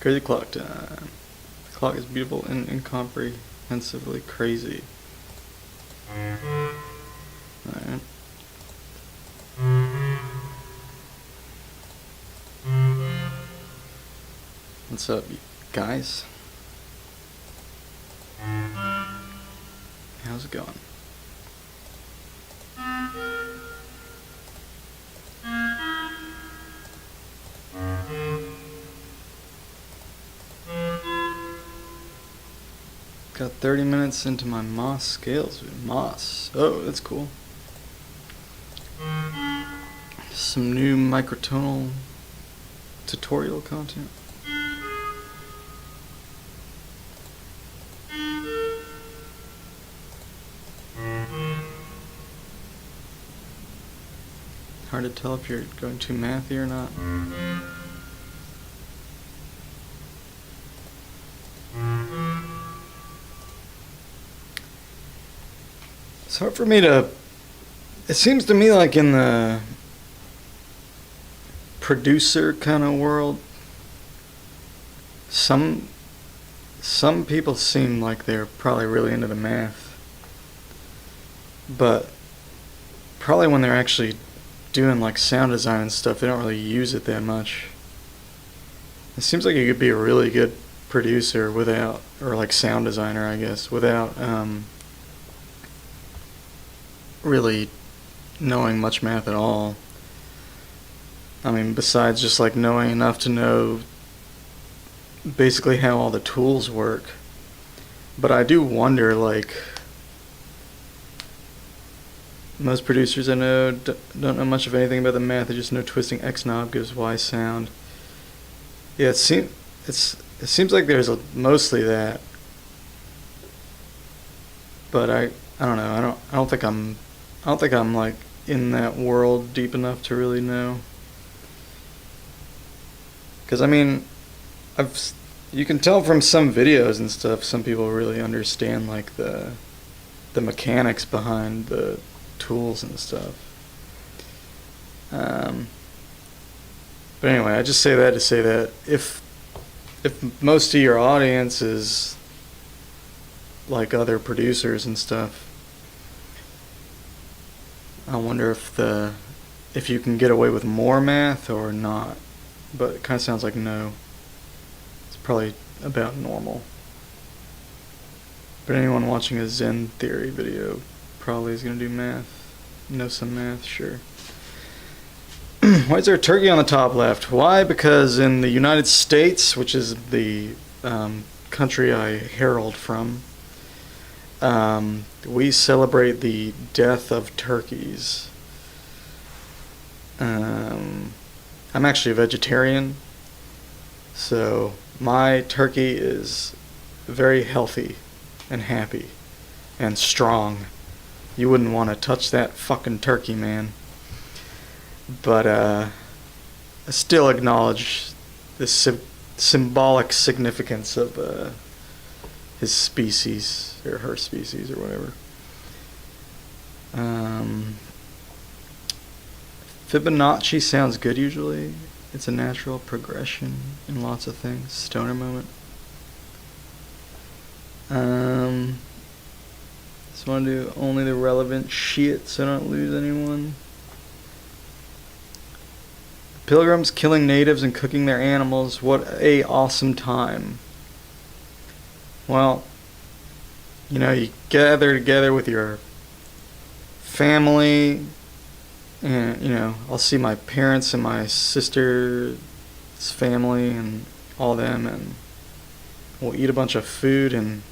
Crazy clock time. The clock is beautiful and incomprehensibly crazy. Alright. What's up, you guys? How's it going? Got 30 minutes into my Moss scales. Moss. Oh, that's cool. Some new microtonal tutorial content. Hard to tell if you're going too mathy or not. It's hard for me to... It seems to me like in the producer kind of world, some people seem like they're probably really into the math, but probably when they're actually doing like sound design and stuff, they don't really use it that much. It seems like you could be a really good producer without, or like sound designer, I guess, without really knowing much math at all. I mean, besides just like knowing enough to know basically how all the tools work. But I do wonder, like, most producers I know don't know much of anything about the math. They just know twisting X knob gives Y sound. Yeah, it seems like there's mostly that. But I don't know. I don't think I'm like in that world deep enough to really know. Because I mean, you can tell from some videos and stuff, some people really understand like the mechanics behind the tools and stuff. But anyway, I just say that to say that if most of your audience is like other producers and stuff, I wonder if you can get away with more math or not. But it kind of sounds like no. It's probably about normal. But anyone watching a Zen theory video probably is going to do math. Know some math, sure. Why is there a turkey on the top left? Why? Because in the United States, which is the country I herald from, we celebrate the death of turkeys. I'm actually a vegetarian, so my turkey is very healthy and happy and strong. You wouldn't want to touch that fucking turkey, man. But I still acknowledge the symbolic significance of his species, or her species, or whatever. Fibonacci sounds good usually. It's a natural progression in lots of things. Stoner moment. Just want to do only the relevant shit so I don't lose anyone. Pilgrims killing natives and cooking their animals. What a awesome time. Well, you know, you gather together with your family, and you know, I'll see my parents and my sister's family and all them, and we'll eat a bunch of food, and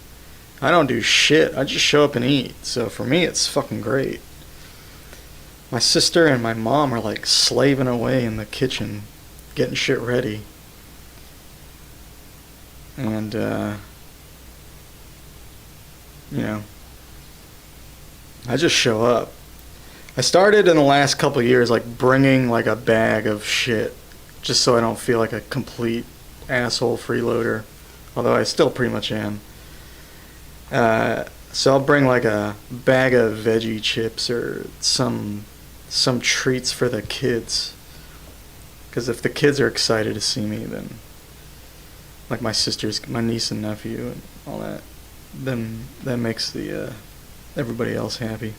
I don't do shit. I just show up and eat. So for me, it's fucking great. My sister and my mom are like slaving away in the kitchen, getting shit ready. And, you know, I just show up. I started in the last couple of years, like, bringing, like, a bag of shit, just so I don't feel like a complete asshole freeloader, although I still pretty much am. So I'll bring, like, a bag of veggie chips or some treats for the kids, because if the kids are excited to see me, then like my sisters, my niece and nephew, and all that. Then that makes the everybody else happy.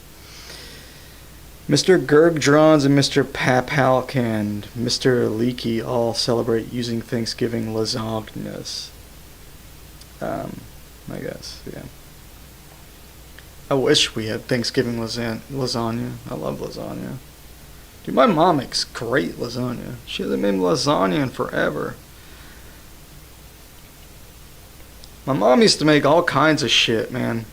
Mr. Gergdrons and Mr. Papalk and Mr. Leaky all celebrate using Thanksgiving lasagnas. I guess, yeah. I wish we had Thanksgiving lasagna. I love lasagna. Dude, my mom makes great lasagna. She hasn't made lasagna in forever. My mom used to make all kinds of shit, man.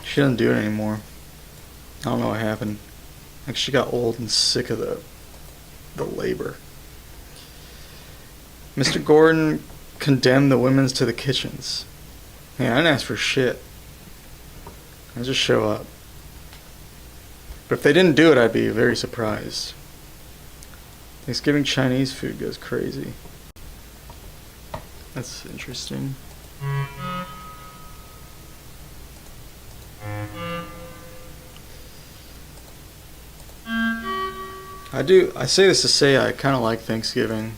She doesn't do it anymore. I don't know what happened. Like, she got old and sick of the labor. Mr. Gordon condemned the women's to the kitchens. Man, I didn't ask for shit. I just show up. But if they didn't do it, I'd be very surprised. Thanksgiving Chinese food goes crazy. That's interesting. I say this to say I kind of like Thanksgiving.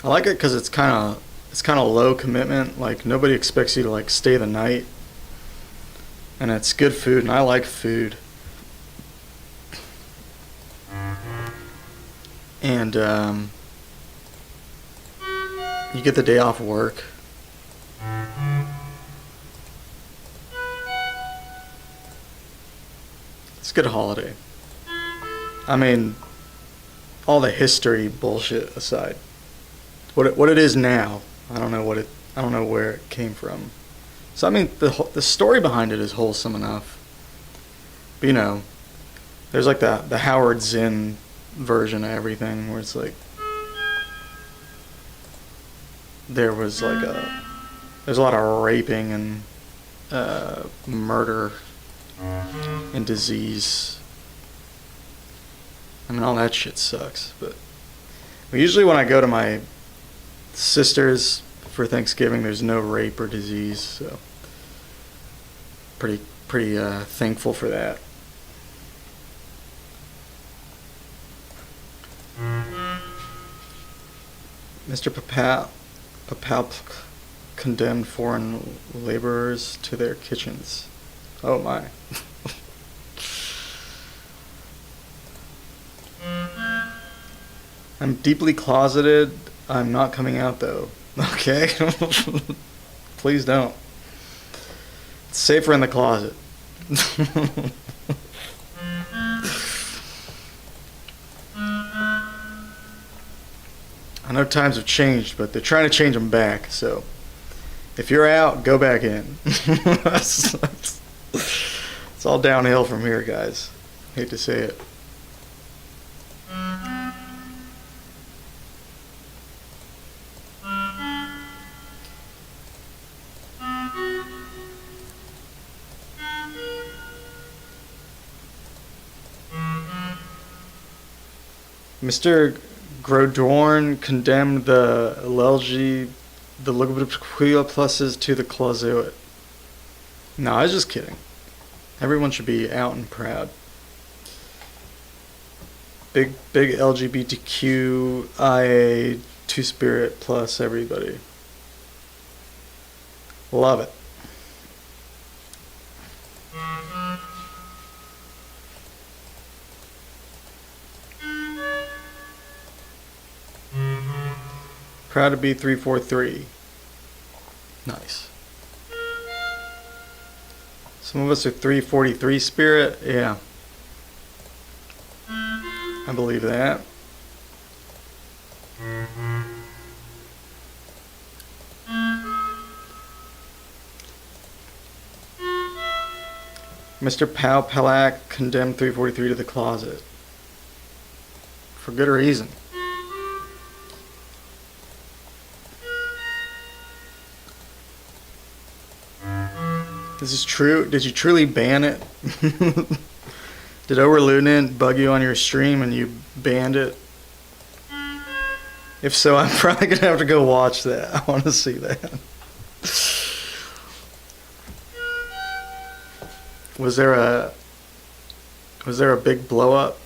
I like it because it's kind of low commitment. Like, nobody expects you to like stay the night, and it's good food, and I like food. And you get the day off work. It's a good holiday. I mean, all the history bullshit aside, what it is now, I don't know where it came from. So I mean, the story behind it is wholesome enough. But you know, there's like the Howard Zinn version of everything, where it's like there's a lot of raping and murder and disease. I mean, all that shit sucks. But usually when I go to my sister's for Thanksgiving, there's no rape or disease, so pretty thankful for that. Mr. Papalk condemned foreign laborers to their kitchens. Oh my. I'm deeply closeted. I'm not coming out though. Okay? Please don't. It's safer in the closet. I know times have changed, but they're trying to change them back, so if you're out, go back in. It's all downhill from here, guys. Hate to say it. Mr. Grodorn condemned the LGBTQ pluses to the closet. No, I was just kidding. Everyone should be out and proud. Big LGBTQIA two-spirit plus everybody. Love it. Proud to be 343. Nice. Some of us are 343 spirit. Yeah. I believe that. Mr. Palak condemned 343 to the closet. For good reason. This is true. Did you truly ban it? Did Overlunan bug you on your stream and you banned it? If so, I'm probably gonna have to go watch that. I want to see that. Was there a big blow up?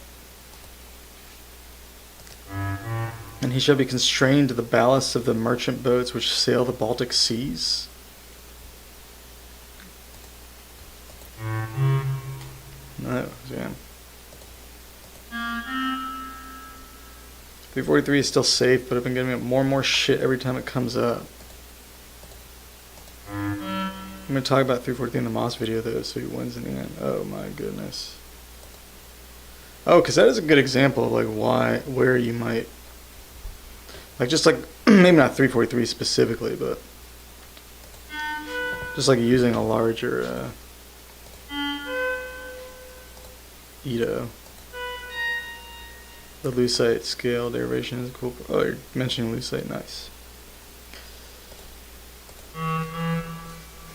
And he shall be constrained to the ballast of the merchant boats which sail the Baltic seas. No, yeah. 343 is still safe, but I've been getting more and more shit every time it comes up. I'm going to talk about 343 in the Moss video, though, so he wins in the end. Oh my goodness. Oh, because that is a good example of like where you might, like just like, maybe not 343 specifically, but just like using a larger Ito. The lucite scale derivation is cool. Oh, you're mentioning lucite, nice.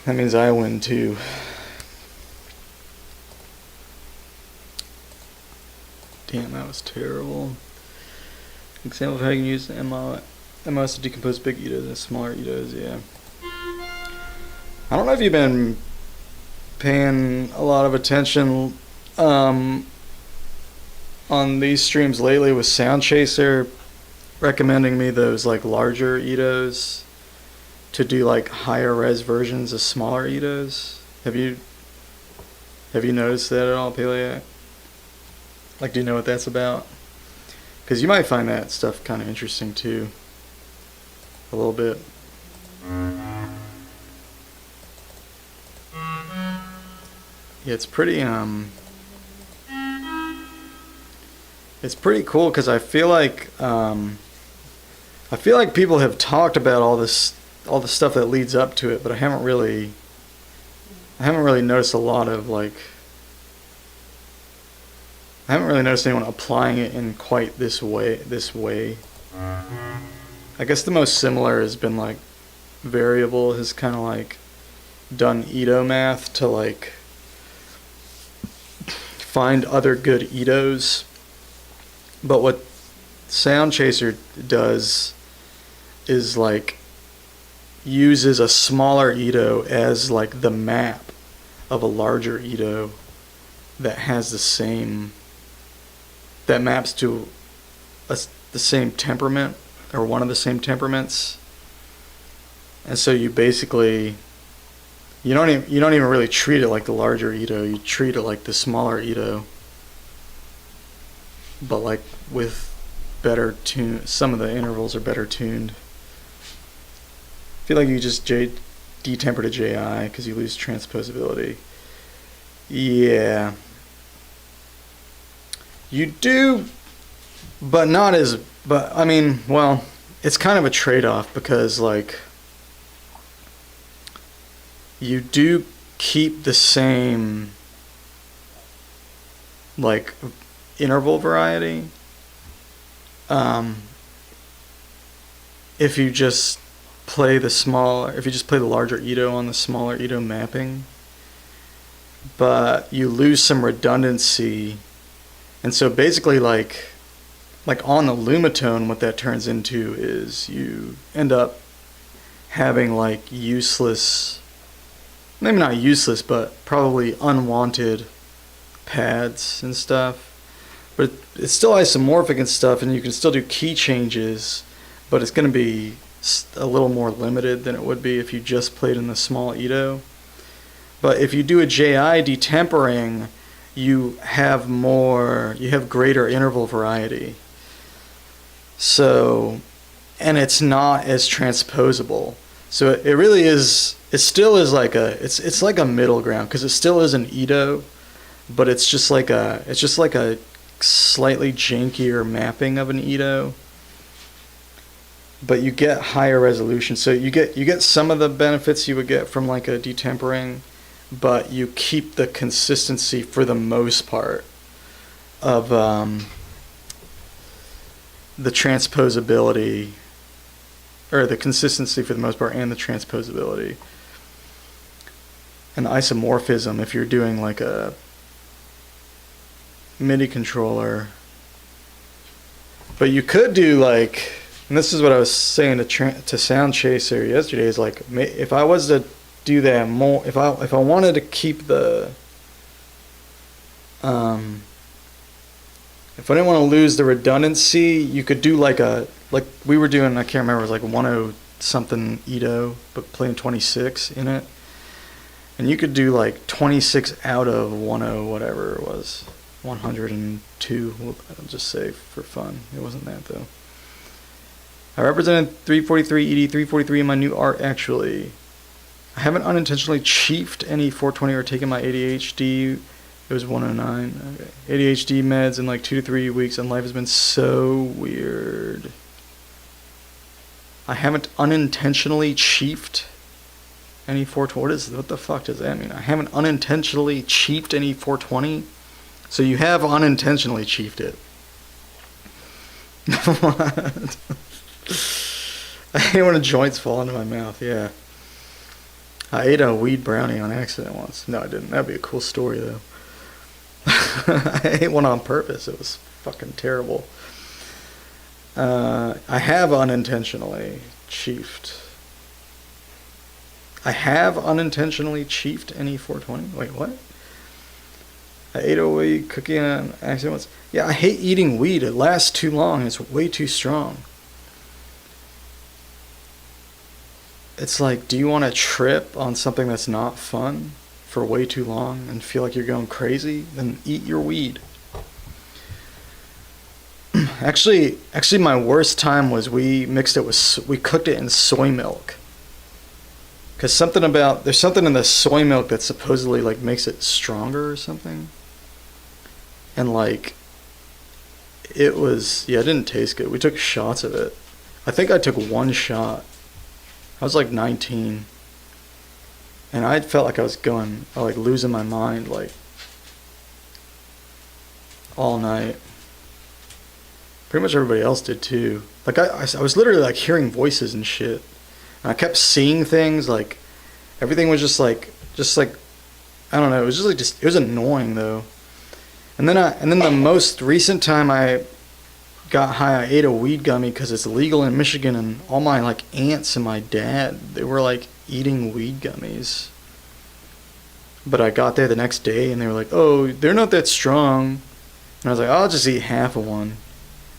That means I win too. Damn, that was terrible. Example of how you can use the MOS to decompose big Itos and smaller Itos, yeah. I don't know if you've been paying a lot of attention on these streams lately with Sound Chaser recommending me those like larger Itos to do like higher res versions of smaller Itos. Have you noticed that at all, Peleac? Like, do you know what that's about? Because you might find that stuff kind of interesting too. A little bit. Yeah, it's pretty cool because I feel like people have talked about all the stuff that leads up to it, but I haven't really noticed a lot of like. I haven't really noticed anyone applying it in quite this way. I guess the most similar has been like Variable has kind of like done Ito math to like find other good Itos. But what Sound Chaser does is like uses a smaller Ito as like the map of a larger Ito that has the same, that maps to the same temperament or one of the same temperaments. And so you basically you don't even really treat it like the larger Ito, you treat it like the smaller Ito, but like with better tune. Some of the intervals are better tuned. I feel like you just detemper to JI because you lose transposability. Yeah, you do, but not as. But I mean, well, it's kind of a trade-off because like you do keep the same like interval variety if you just play the larger Ito on the smaller Ito mapping, but you lose some redundancy. And so basically like on the lumatone, what that turns into is you end up having like useless, maybe not useless, but probably unwanted pads and stuff. But it's still isomorphic and stuff, and you can still do key changes, but it's going to be a little more limited than it would be if you just played in the small Ito. But if you do a JI detempering, you have greater interval variety. So, and it's not as transposable. So it really is, it still is like it's like a middle ground, because it still is an Ito, but it's just like a slightly jankier mapping of an Ito. But you get higher resolution, so you get some of the benefits you would get from like a detempering, but you keep the consistency for the most part of the transposability, or the consistency for the most part, and the transposability and the isomorphism if you're doing like a MIDI controller. But you could do like, and this is what I was saying to Sound Chaser yesterday, is like, if I was to do that more, if I wanted to keep the if if I didn't want to lose the redundancy, you could do like we were doing, I can't remember, it was like 10 something Edo, but playing 26 in it. And you could do like 26 out of 10 whatever it was. 102, I'll just say for fun. It wasn't that though. I represented 343 ED 343 in my new art actually. I haven't unintentionally chiefed any 420 or taken my ADHD. It was 109. Okay. ADHD meds in like 2 to 3 weeks, and life has been so weird. I haven't unintentionally chiefed any 420. What the fuck does that mean? I haven't unintentionally chiefed any 420. So you have unintentionally chiefed it. What? I hate when the joints fall into my mouth. Yeah. I ate a weed brownie on accident once. No, I didn't. That'd be a cool story though. I ate one on purpose. It was fucking terrible. I have unintentionally chiefed. I have unintentionally chiefed any 420. Wait, what? I ate a weed cookie on accident once. Yeah, I hate eating weed. It lasts too long. It's way too strong. It's like, do you want to trip on something that's not fun for way too long and feel like you're going crazy? Then eat your weed. Actually, my worst time was we cooked it in soy milk. Because there's something in the soy milk that supposedly like makes it stronger or something. And like, it didn't taste good. We took shots of it. I think I took one shot. I was like 19. And I felt like I was losing my mind like all night. Pretty much everybody else did too. Like I was literally like hearing voices and shit. And I kept seeing things, like everything was just like I don't know, it was it was annoying though. And then the most recent time I got high, I ate a weed gummy because it's illegal in Michigan, and all my like aunts and my dad, they were like eating weed gummies. But I got there the next day and they were like, "Oh, they're not that strong." And I was like, "I'll just eat half of one."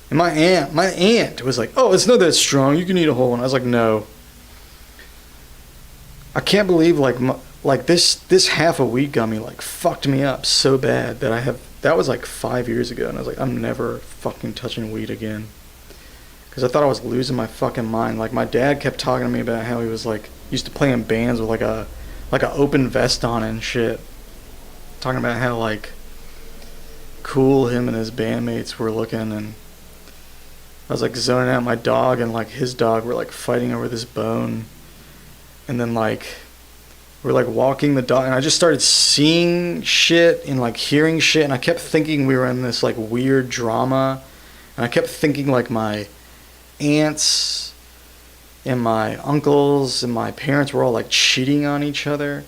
And my aunt was like, "Oh, it's not that strong. You can eat a whole one." I was like, "No." I can't believe like this half a weed gummy like fucked me up so bad that was like 5 years ago, and I was like, I'm never fucking touching weed again. Because I thought I was losing my fucking mind. Like my dad kept talking to me about how he was like used to play in bands with like a open vest on and shit. Talking about how like cool him and his bandmates were looking, and I was like zoning out. My dog and like his dog were like fighting over this bone. And then like we're like walking the dog, and I just started seeing shit and like hearing shit, and I kept thinking we were in this like weird drama, and I kept thinking like my aunts and my uncles and my parents were all like cheating on each other,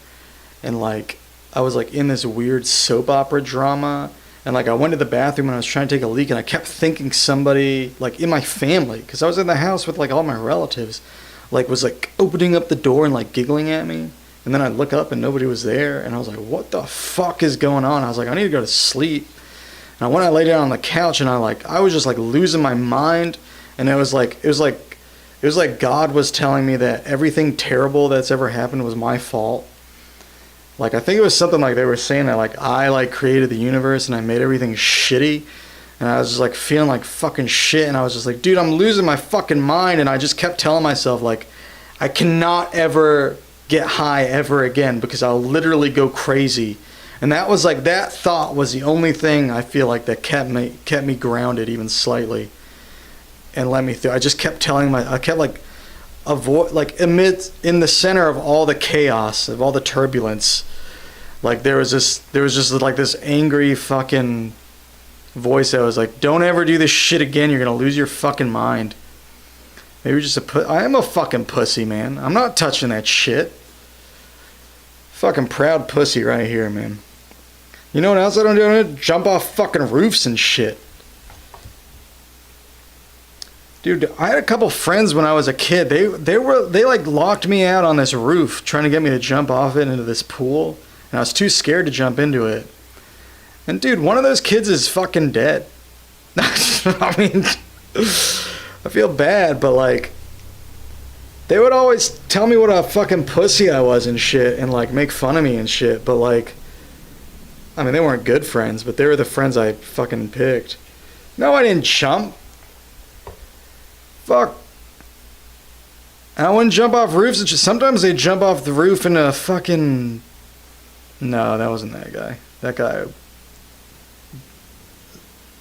and like I was like in this weird soap opera drama, and like I went to the bathroom and I was trying to take a leak, and I kept thinking somebody like in my family, because I was in the house with like all my relatives, like was like opening up the door and like giggling at me. And then I look up and nobody was there, and I was like, what the fuck is going on? I was like, I need to go to sleep. And when I lay down on the couch, and I was just like losing my mind, and it was like God was telling me that everything terrible that's ever happened was my fault. Like I think it was something like they were saying that like I like created the universe and I made everything shitty. And I was just like feeling like fucking shit, and I was just like, dude, I'm losing my fucking mind. And I just kept telling myself like, I cannot ever get high ever again, because I'll literally go crazy. And that was like, that thought was the only thing I feel like that kept me grounded even slightly and let me through. I just kept I kept like in the center of all the chaos, of all the turbulence, like there was just like this angry fucking voice that was like, don't ever do this shit again, you're gonna lose your fucking mind. Maybe I am a fucking pussy, man. I'm not touching that shit. Fucking proud pussy right here, man. You know what else I don't do? I don't jump off fucking roofs and shit. Dude, I had a couple friends when I was a kid. They like locked me out on this roof trying to get me to jump off it into this pool, and I was too scared to jump into it. And dude, one of those kids is fucking dead. I mean, I feel bad, but like, they would always tell me what a fucking pussy I was and shit, and like make fun of me and shit, but like, I mean, they weren't good friends, but they were the friends I fucking picked. No, I didn't jump. Fuck. I wouldn't jump off roofs and shit. Sometimes they jump off the roof in a fucking... No, that wasn't that guy. That guy...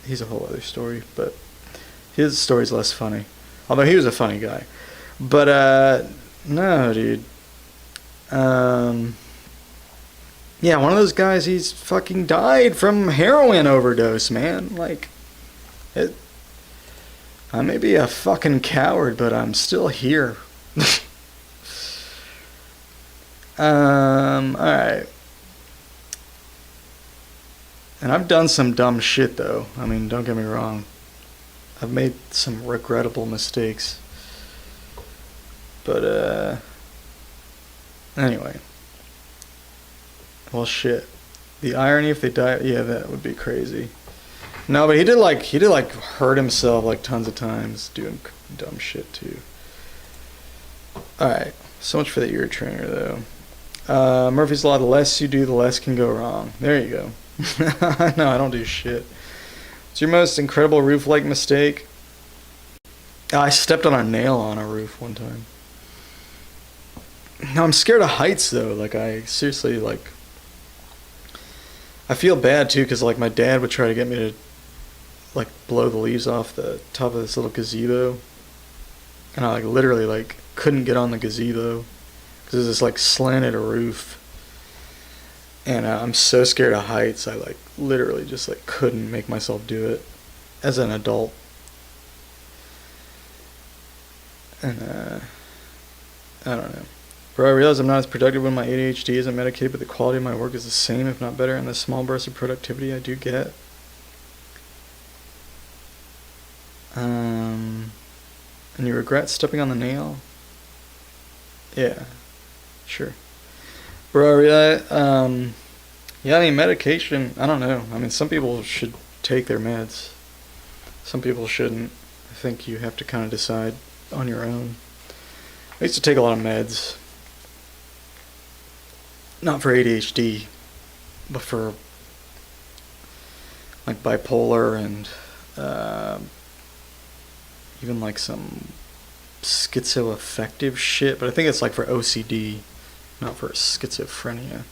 He's a whole other story, but his story's less funny. Although he was a funny guy. But, no, dude. Yeah, one of those guys, he's fucking died from heroin overdose, man. Like, I may be a fucking coward, but I'm still here. Alright. And I've done some dumb shit, though. I mean, don't get me wrong. I've made some regrettable mistakes. But, anyway. Well, shit. The irony if they die, yeah, that would be crazy. No, but he did hurt himself like tons of times doing dumb shit too. Alright, so much for the ear trainer though. Murphy's Law, the less you do, the less can go wrong. There you go. No, I don't do shit. What's your most incredible roof-like mistake? I stepped on a nail on a roof one time. No, I'm scared of heights though. Like, I seriously, like... I feel bad too, because like my dad would try to get me to like blow the leaves off the top of this little gazebo, and I like literally like couldn't get on the gazebo because it's like slanted a roof, and I'm so scared of heights. I like literally just like couldn't make myself do it as an adult, and I don't know. Bro, I realize I'm not as productive when my ADHD isn't medicated, but the quality of my work is the same, if not better, and the small bursts of productivity I do get. And you regret stepping on the nail? Yeah, sure. Bro, yeah, yeah, I mean, medication, I don't know. I mean, some people should take their meds. Some people shouldn't. I think you have to kind of decide on your own. I used to take a lot of meds. Not for ADHD, but for like bipolar and even like some schizoaffective shit. But I think it's like for OCD, not for schizophrenia.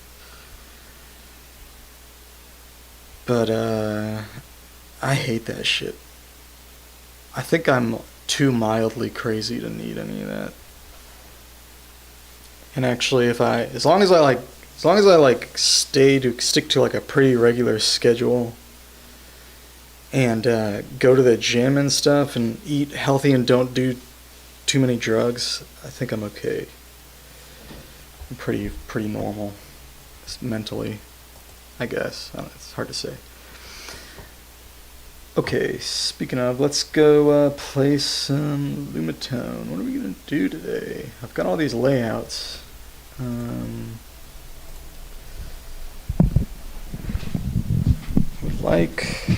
But I hate that shit. I think I'm too mildly crazy to need any of that. And actually, as long as I stick to like a pretty regular schedule and go to the gym and stuff and eat healthy and don't do too many drugs, I think I'm okay. I'm pretty normal mentally, I guess. I don't know, it's hard to say. Okay, speaking of, let's go play some lumatone. What are we gonna do today? I've got all these layouts. Like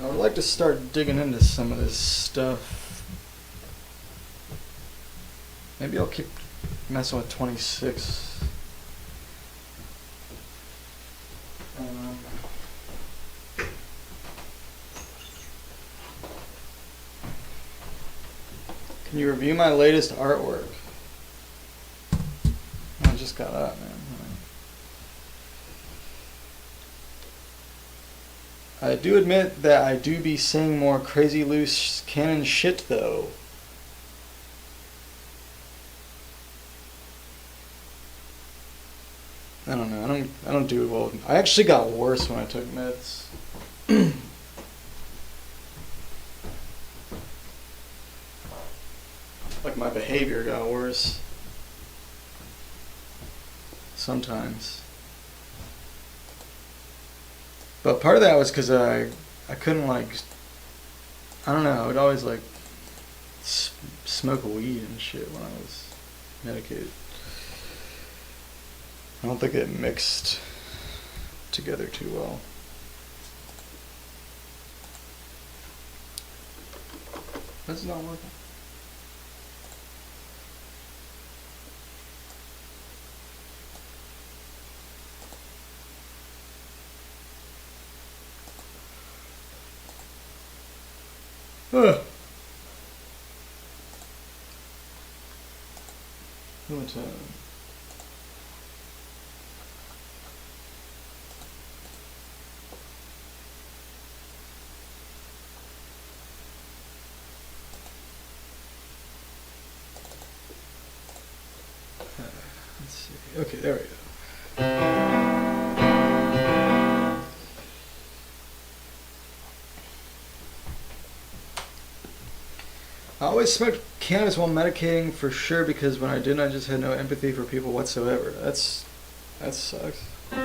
I would like to start digging into some of this stuff. Maybe I'll keep messing with 26. Can you review my latest artwork? I just got up, man. I do admit that I do be saying more crazy loose cannon shit though. I don't know. I don't do well. I actually got worse when I took meds. Like my behavior got worse. Sometimes. But part of that was because I couldn't like, I don't know, I would always like smoke weed and shit when I was medicated. I don't think it mixed together too well. That's not working. Lumatone. Let's see. Okay, there we go. I always smoked cannabis while medicating for sure because when I didn't, I just had no empathy for people whatsoever. That sucks. I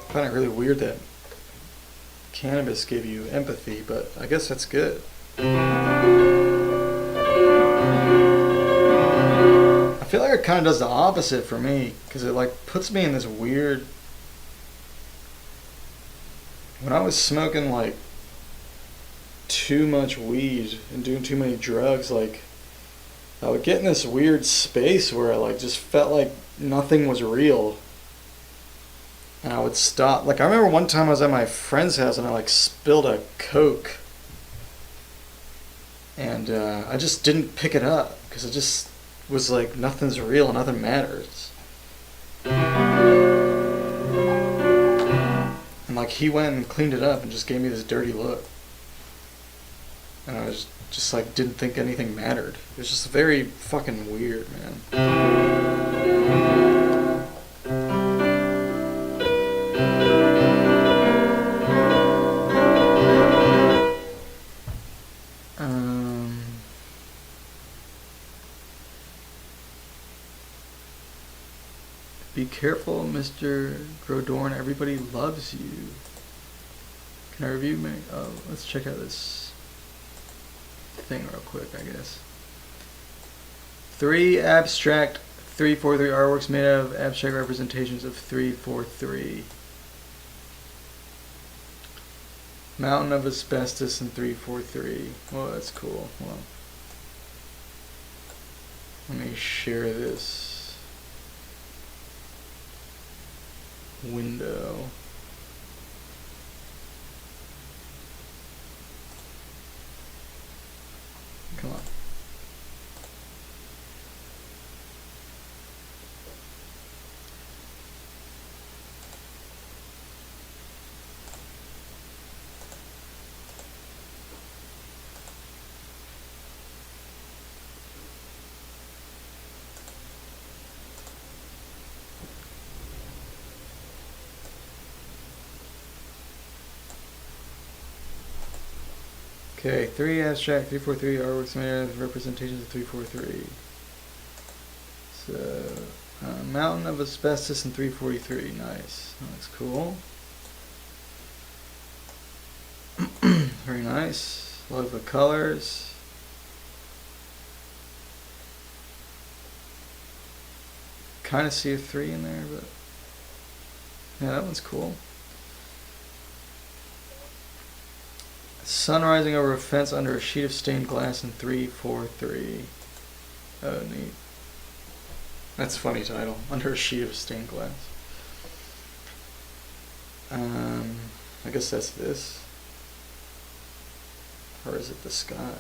find it really weird that cannabis gave you empathy, but I guess that's good. I feel like it kind of does the opposite for me because it like puts me in this weird. When I was smoking like too much weed and doing too many drugs, like I would get in this weird space where I like just felt like nothing was real, and I would stop. Like I remember one time I was at my friend's house and I like spilled a Coke, and I just didn't pick it up because it just was like nothing's real and nothing matters. And like he went and cleaned it up and just gave me this dirty look. And I was just like didn't think anything mattered. It was just very fucking weird, man. Be careful, Mr. Grodorn. Everybody loves you. Can I review me? Oh, let's check out this thing real quick, I guess. 3 abstract 343 artworks made out of abstract representations of 343. Mountain of asbestos in 343. Well, that's cool. Well, let me share this window. Come on. Okay, 3 abstract 343 artworks made out of representations of 343. So, mountain of asbestos in 343. Nice. That looks cool. Very nice. Love the colors. Kind of see a 3 in there, but yeah, that one's cool. Sun rising over a fence under a sheet of stained glass in 343. Oh, neat. That's a funny title. Under a sheet of stained glass. I guess that's this. Or is it the sky?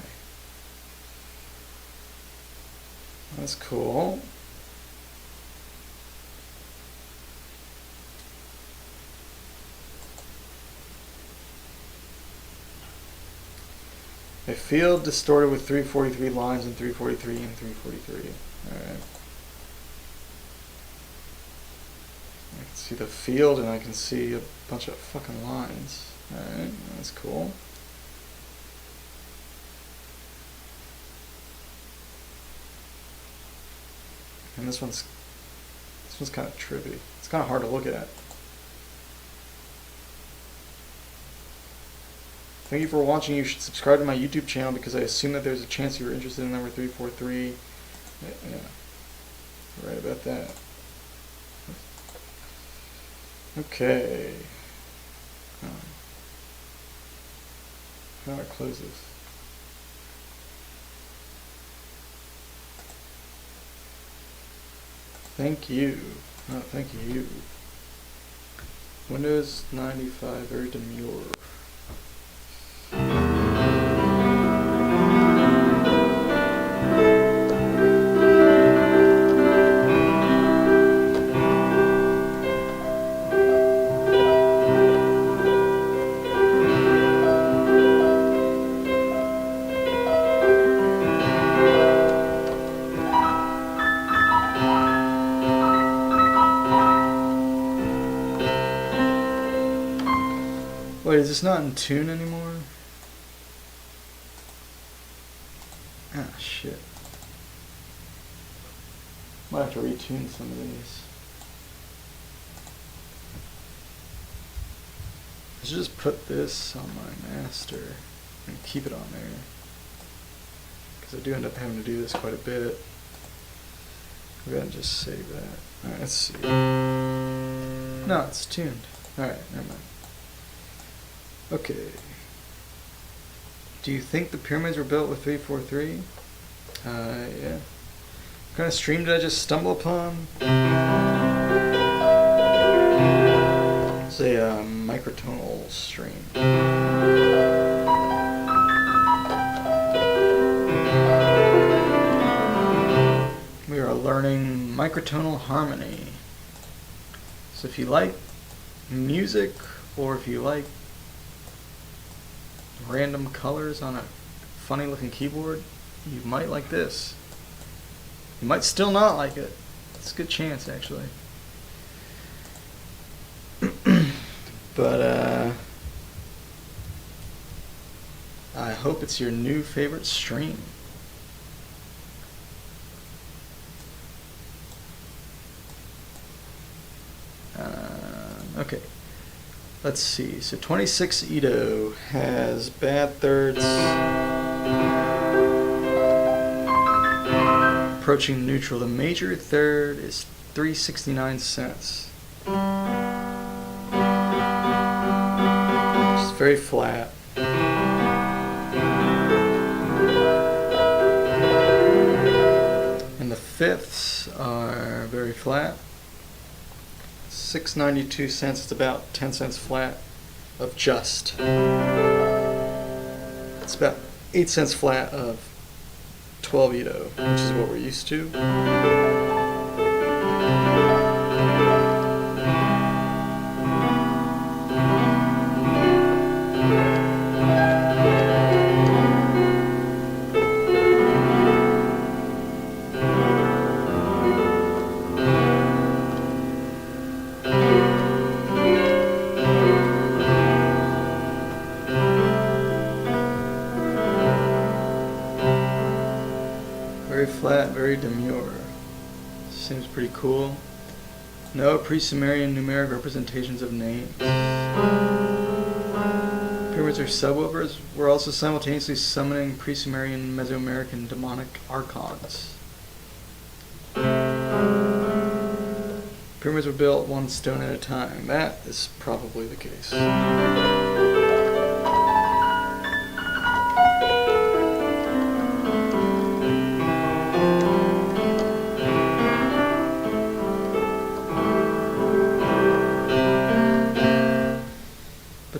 That's cool. A field distorted with 343 lines in 343 and 343. Alright. I can see the field and I can see a bunch of fucking lines. Alright, that's cool. And this one's kind of trippy. It's kind of hard to look at. Thank you for watching. You should subscribe to my YouTube channel because I assume that there's a chance you were interested in number 343. Yeah, right about that. Okay. How do I close this? Thank you. Oh, thank you. Windows 95, very demure. Wait, is this not in tune anymore? Ah, shit. Might have to retune some of these. I should just put this on my master and keep it on there. Because I do end up having to do this quite a bit. Go ahead and just save that. Alright, let's see. No, it's tuned. Alright, never mind. Okay. Do you think the pyramids were built with 343? Yeah. What kind of stream did I just stumble upon? It's a microtonal stream. We are learning microtonal harmony. So if you like music, or if you like random colors on a funny looking keyboard, you might like this. You might still not like it. It's a good chance, actually. But I hope it's your new favorite stream. Okay. Let's see. So 26 Edo has bad thirds approaching neutral. The major third is 369 cents. It's very flat. And the fifths are very flat. 692 cents. It's about 10 cents flat of just. It's about 8 cents flat of 12 Edo, which is what we're used to. Very flat, very demure. Seems pretty cool. No pre-Sumerian numeric representations of names. Pyramids are subwoofers. We're also simultaneously summoning pre-Sumerian Mesoamerican demonic archons. Pyramids were built one stone at a time. That is probably the case.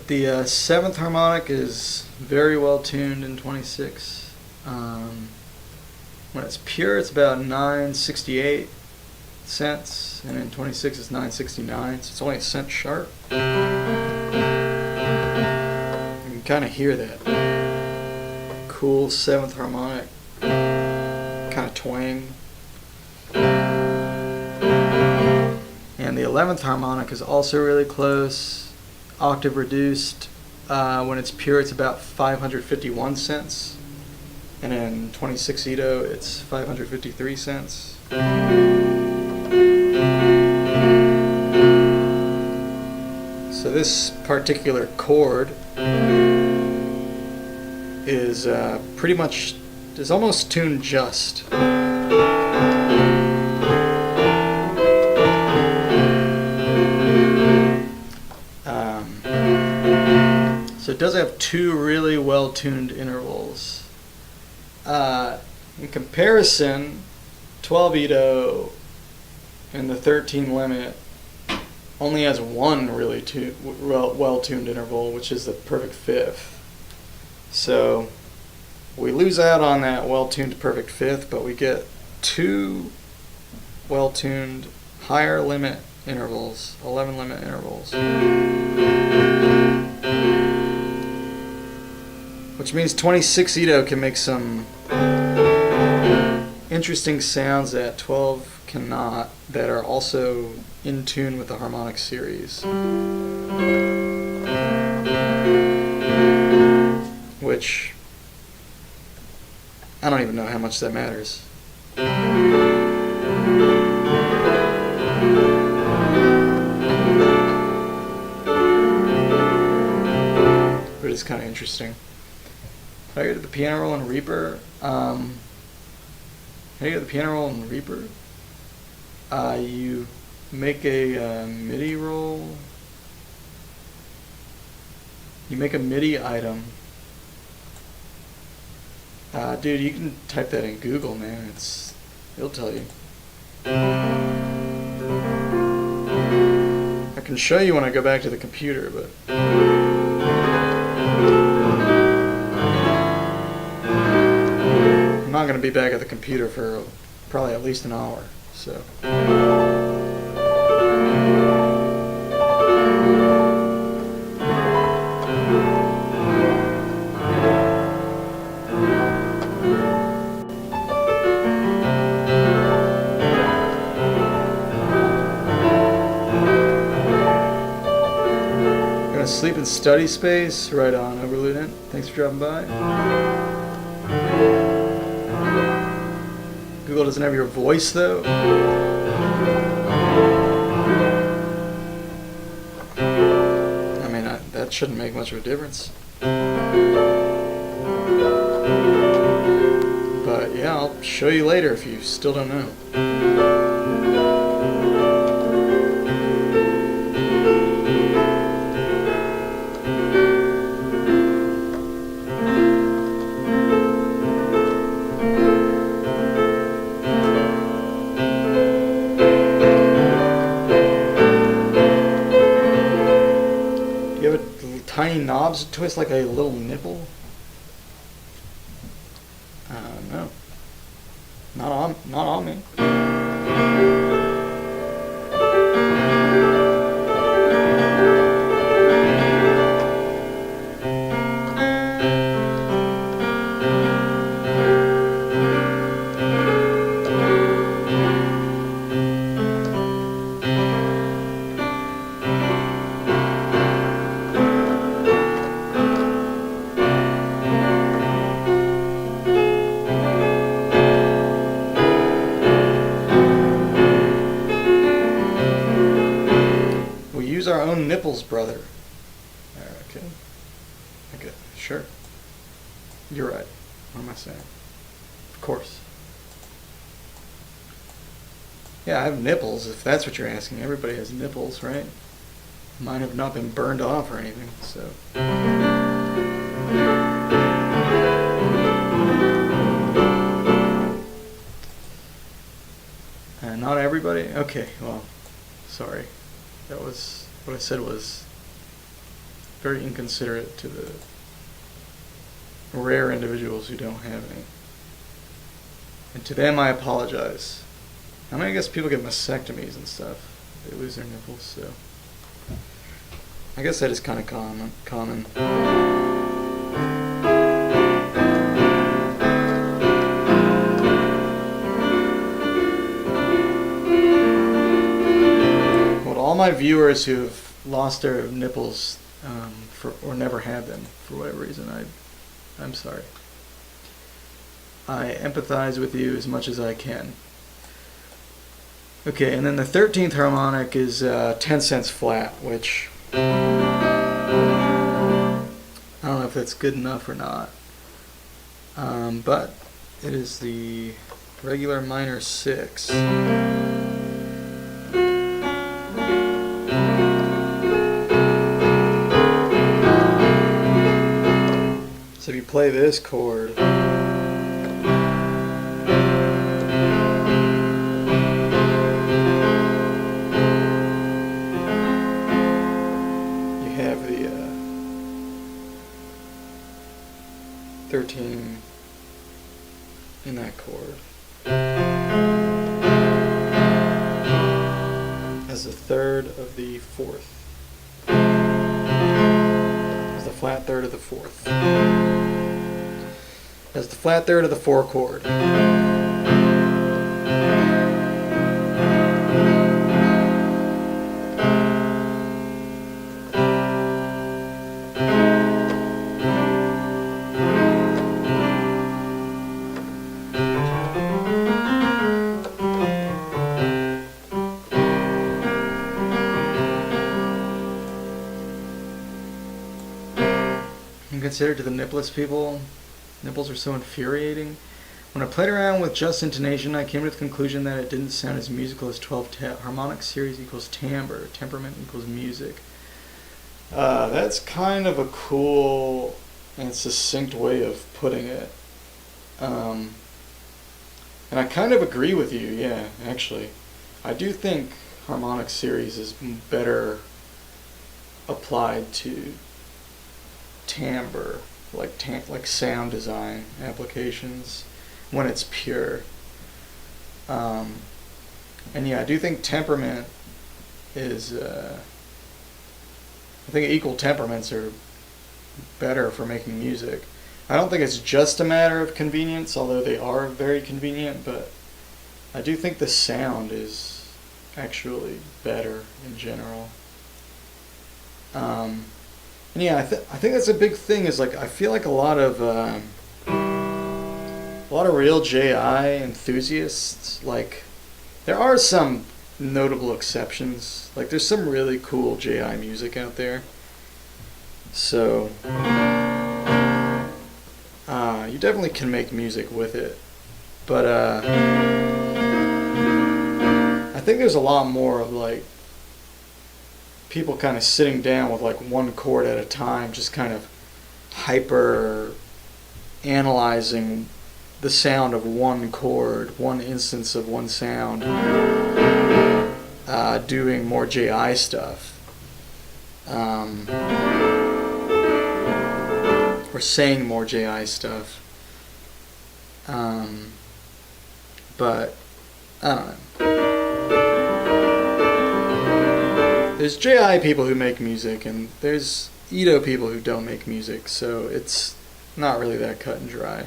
The seventh harmonic is very well tuned in 26. When it's pure, it's about 968 cents, and in 26 it's 969, so it's only a cent sharp. You can kind of hear that cool seventh harmonic kind of twang. And the 11th harmonic is also really close. Octave reduced. When it's pure, it's about 551 cents, and in 26 Edo, it's 553 cents. So this particular chord is pretty much, is almost tuned just. So it does have two really well-tuned intervals. In comparison, 12 Ito and the 13 limit only has one really well-tuned interval, which is the perfect fifth. So we lose out on that well-tuned perfect fifth, but we get two well-tuned higher limit intervals, 11 limit intervals. Which means 26 Ito can make some interesting sounds that 12 cannot, that are also in tune with the harmonic series. Which, I don't even know how much that matters. But it's kind of interesting. How do you get the piano roll and Reaper? How do you get the piano roll and Reaper? You make a MIDI roll. You make a MIDI item. Dude, you can type that in Google, man. It'll tell you. I can show you when I go back to the computer, but I'm not going to be back at the computer for probably at least an hour, so. Gonna sleep in study space, right on, Overlieutenant. Thanks for dropping by. Google doesn't have your voice, though. I mean, that shouldn't make much of a difference. But yeah, I'll show you later if you still don't know. Tiny knobs that twist like a little nipple? No. Not on me. Our own nipples, brother. Okay. Okay, sure. You're right. What am I saying? Of course. Yeah, I have nipples, if that's what you're asking. Everybody has nipples, right? Mine have not been burned off or anything, so. Not everybody? Okay, well, sorry. That was, what I said was very inconsiderate to the rare individuals who don't have any. And to them I apologize. I mean, I guess people get mastectomies and stuff. They lose their nipples, so. I guess that is kind of common. All my viewers who have lost their nipples or never had them for whatever reason, I'm sorry. I empathize with you as much as I can. Okay, and then the 13th harmonic is 10 cents flat, which I don't know if that's good enough or not. But it is the regular minor 6. So if you play this chord, you have the 13 in that chord as the third of the fourth, as the flat third of the fourth, as the flat third of the 4 chord. Consider to the nippless people, nipples are so infuriating. When I played around with just intonation, I came to the conclusion that it didn't sound as musical as 12 harmonic series equals timbre, temperament equals music. That's kind of a cool and succinct way of putting it. And I kind of agree with you, yeah, actually. I do think harmonic series is better applied to timbre, like sound design applications when it's pure. And yeah, I do think temperament is, I think equal temperaments are better for making music. I don't think it's just a matter of convenience, although they are very convenient, but I do think the sound is actually better in general. And yeah, I think that's a big thing. Is like I feel like a lot of real JI enthusiasts, like there are some notable exceptions. Like there's some really cool JI music out there. So you definitely can make music with it, but I think there's a lot more of like people kind of sitting down with like one chord at a time, just kind of hyper analyzing the sound of one chord, one instance of one sound, doing more JI stuff, or saying more JI stuff. But I don't know. There's JI people who make music, and there's Edo people who don't make music, so it's not really that cut and dry.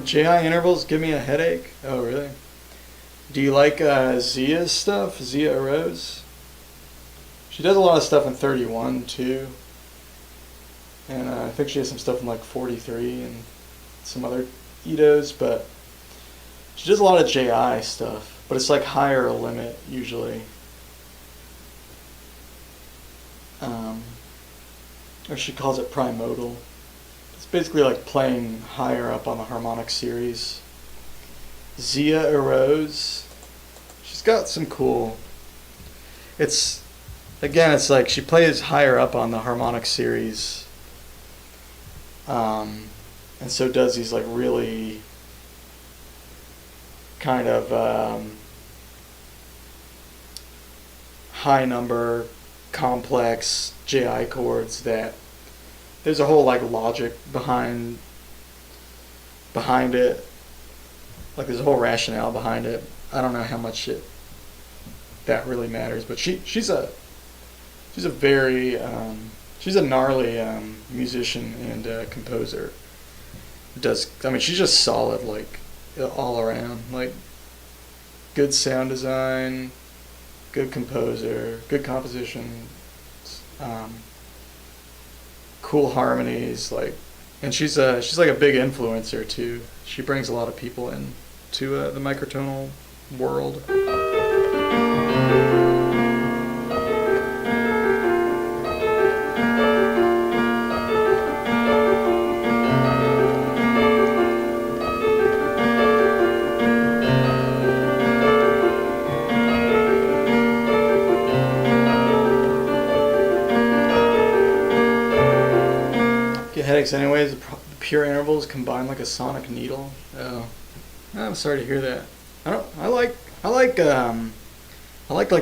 JI intervals give me a headache. Oh, really? Do you like Zia's stuff? Zia Rose? She does a lot of stuff in 31 too. And I think she has some stuff in like 43 and some other Edos, but she does a lot of JI stuff. But it's like higher limit usually. Or she calls it primodal. It's basically like playing higher up on the harmonic series. Zia Rose, she's got some cool. It's like she plays higher up on the harmonic series, and so does these like really kind of high number, complex JI chords that there's a whole like logic behind it. Like there's a whole rationale behind it. I don't know how much that really matters, but she's a very she's a gnarly musician and composer. She's just solid, like all around, like good sound design, good composer, good composition, um, cool harmonies, like, and she's like a big influencer too. She brings a lot of people in to the microtonal world. Get headaches anyways. The pure intervals combine like a sonic needle. Oh, I'm sorry to hear that. I like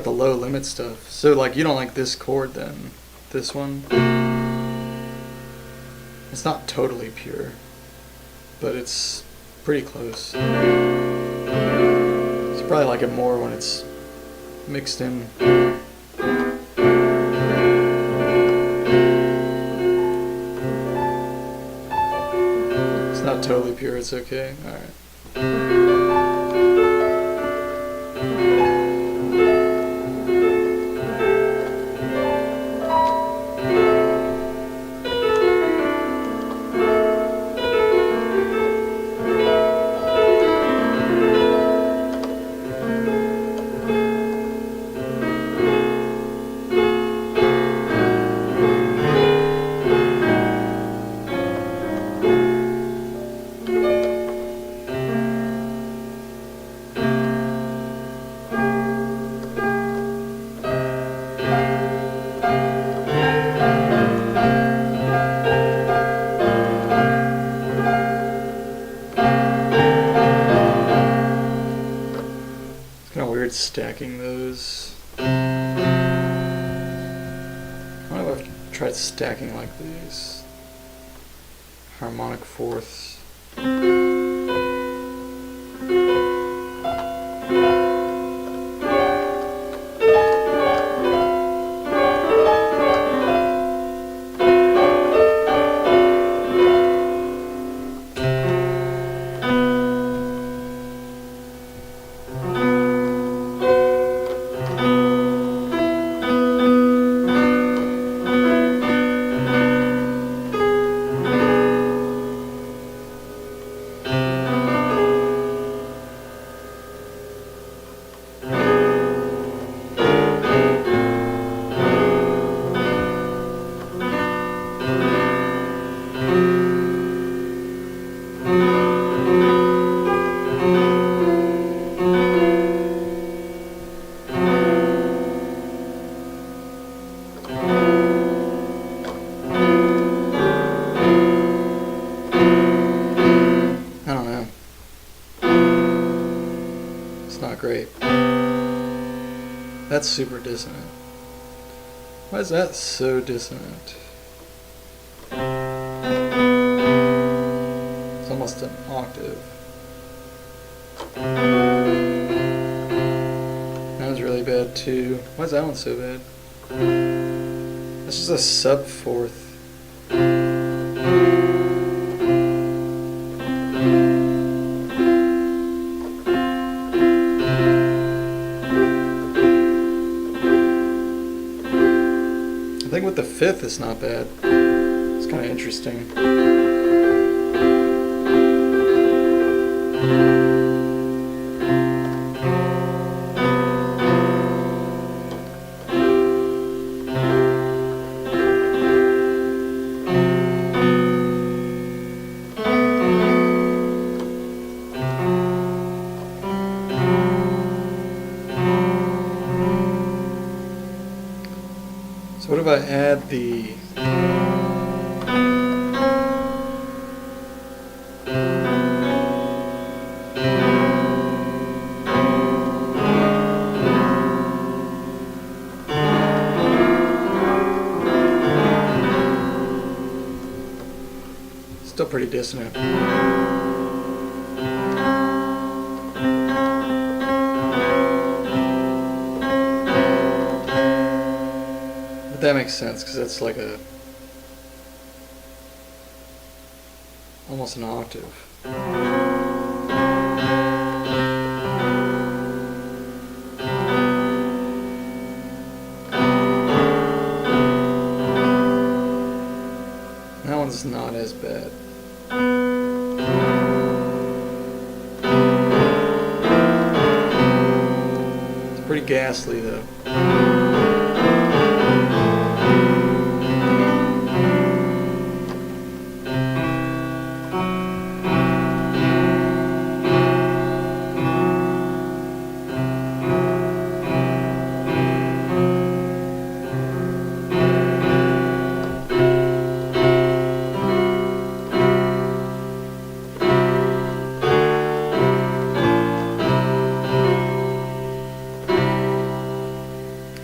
the low limit stuff. So like you don't like this chord then? This one? It's not totally pure, but it's pretty close. So you probably like it more when it's mixed in. It's not totally pure, it's okay. Alright. Stacking those. I don't know if I've tried stacking like these. Harmonic fourths. Great. That's super dissonant. Why is that so dissonant? It's almost an octave. That was really bad too. Why is that one so bad? That's just a sub fourth. I think with the fifth it's not bad. It's kind of interesting. So what if I add the still pretty dissonant. But that makes sense because that's like a almost an octave. as bad. It's pretty ghastly though.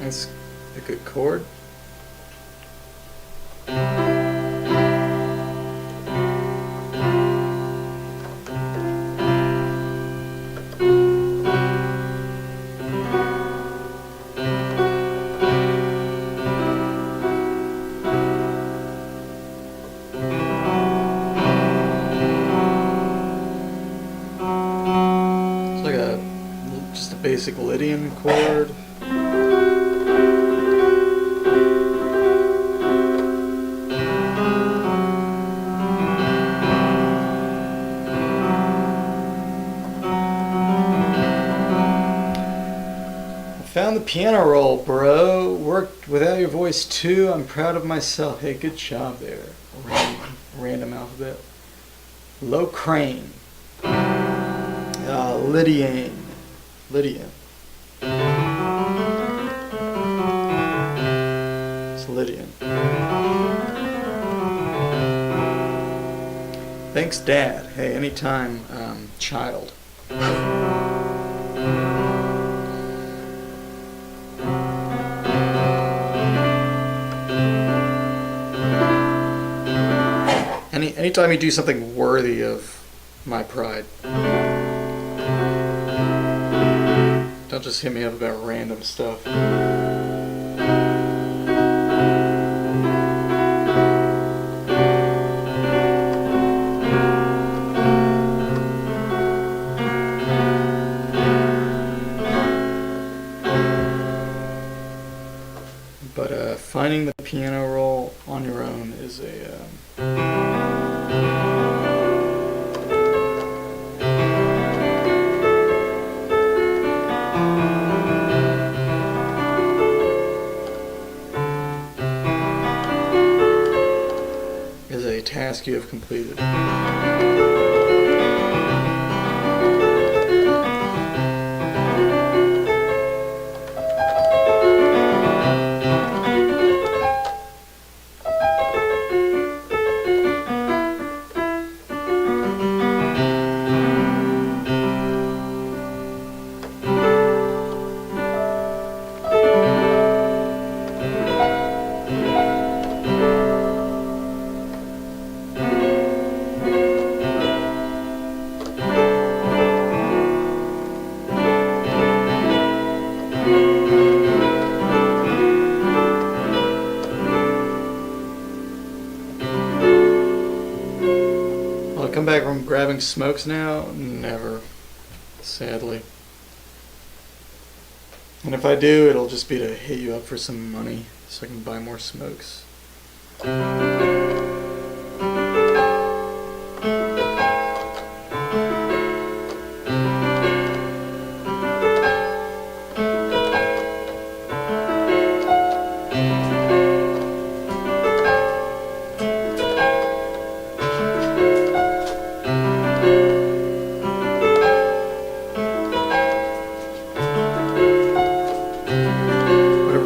That's a good chord. It's like just a basic Lydian chord. Found the piano roll, bro. Worked without your voice too. I'm proud of myself. Hey, good job there. Random alphabet. Low crane. Lydian. Lydian. It's Lydian. Thanks, Dad. Hey, anytime, child. Anytime you do something worthy of my pride. Don't just hit me up about random stuff. But finding the piano roll on your own is a task you have completed. Come back from grabbing smokes now? Never, sadly. And if I do, it'll just be to hit you up for some money so I can buy more smokes.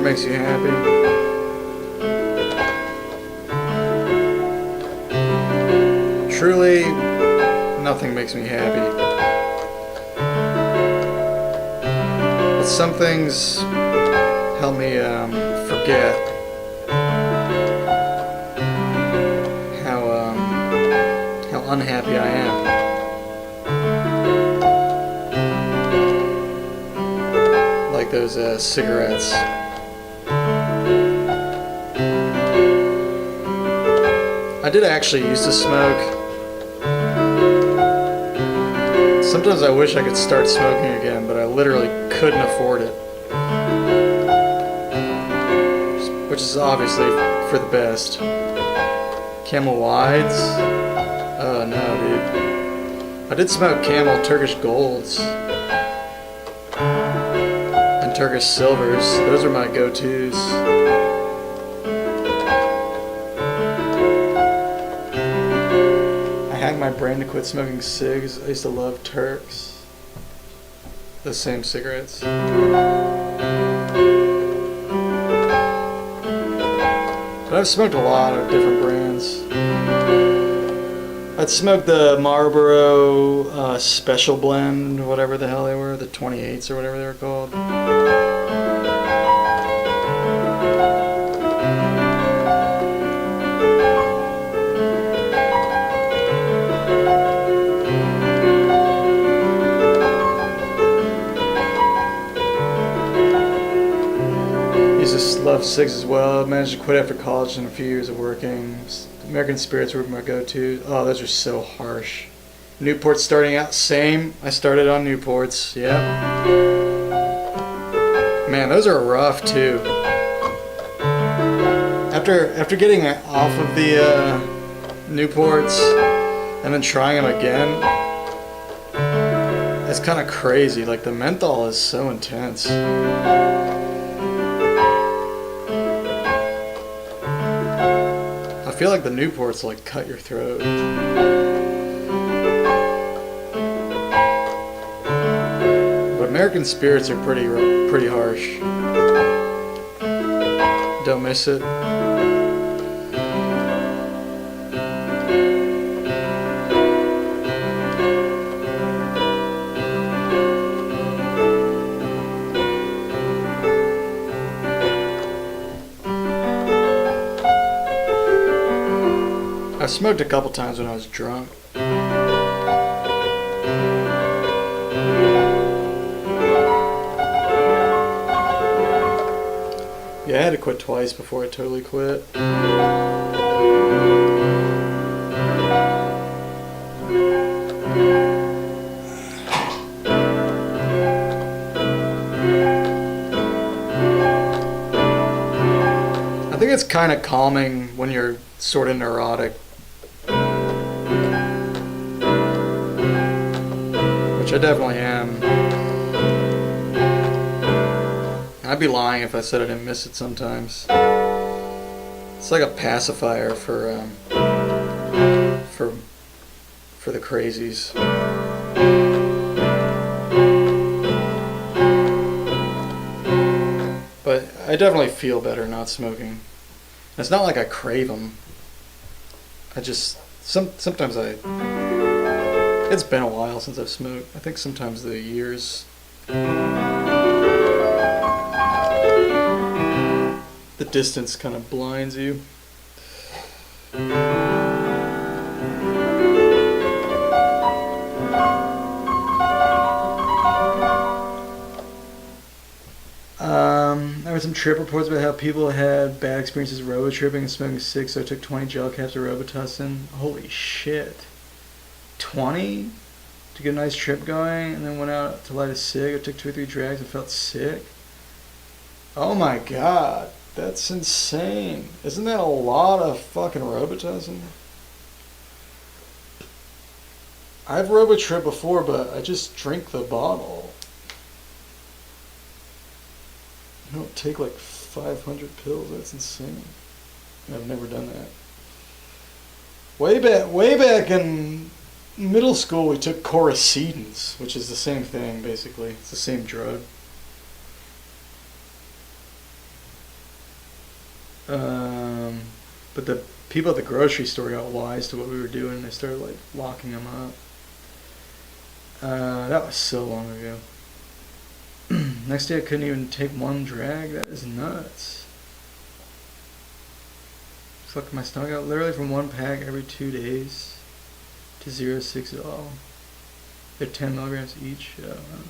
Makes you happy. Truly, nothing makes me happy. But some things help me forget how unhappy I am. Like those cigarettes. I did actually used to smoke. Sometimes I wish I could start smoking again, but I literally couldn't afford it. Which is obviously for the best. Camel Wides? Oh no, dude. I did smoke Camel Turkish Golds and Turkish Silvers. Those are my go-tos. I hacked my brain to quit smoking cigs. I used to love Turks. The same cigarettes. But I've smoked a lot of different brands. I'd smoked the Marlboro Special Blend, whatever the hell they were, the 28s or whatever they were called. Just love cigs as well. I managed to quit after college and a few years of working. American Spirits were my go-to. Oh, those are so harsh. Newports starting out, same. I started on Newports, yeah. Man, those are rough too. After getting off of the Newports and then trying them again, it's kind of crazy. Like the menthol is so intense. I feel like the Newports like cut your throat. But American Spirits are pretty harsh. Don't miss it. I smoked a couple times when I was drunk. Yeah, I had to quit twice before I totally quit. I think it's kind of calming when you're sort of neurotic. Which I definitely am. I'd be lying if I said I didn't miss it sometimes. It's like a pacifier for the crazies. But I definitely feel better not smoking. It's not like I crave them. I just sometimes it's been a while since I've smoked. I think sometimes the years. The distance kind of blinds you. There were some trip reports about how people had bad experiences robo-tripping and smoking cigs, so I took 20 gel caps of Robitussin. Holy shit. 20 to get a nice trip going, and then went out to light a cig. I took 2 or 3 drags and felt sick. Oh my god, that's insane. Isn't that a lot of fucking Robitussin? I've robo-tripped before, but I just drink the bottle. I don't take like 500 pills. That's insane. I've never done that. Way back in middle school, we took Coracidins, which is the same thing basically. It's the same drug. But the people at the grocery store got wise to what we were doing, and they started like locking them up. That was so long ago. Next day I couldn't even take one drag. That is nuts. Fucked my stomach out literally from 1 pack every 2 days to 0.6 at all. They're 10 milligrams each. I don't know.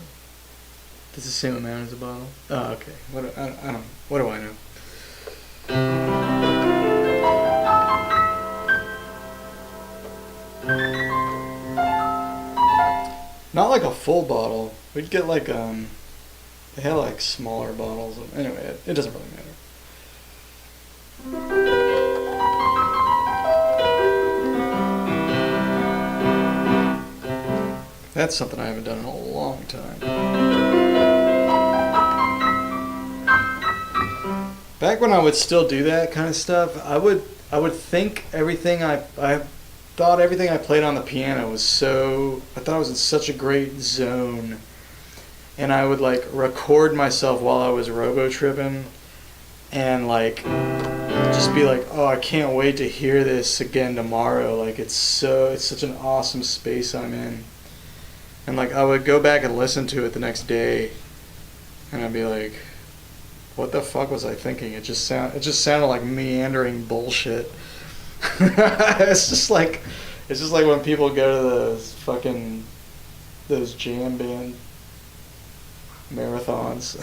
That's the same amount as a bottle. Oh, okay. What do I know? Not like a full bottle. We'd get like they had like smaller bottles. Anyway, it doesn't really matter. That's something I haven't done in a long time. Back when I would still do that kind of stuff, I would think everything I thought everything I played on the piano was so, I thought I was in such a great zone, and I would like record myself while I was robo tripping, and like just be like, oh, I can't wait to hear this again tomorrow. Like it's such an awesome space I'm in. And like I would go back and listen to it the next day, and I'd be like, what the fuck was I thinking? It just sounded like meandering bullshit. It's just like when people go to those jam band marathons.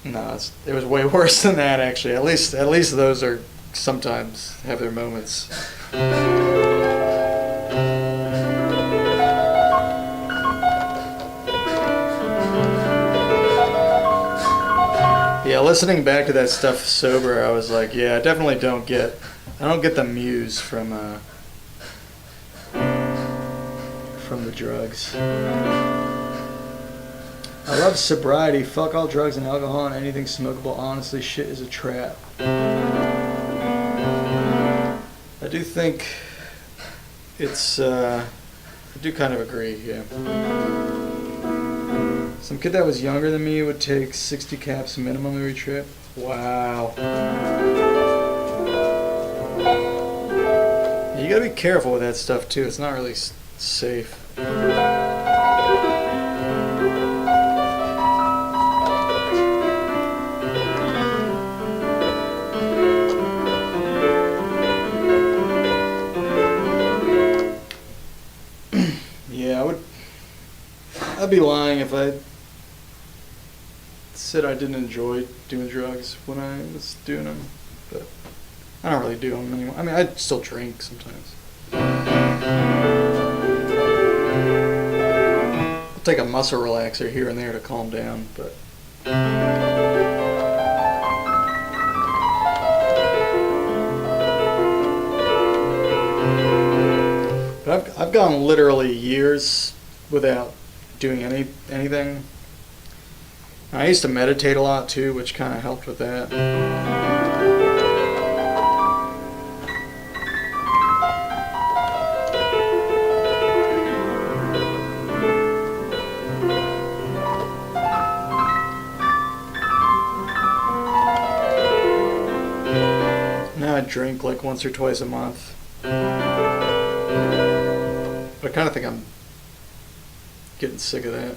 No, it was way worse than that actually. At least those are sometimes have their moments. Yeah, listening back to that stuff sober, I was like, yeah, I definitely don't get the muse from the drugs. I love sobriety. Fuck all drugs and alcohol and anything smokable. Honestly, shit is a trap. I do think it's, I do kind of agree, yeah. Some kid that was younger than me would take 60 caps minimum every trip. Wow. You gotta be careful with that stuff too. It's not really safe. Yeah, I'd be lying if I said I didn't enjoy doing drugs when I was doing them, but I don't really do them anymore. I mean, I still drink sometimes. I'll take a muscle relaxer here and there to calm down, but I've gone literally years without doing anything. I used to meditate a lot too, which kind of helped with that. Now I drink like once or twice a month. But I kind of think I'm getting sick of that.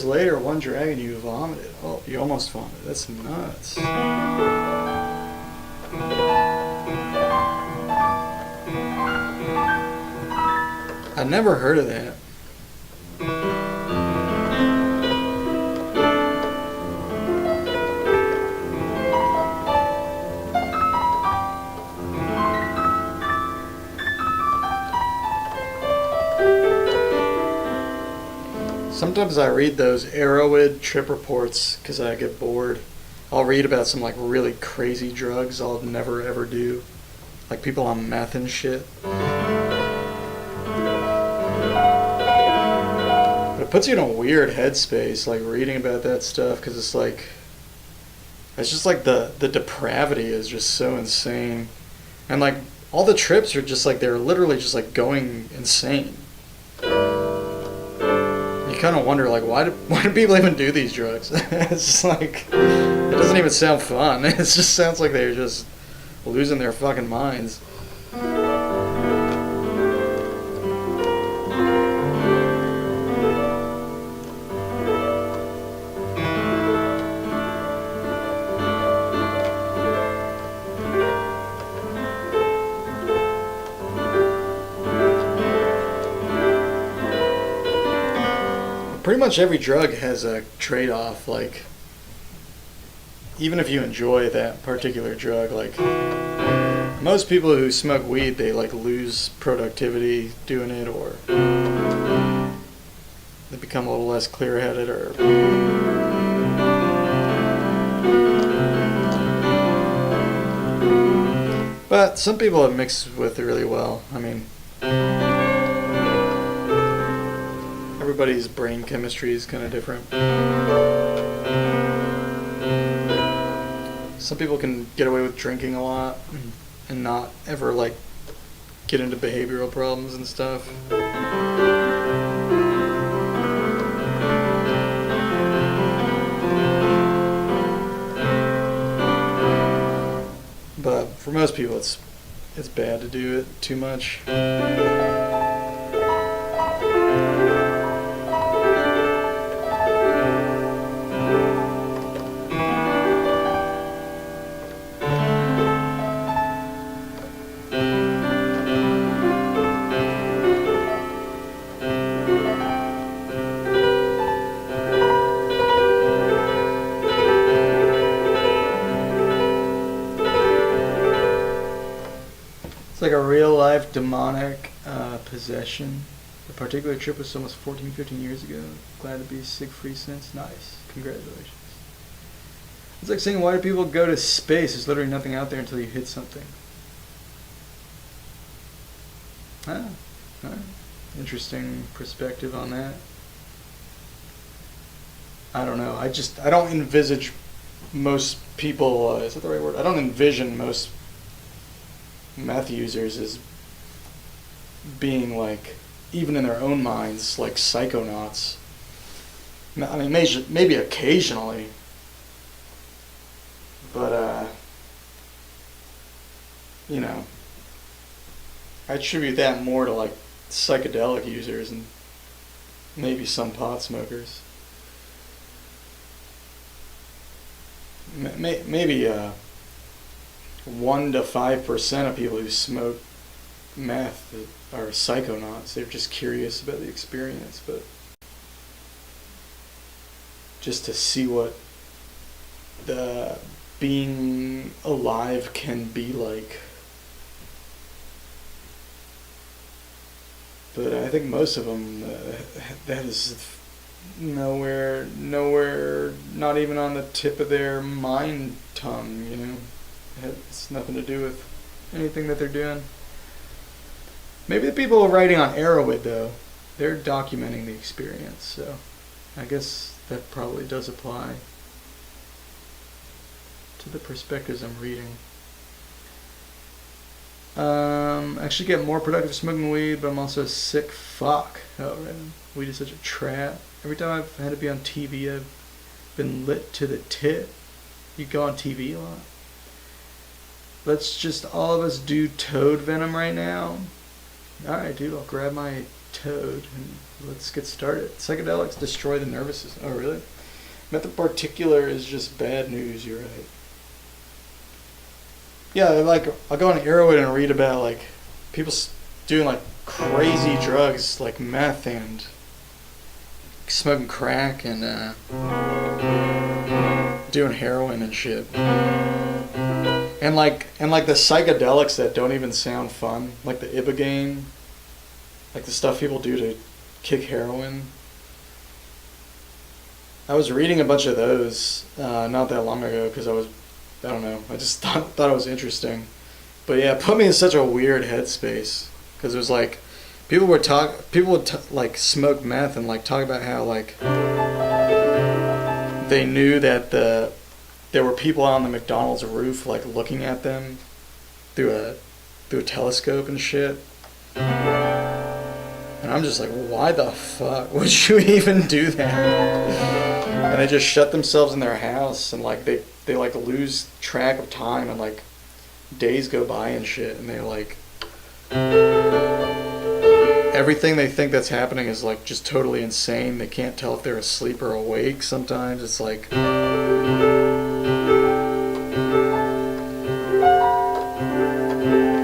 Later, one dragon, you vomited. Oh, you almost vomited. That's nuts. I never heard of that. Sometimes I read those Arrowhead trip reports because I get bored. I'll read about some like really crazy drugs I'll never ever do, like people on meth and shit. But it puts you in a weird headspace, like reading about that stuff, because it's just like the depravity is just so insane, and like all the trips are just like they're literally just like going insane. You kind of wonder, like, why do people even do these drugs? It's just like, It doesn't even sound fun. It just sounds like they're just losing their fucking minds. Pretty much every drug has a trade-off. Like, even if you enjoy that particular drug, like most people who smoke weed, they like lose productivity doing it, or they become a little less clear-headed, or but some people it mixes with really well. I mean, everybody's brain chemistry is kind of different. Some people can get away with drinking a lot and not ever like get into behavioral problems and stuff. But for most people it's bad to do it too much. It's like a real-life demonic possession. The particular trip was almost 14, 15 years ago. Glad to be sick-free since. Nice. Congratulations. It's like saying, why do people go to space? There's literally nothing out there until you hit something. Ah, alright. Interesting perspective on that. I don't know. I don't envisage most people, is that the right word? I don't envision most meth users as being like, even in their own minds, like psychonauts. I mean, maybe occasionally, but you know, I attribute that more to like psychedelic users and maybe some pot smokers. Maybe 1 to 5% of people who smoke meth are psychonauts. They're just curious about the experience, but just to see what the being alive can be like. But I think most of them, that is nowhere, not even on the tip of their mind tongue, you know. It's nothing to do with anything that they're doing. Maybe the people writing on Arrowhead, though, they're documenting the experience, so I guess that probably does apply to the perspectives I'm reading. Actually get more productive smoking weed, but I'm also a sick fuck. Oh, right. Weed is such a trap. Every time I've had to be on TV, I've been lit to the tit. You go on TV a lot. Let's just all of us do toad venom right now. Alright, dude, I'll grab my toad and let's get started. Psychedelics destroy the nervous system. Oh, really? Method particular is just bad news, you're right. Yeah, like, I'll go on Arrowhead and read about, like, people doing, like, crazy drugs like meth and smoking crack and doing heroin and shit. And like the psychedelics that don't even sound fun, like the ibogaine, like the stuff people do to kick heroin. I was reading a bunch of those not that long ago because I don't know, I just thought it was interesting. But yeah, it put me in such a weird headspace because it was like people would like smoke meth and like talk about how like they knew that there were people on the McDonald's roof like looking at them through a telescope and shit. And I'm just like, why the fuck would you even do that? And they just shut themselves in their house, and like they like lose track of time, and like days go by and shit, and they like everything they think that's happening is like just totally insane. They can't tell if they're asleep or awake. Sometimes it's like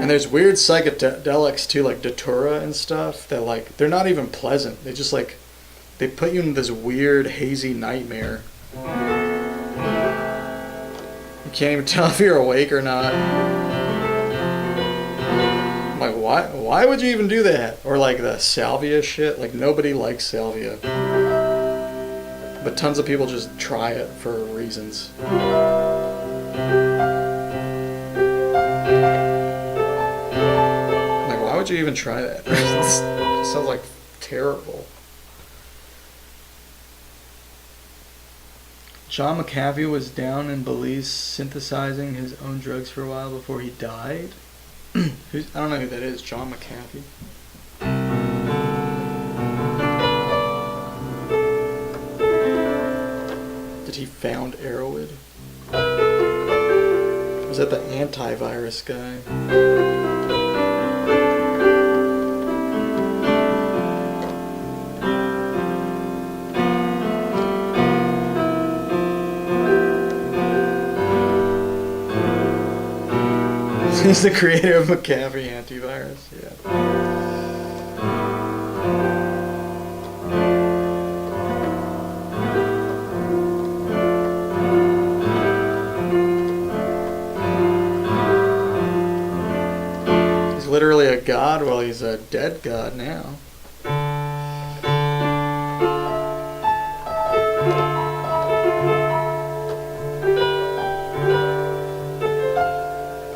and there's weird psychedelics too, like datura and stuff, that like they're not even pleasant. They just like they put you in this weird hazy nightmare. You can't even tell if you're awake or not. I'm like, why would you even do that? Or like the salvia shit, like nobody likes salvia, but tons of people just try it for reasons. Like, why would you even try that? It sounds like terrible. John McAfee was down in Belize synthesizing his own drugs for a while before he died. I don't know who that is, John McAfee. Did he found Arrowwood? Was that the antivirus guy? He's the creator of McAfee antivirus, yeah. He's literally a god. Well, he's a dead god now.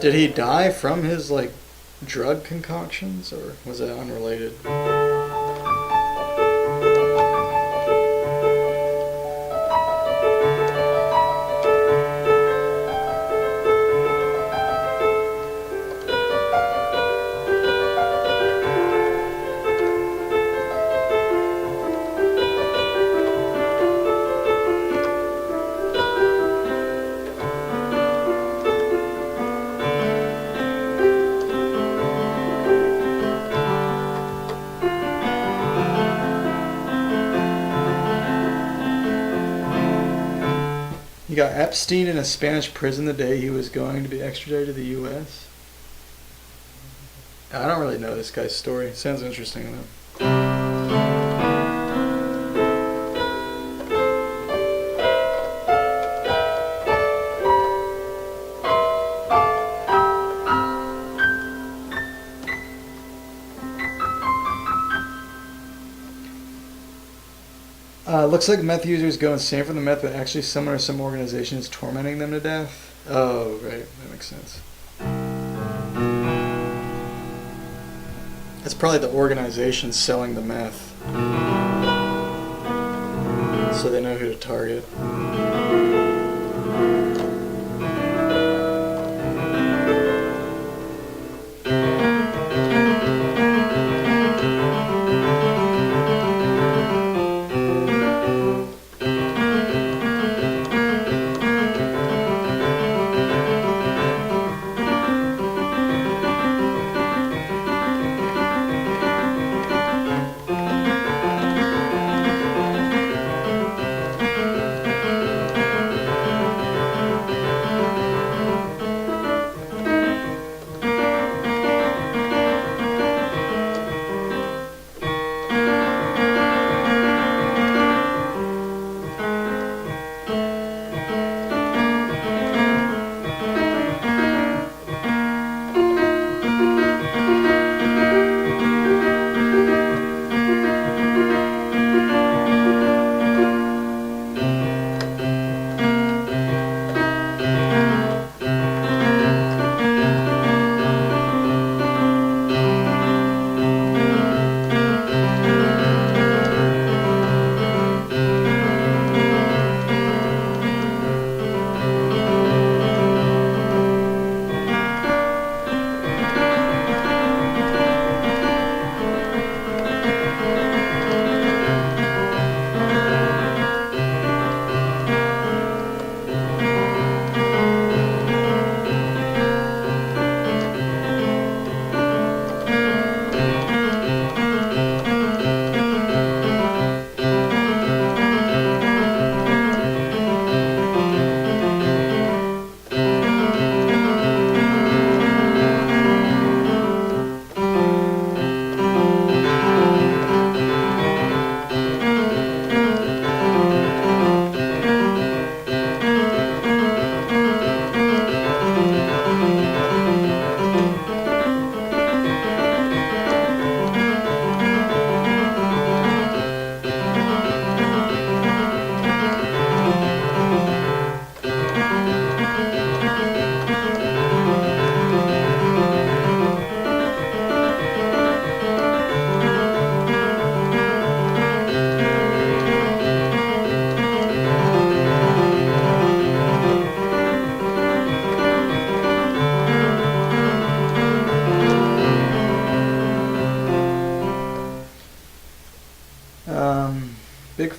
Did he die from his, like, drug concoctions, or was that unrelated? He got Epstein in a Spanish prison the day he was going to be extradited to the U.S. I don't really know this guy's story. Sounds interesting though. Looks like meth users go insane from the meth, but actually someone or some organization is tormenting them to death. Oh, right. That makes sense. It's probably the organization selling the meth, so they know who to target.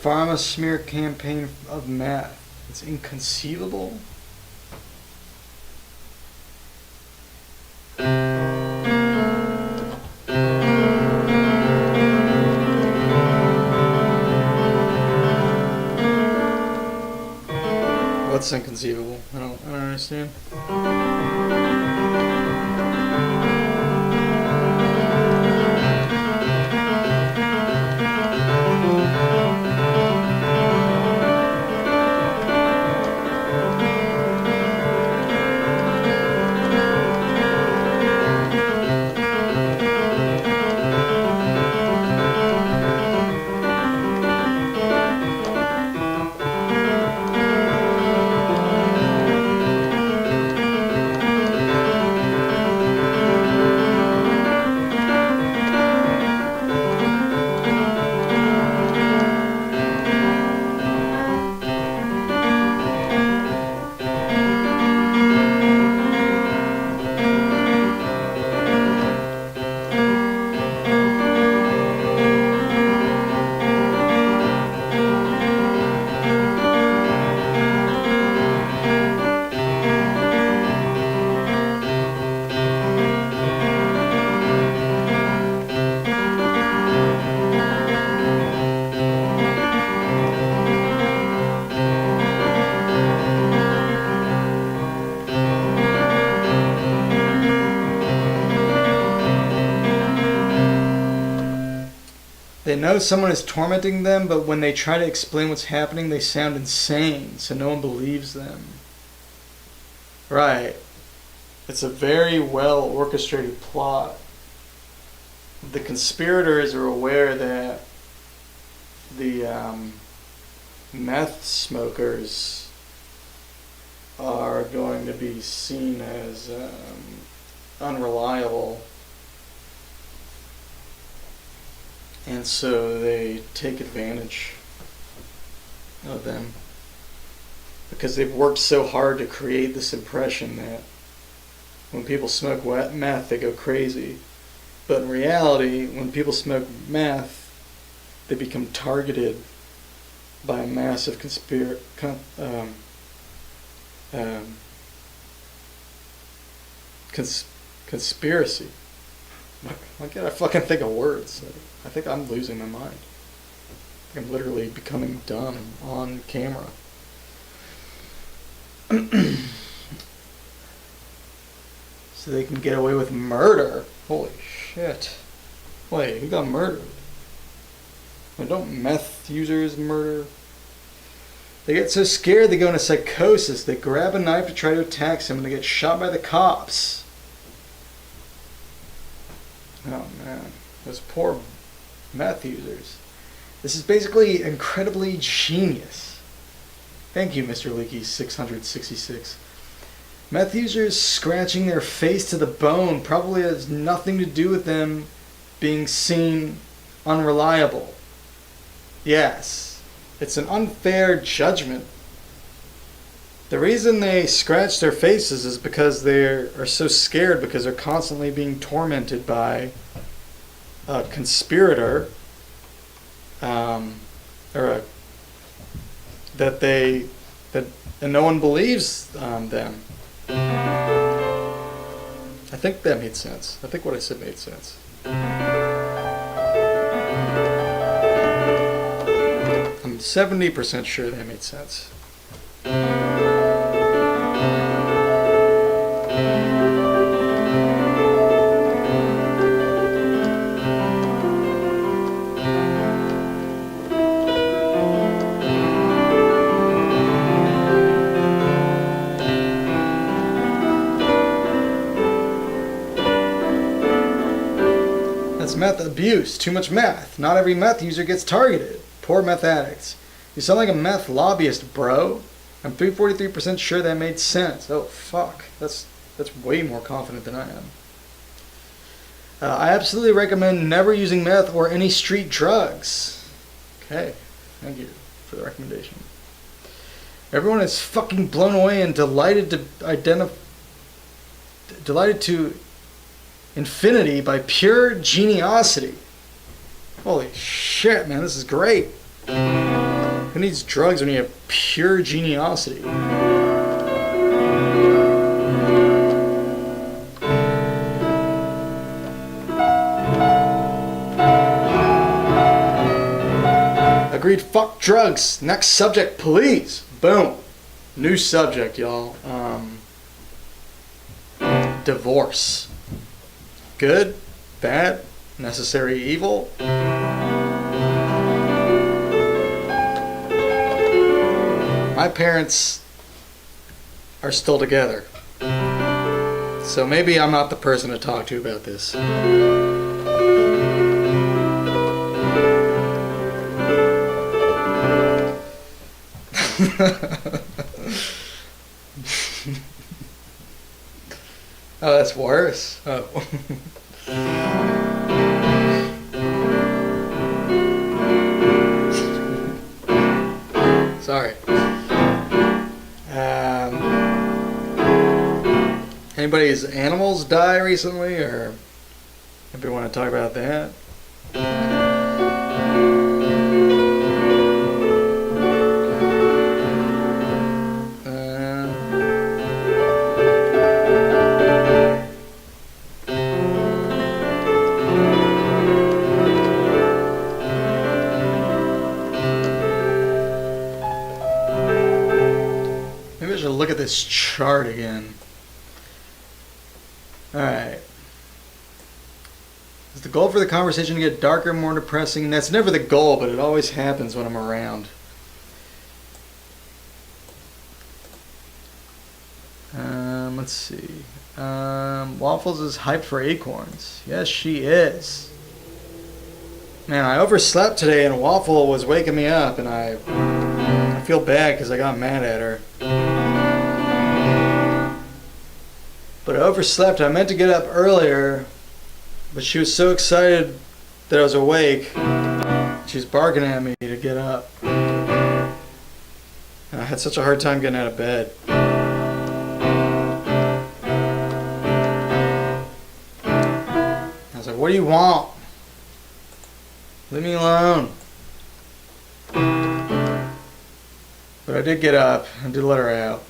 pharma smear campaign of meth. It's inconceivable. What's inconceivable? I don't understand. They know someone is tormenting them, but when they try to explain what's happening, they sound insane, so no one believes them. Right. It's a very well orchestrated plot. The conspirators are aware that the meth smokers are going to be seen as unreliable. And so they take advantage of them because they've worked so hard to create this impression that when people smoke meth, they go crazy. But in reality, when people smoke meth, they become targeted by a massive conspiracy. Why can't I fucking think of words? I think I'm losing my mind. I'm literally becoming dumb on camera. So they can get away with murder. Holy shit. Wait, who got murdered? Don't meth users murder? They get so scared they go into psychosis. They grab a knife to try to attack someone. They get shot by the cops. Oh man, those poor meth users. This is basically incredibly genius. Thank you, Mr. Leaky 666. Meth users scratching their face to the bone probably has nothing to do with them being seen unreliable. Yes, it's an unfair judgment. The reason they scratch their faces is because they are so scared because they're constantly being tormented by a conspirator, and no one believes them. I think that made sense. I think what I said made sense. I'm 70% sure that made sense. Meth abuse. Too much meth. Not every meth user gets targeted. Poor meth addicts. You sound like a meth lobbyist, bro. I'm 343% sure that made sense. Oh, fuck. That's way more confident than I am. I absolutely recommend never using meth or any street drugs. Okay. Thank you for the recommendation. Everyone is fucking blown away and delighted to infinity by pure geniosity. Holy shit, man, this is great. Who needs drugs when you have pure geniosity? Agreed, fuck drugs. Next subject, please. Boom. New subject, y'all. Divorce. Good? Bad? Necessary evil? My parents are still together. So maybe I'm not the person to talk to about this. Oh, that's worse. Oh. Sorry. Anybody's animals die recently, or anybody want to talk about that? Maybe I should look at this chart again. Alright. Is the goal for the conversation to get darker, more depressing? That's never the goal, but it always happens when I'm around. Let's see. Waffles is hyped for acorns. Yes, she is. Man, I overslept today and Waffle was waking me up, and I feel bad because I got mad at her. But I overslept. I meant to get up earlier, but she was so excited that I was awake. She was barking at me to get up. And I had such a hard time getting out of bed. I was like, what do you want? Leave me alone. But I did get up. I did let her out.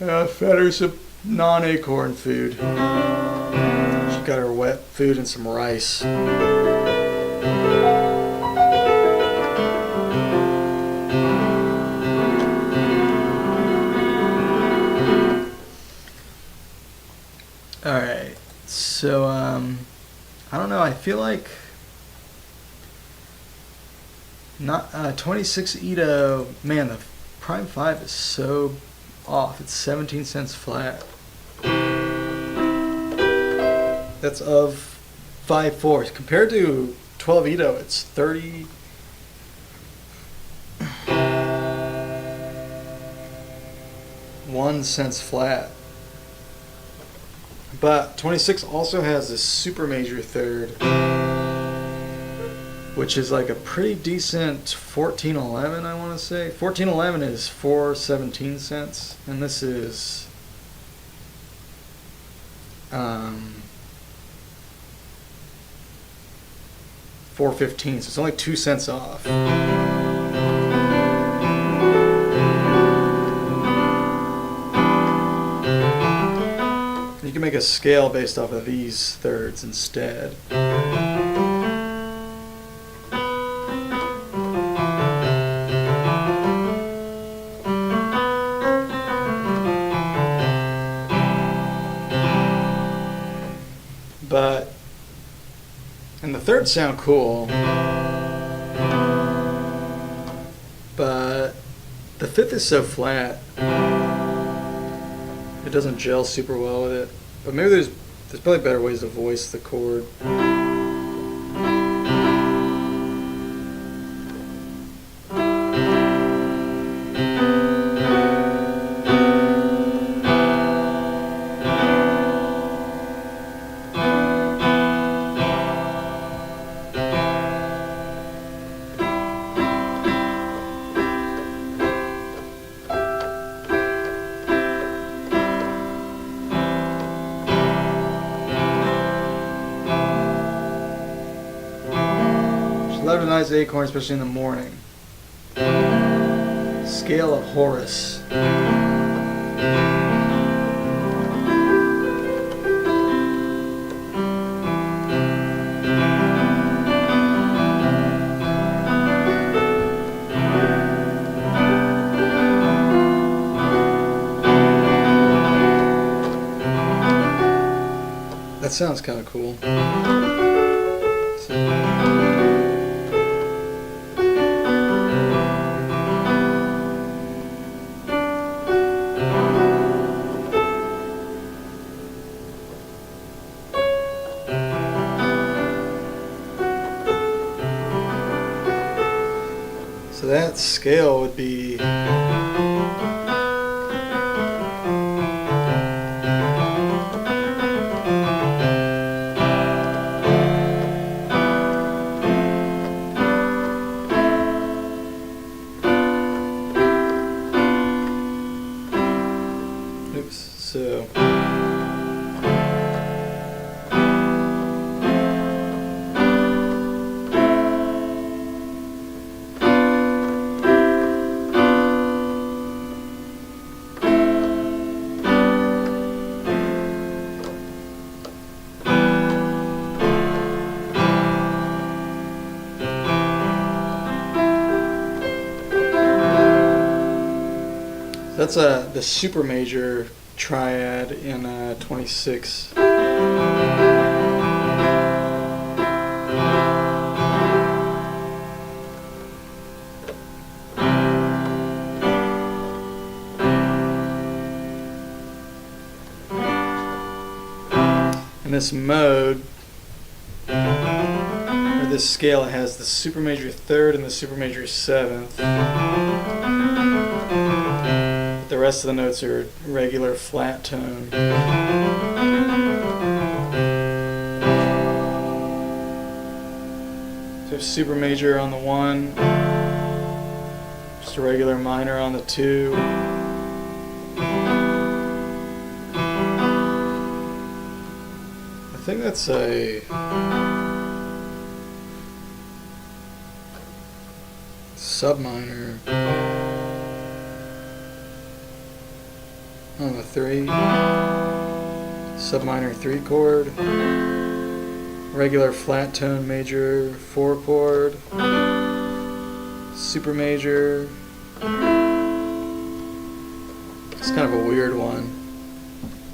I fed her some non-acorn food. She got her wet food and some rice. Alright, so I don't know, I feel like not 26 Edo, man, the Prime 5 is so off. It's 17 cents flat. That's of 5/4. Compared to 12 Edo, it's 31 cents flat. But 26 also has this super major third, which is like a pretty decent 1411, I want to say. 1411 is 4.17 cents, and this is 4.15, so it's only 2 cents off. You can make a scale based off of these thirds instead. But, and the thirds sound cool, but the fifth is so flat, it doesn't gel super well with it. But maybe there's probably better ways to voice the chord. wise acorn, especially in the morning. Scale of Horace. That sounds kind of cool. So that scale would be so that's the super major triad in 26. In this mode, or this scale, it has the super major third and the super major seventh. The rest of the notes are regular flat tone. So super major on the 1, just a regular minor on the 2. I think that's a subminor on the 3, subminor 3 chord, regular flat tone major 4 chord, super major. It's kind of a weird one.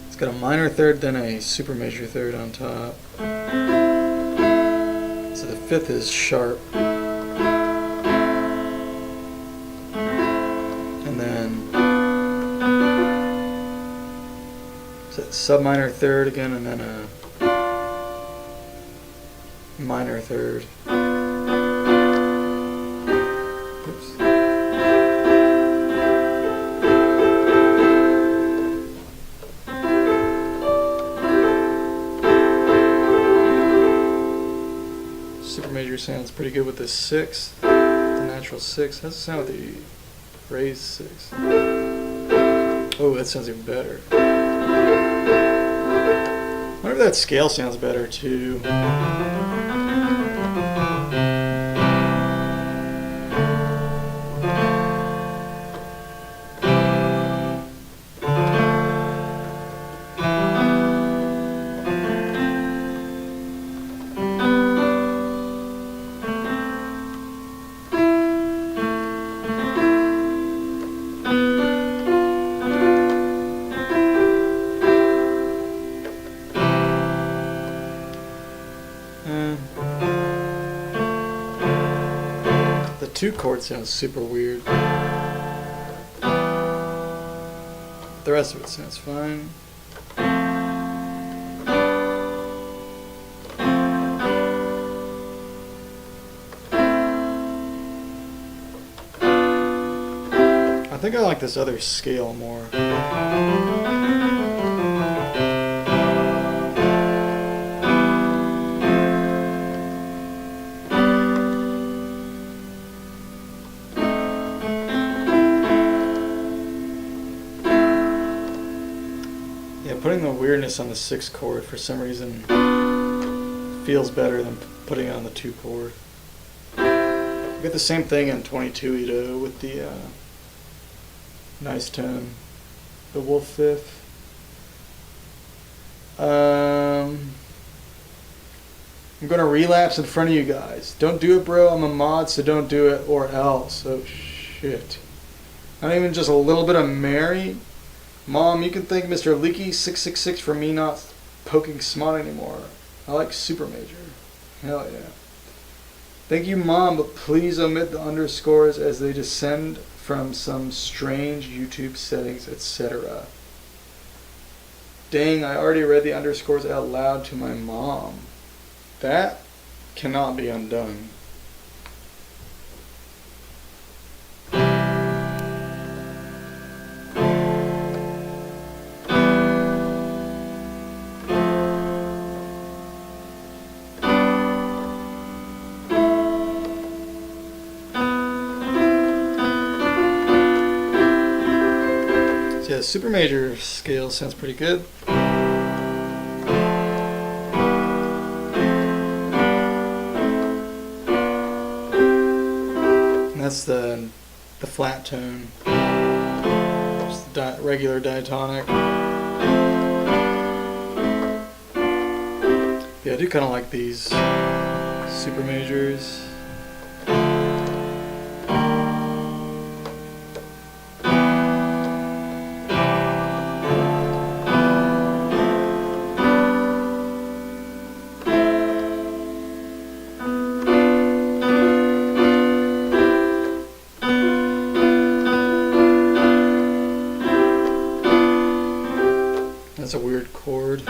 It's got a minor third, then a super major third on top. So the 5th is sharp. And then subminor third again, and then a minor third. Oops. Super major sounds pretty good with the 6th, the natural 6. How's it sound with the raised 6? Oh, that sounds even better. I wonder if that scale sounds better too. The 2 chord sounds super weird. The rest of it sounds fine. I think I like this other scale more. Yeah, putting the weirdness on the 6 chord for some reason feels better than putting it on the 2 chord. I get the same thing in 22 Ito with the nice tone, the wolf fifth. I'm gonna relapse in front of you guys. Don't do it, bro. I'm a mod, so don't do it, or else. Oh shit. Not even just a little bit of Mary. Mom, you can thank Mr. Leaky666 for me not poking smut anymore. I like Super Major. Hell yeah. Thank you, Mom, but please omit the underscores as they descend from some strange YouTube settings, etc. Dang, I already read the underscores out loud to my mom. That cannot be undone. So yeah, the super major scale sounds pretty good. That's the flat tone, just the regular diatonic. Yeah, I do kind of like these super majors. That's a weird chord.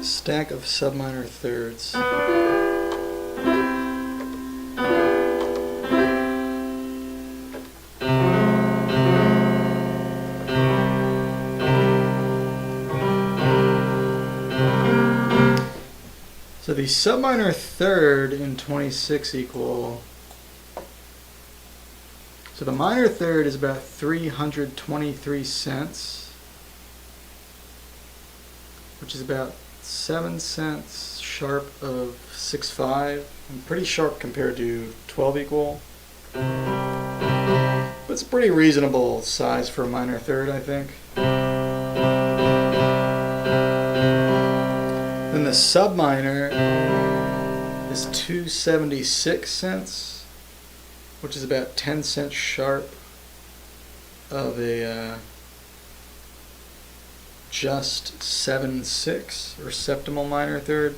Stack of subminor thirds. So the subminor third in 26 equal. So the minor third is about 323 cents, which is about 7 cents sharp of 6/5. And pretty sharp compared to 12 equal. But it's a pretty reasonable size for a minor third, I think. Then the subminor is 276 cents, which is about 10 cents sharp of a just 7/6 or septimal minor third.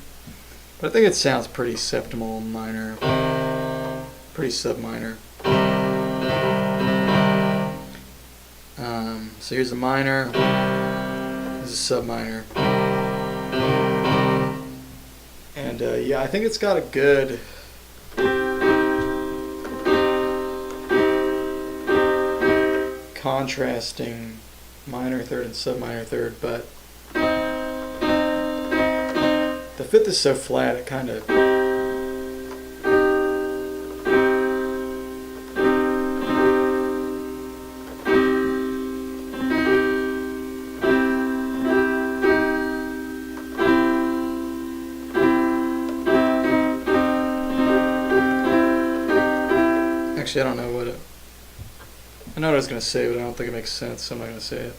But I think it sounds pretty septimal minor, pretty subminor. So here's a minor, this is a subminor. And yeah, I think it's got a good contrasting minor third and subminor third, but the fifth is so flat it kind of actually I don't know what it I know what I was going to say, but I don't think it makes sense, so I'm not going to say it.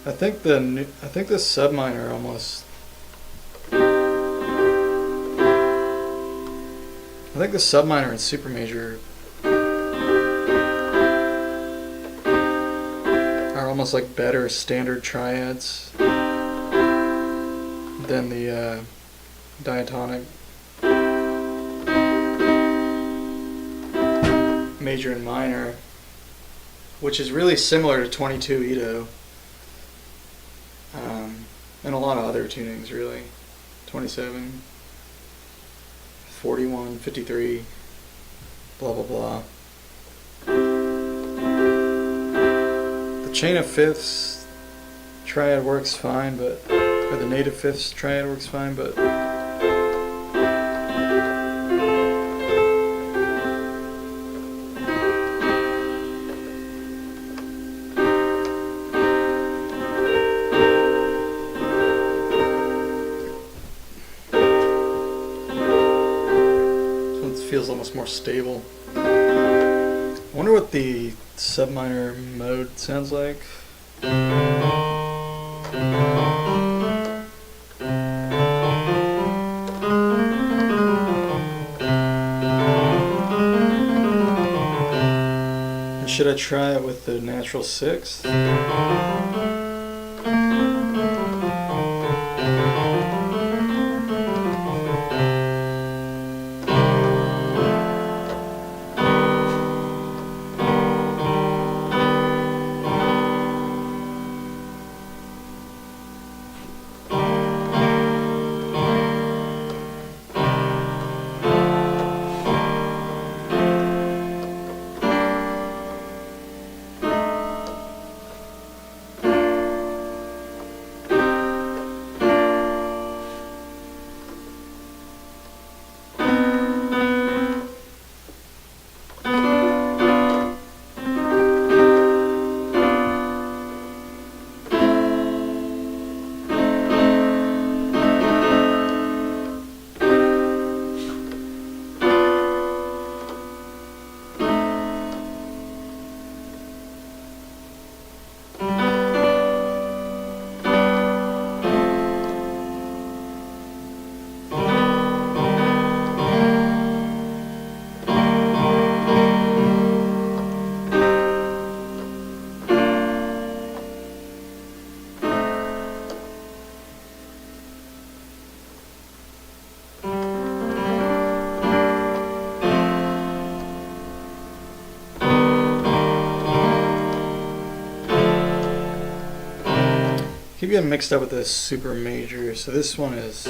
I think the subminor almost. I think the subminor and supermajor are almost like better standard triads than the diatonic major and minor, which is really similar to 22 Ito and a lot of other tunings, really. 27, 41, 53, blah blah blah. The chain of fifths triad works fine, but or the native fifths triad works fine, but feels almost more stable. I wonder what the subminor mode sounds like. And should I try it with the natural sixth? Keep getting mixed up with the super major. So this one is.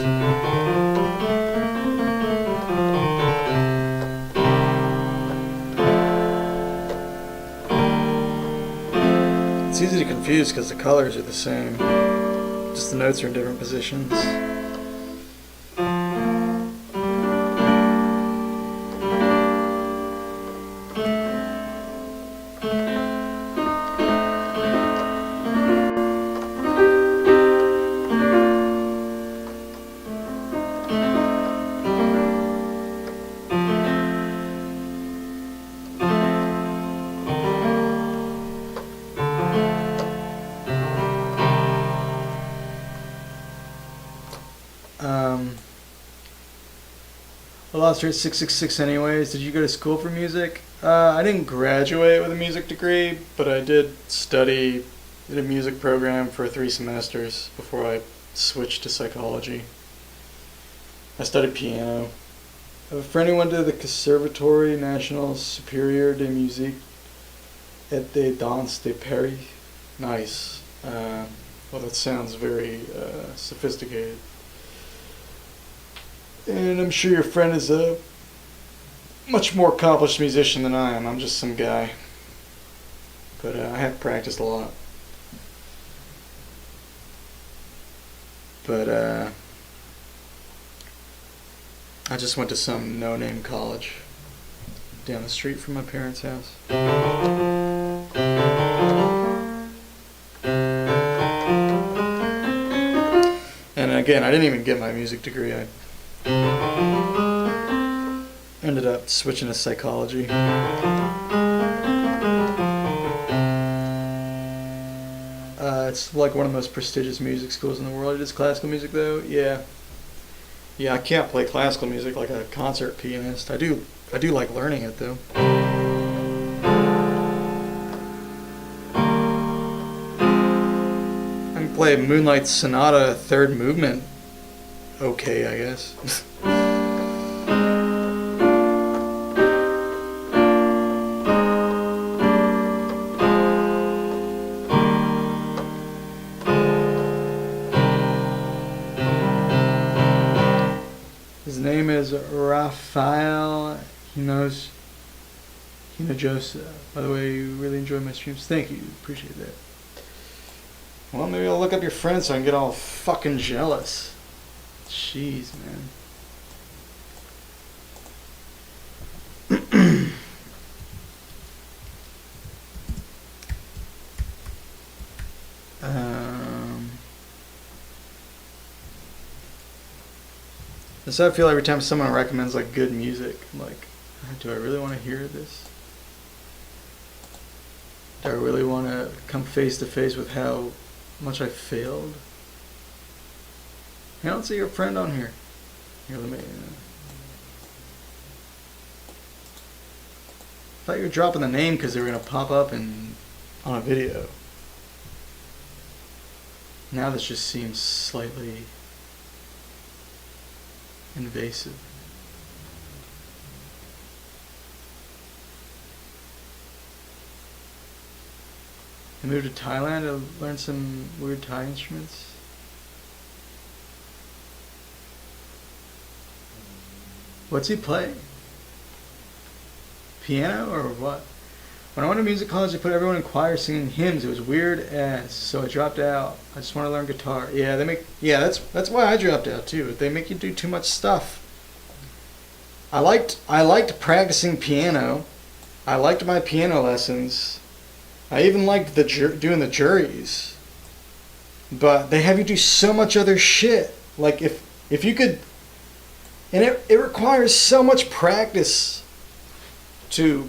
It's easy to confuse because the colors are the same, just the notes are in different positions. I lost her at 666 anyways. Did you go to school for music? I didn't graduate with a music degree, but I did study in a music program for 3 semesters before I switched to psychology. I studied piano. I have a friend who went to the Conservatoire National Supérieur de Musique et de Danse de Paris. Nice. Well, that sounds very sophisticated. And I'm sure your friend is a much more accomplished musician than I am. I'm just some guy. But I have practiced a lot. But I just went to some no-name college down the street from my parents' house. And again, I didn't even get my music degree. I ended up switching to psychology. It's like one of the most prestigious music schools in the world. It is classical music though. Yeah, I can't play classical music like a concert pianist. I do like learning it though. I can play Moonlight Sonata third movement okay, I guess. His name is Raphael Hinojos. By the way, you really enjoy my streams. Thank you, appreciate that. Well, maybe I'll look up your friend so I can get all fucking jealous. Jeez, man. That's how I feel every time someone recommends like good music. I'm like, Do I really want to hear this? Do I really want to come face to face with how much I failed? I don't see your friend on here. Here, let me... I thought you were dropping the name because they were going to pop up on a video. Now this just seems slightly invasive. I moved to Thailand to learn some weird Thai instruments. What's he play? Piano or what? When I went to music college, they put everyone in choir singing hymns. It was weird as, so I dropped out. I just want to learn guitar. Yeah, that's why I dropped out too. They make you do too much stuff. I liked practicing piano. I liked my piano lessons. I even liked doing the juries. But they have you do so much other shit. Like if you could, and it requires so much practice to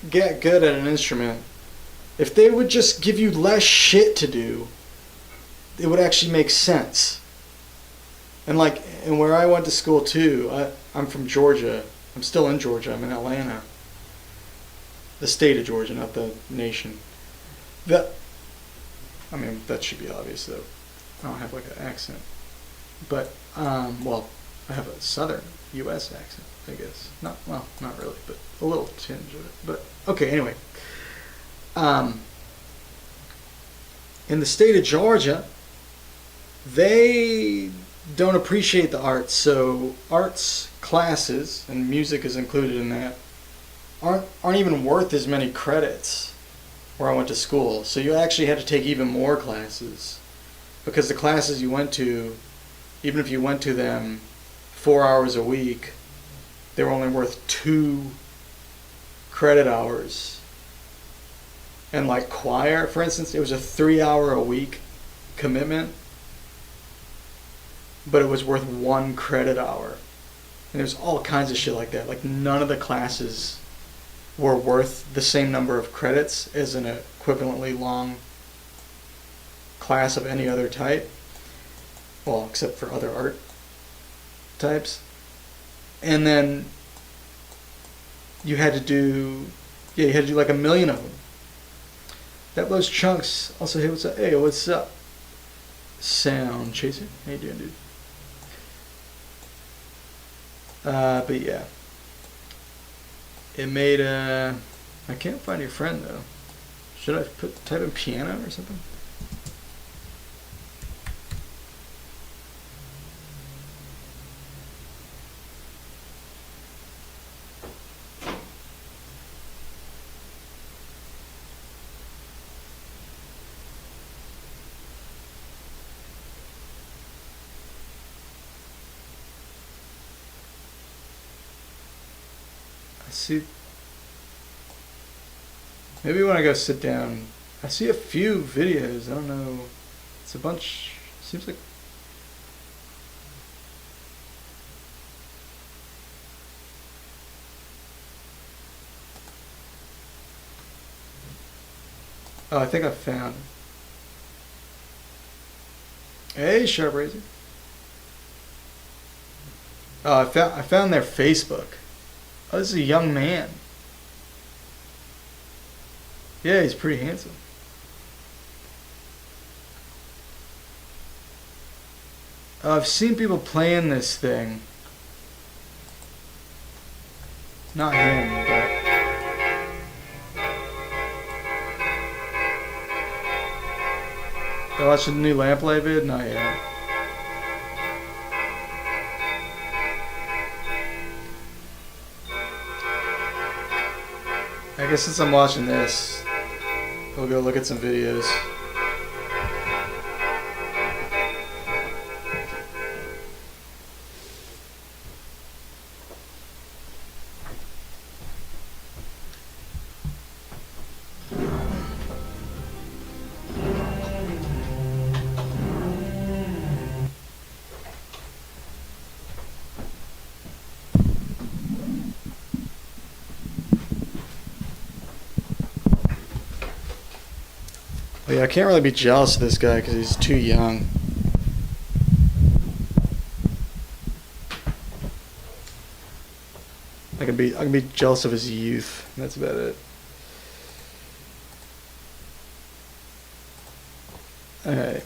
get good at an instrument. If they would just give you less shit to do, it would actually make sense. And where I went to school too, I'm from Georgia. I'm still in Georgia. I'm in Atlanta. The state of Georgia, not the nation. That should be obvious though. I don't have like an accent. But, well, I have a southern U.S. accent, I guess. Not really, but a little tinge of it. But, okay, anyway. In the state of Georgia, they don't appreciate the arts, so arts classes, and music is included in that, aren't even worth as many credits where I went to school. So you actually had to take even more classes, because the classes you went to, even if you went to them 4 hours a week, they were only worth 2 credit hours. And like choir, for instance, it was a 3-hour-a-week commitment, but it was worth 1 credit hour. And there's all kinds of shit like that. Like none of the classes were worth the same number of credits as an equivalently long class of any other type. Well, except for other art types. And then you had to do like 1 million of them. That blows chunks. Also, hey, what's up? Hey, what's up? Sound Chaser. How you doing, dude? But yeah. It made I can't find your friend though. Should I type in piano or something? See, maybe when I go sit down, I see a few videos. I don't know. It's a bunch. Seems like. Oh, I think I found. Hey, Sharp Razor. Oh, I found their Facebook. Oh, this is a young man. Yeah, he's pretty handsome. I've seen people playing this thing. Not him, but... I watched the new Lamplight vid? Not yet. I guess since I'm watching this, we'll go look at some videos. But yeah, I can't really be jealous of this guy because he's too young. I can be jealous of his youth. That's about it. All right.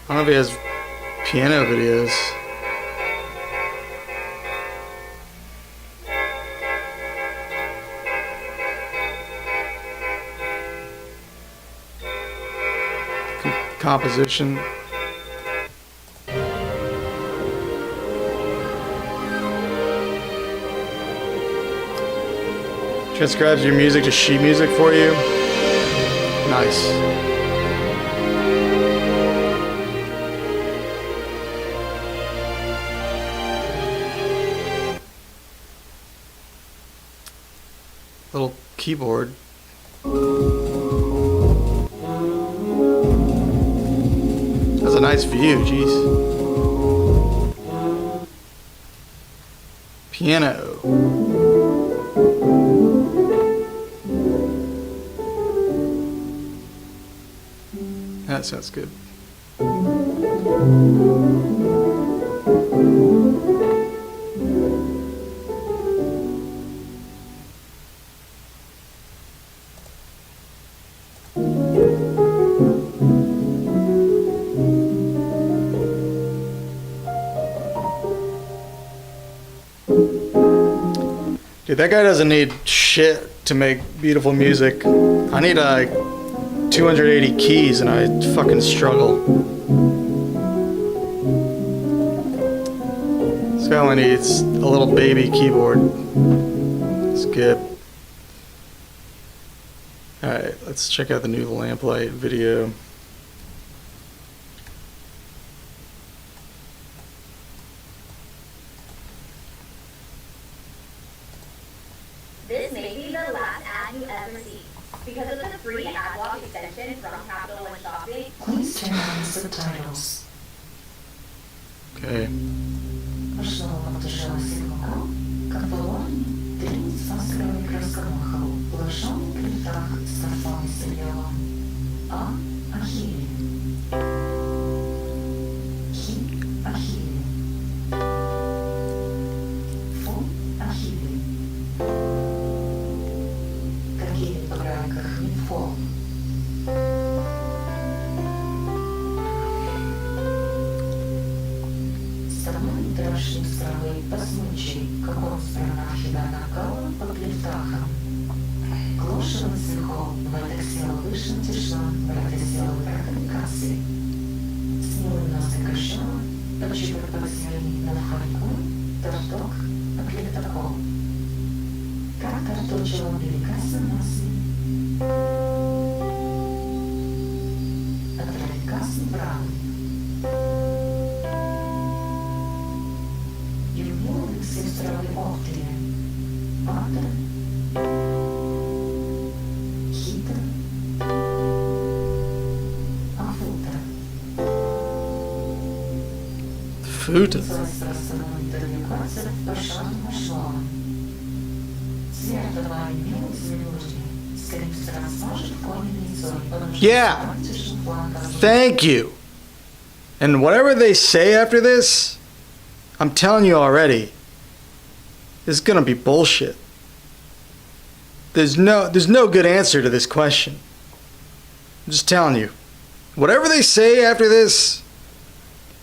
I don't know if he has piano videos. Composition. Transcribes your music to sheet music for you. Nice. Little keyboard. That's a nice view, jeez. Piano. That sounds good. Dude, that guy doesn't need shit to make beautiful music. I need 280 keys and I fucking struggle. This guy only needs a little baby keyboard. It's good. Alright, let's check out the new Lamplight video. This may be the last ad you ever see. Because of the free ad block extension from Capital One Shopping. Please turn on subtitles. Okay. Прошлого обдержала сигнал, как полон, три санскрами краскомахал, положен в плитах с торфами сериалом. А. Ахилли. Хи. Ахилли. Фу. Ахилли. Какие в рамках не фол. Самый страшный стравый посмучий, как он страна хіба накала по плитахам. Клошево сихо, в это сел вышен тишина, в это сел ракомикасы. Снилый нос и кашон, почему посмели на фольку, торток, оклептакол. Как карточила великаса носы. Отраликас бравый. Юбиловик сестровой Октия. Патер. Хитер. Афутер. Futa. Сострасанный далекоцев пошаном шлом. Святого имел звезды. Скрипс размажет коленный зой. Yeah. Thank you. And whatever they say after this, I'm telling you already, it's gonna be bullshit. There's no good answer to this question. I'm just telling you. Whatever they say after this,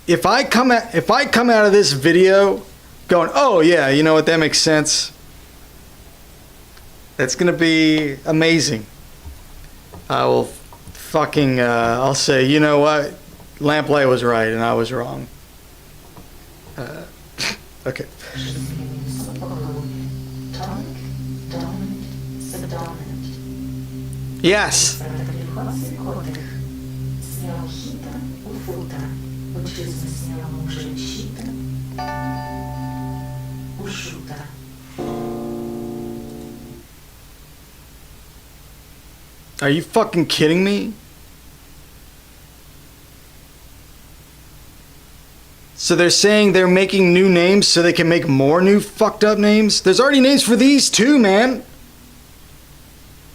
if I come out of this video going, oh yeah, you know what, that makes sense. That's gonna be amazing. I will fucking I'll say, you know what, Lamplight was right and I was wrong. Okay. Yes. Are you fucking kidding me? So they're saying they're making new names so they can make more new fucked up names? There's already names for these too, man.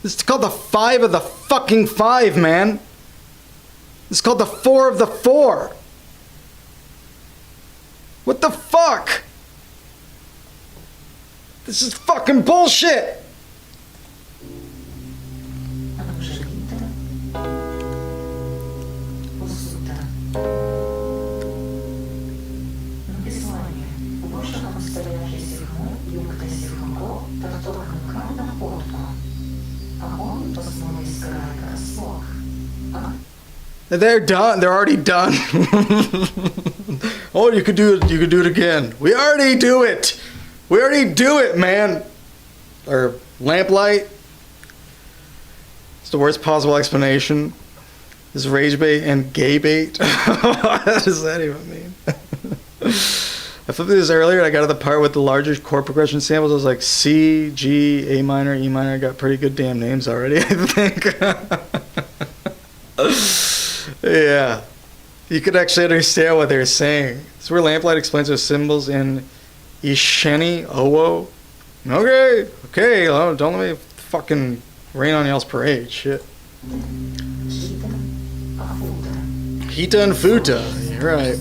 This is called the 5 of the fucking 5, man. This is called the 4 of the 4. What the fuck? This is fucking bullshit. They're done. They're already done. Oh, you could do it. You could do it again. We already do it. We already do it, man. Or lamplight. It's the worst possible explanation. Is rage bait and gay bait. What does that even mean? I flipped this earlier and I got to the part with the larger chord progression samples. I was like C, G, A minor, E minor. I got pretty good damn names already, I think. Yeah. You could actually understand what they're saying. It's where Lamplight explains those symbols in Isheni Owo. Okay, well, don't let me fucking rain on y'all's parade. Shit. Hita and Futa. You're right.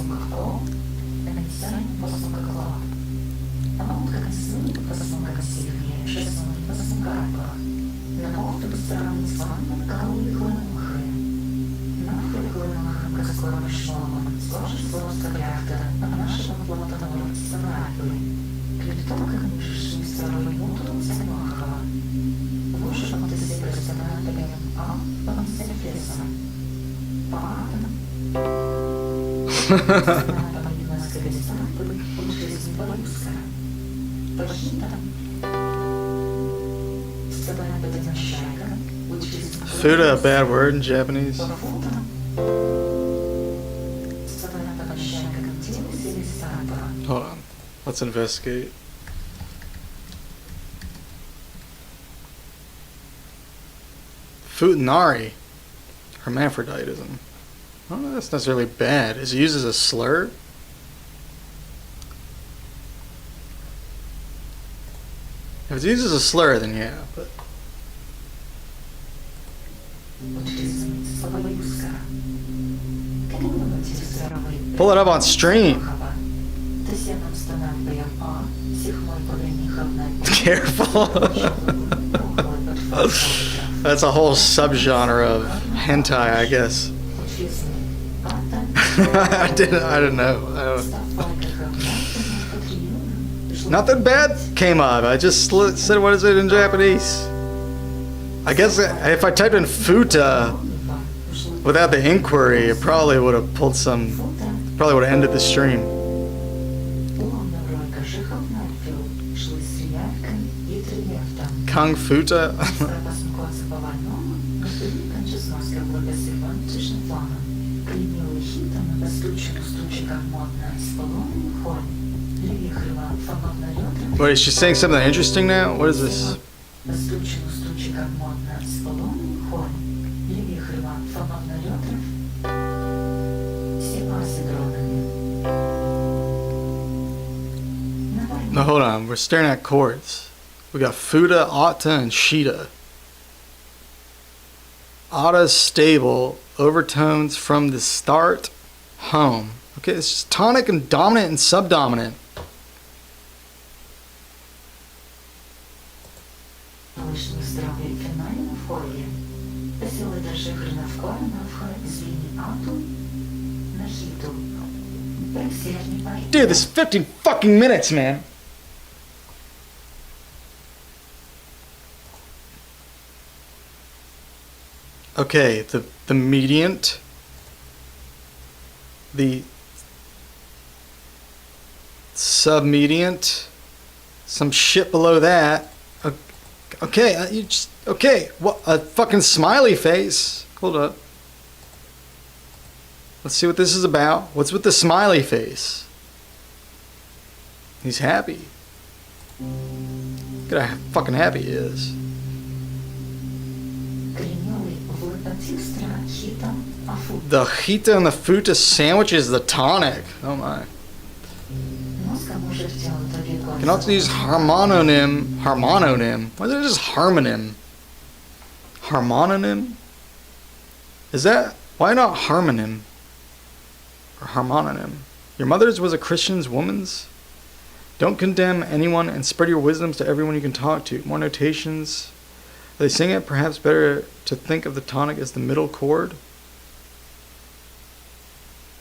Fuda, a bad word in Japanese. Hold on. Let's investigate. Futanari. Hermaphroditism. I don't know if that's necessarily bad. Is it used as a slur? If it's used as a slur, then yeah, but... Pull it up on stream. Careful. That's a whole subgenre of hentai, I guess. I didn't know. Nothing bad came up. I just said, what is it in Japanese? I guess if I typed in futa without the inquiry, it probably would have pulled some, probably would have ended the stream. Kung futa? Wait, is she saying something interesting now? What is this? No, hold on. We're staring at chords. We got Fuda, Atta, and Shita. Atta's stable, overtones from the start, home. Okay, it's just tonic and dominant and subdominant. Dude, this is 15 fucking minutes, man. Okay, the mediant, the submediant, some shit below that. Okay, you just okay. What a fucking smiley face. Hold up. Let's see what this is about. What's with the smiley face? He's happy. Look at how fucking happy he is. The Hita and the Futa sandwich is the tonic. Oh my. Мозга может делать далеко You can also use harmononym. Why is it just harmonym? Harmononym? Is that, why not harmonym? Or harmononym? Your mother's was a Christian's woman's? Don't condemn anyone and spread your wisdoms to everyone you can talk to. More notations. They sing it, perhaps better to think of the tonic as the middle chord.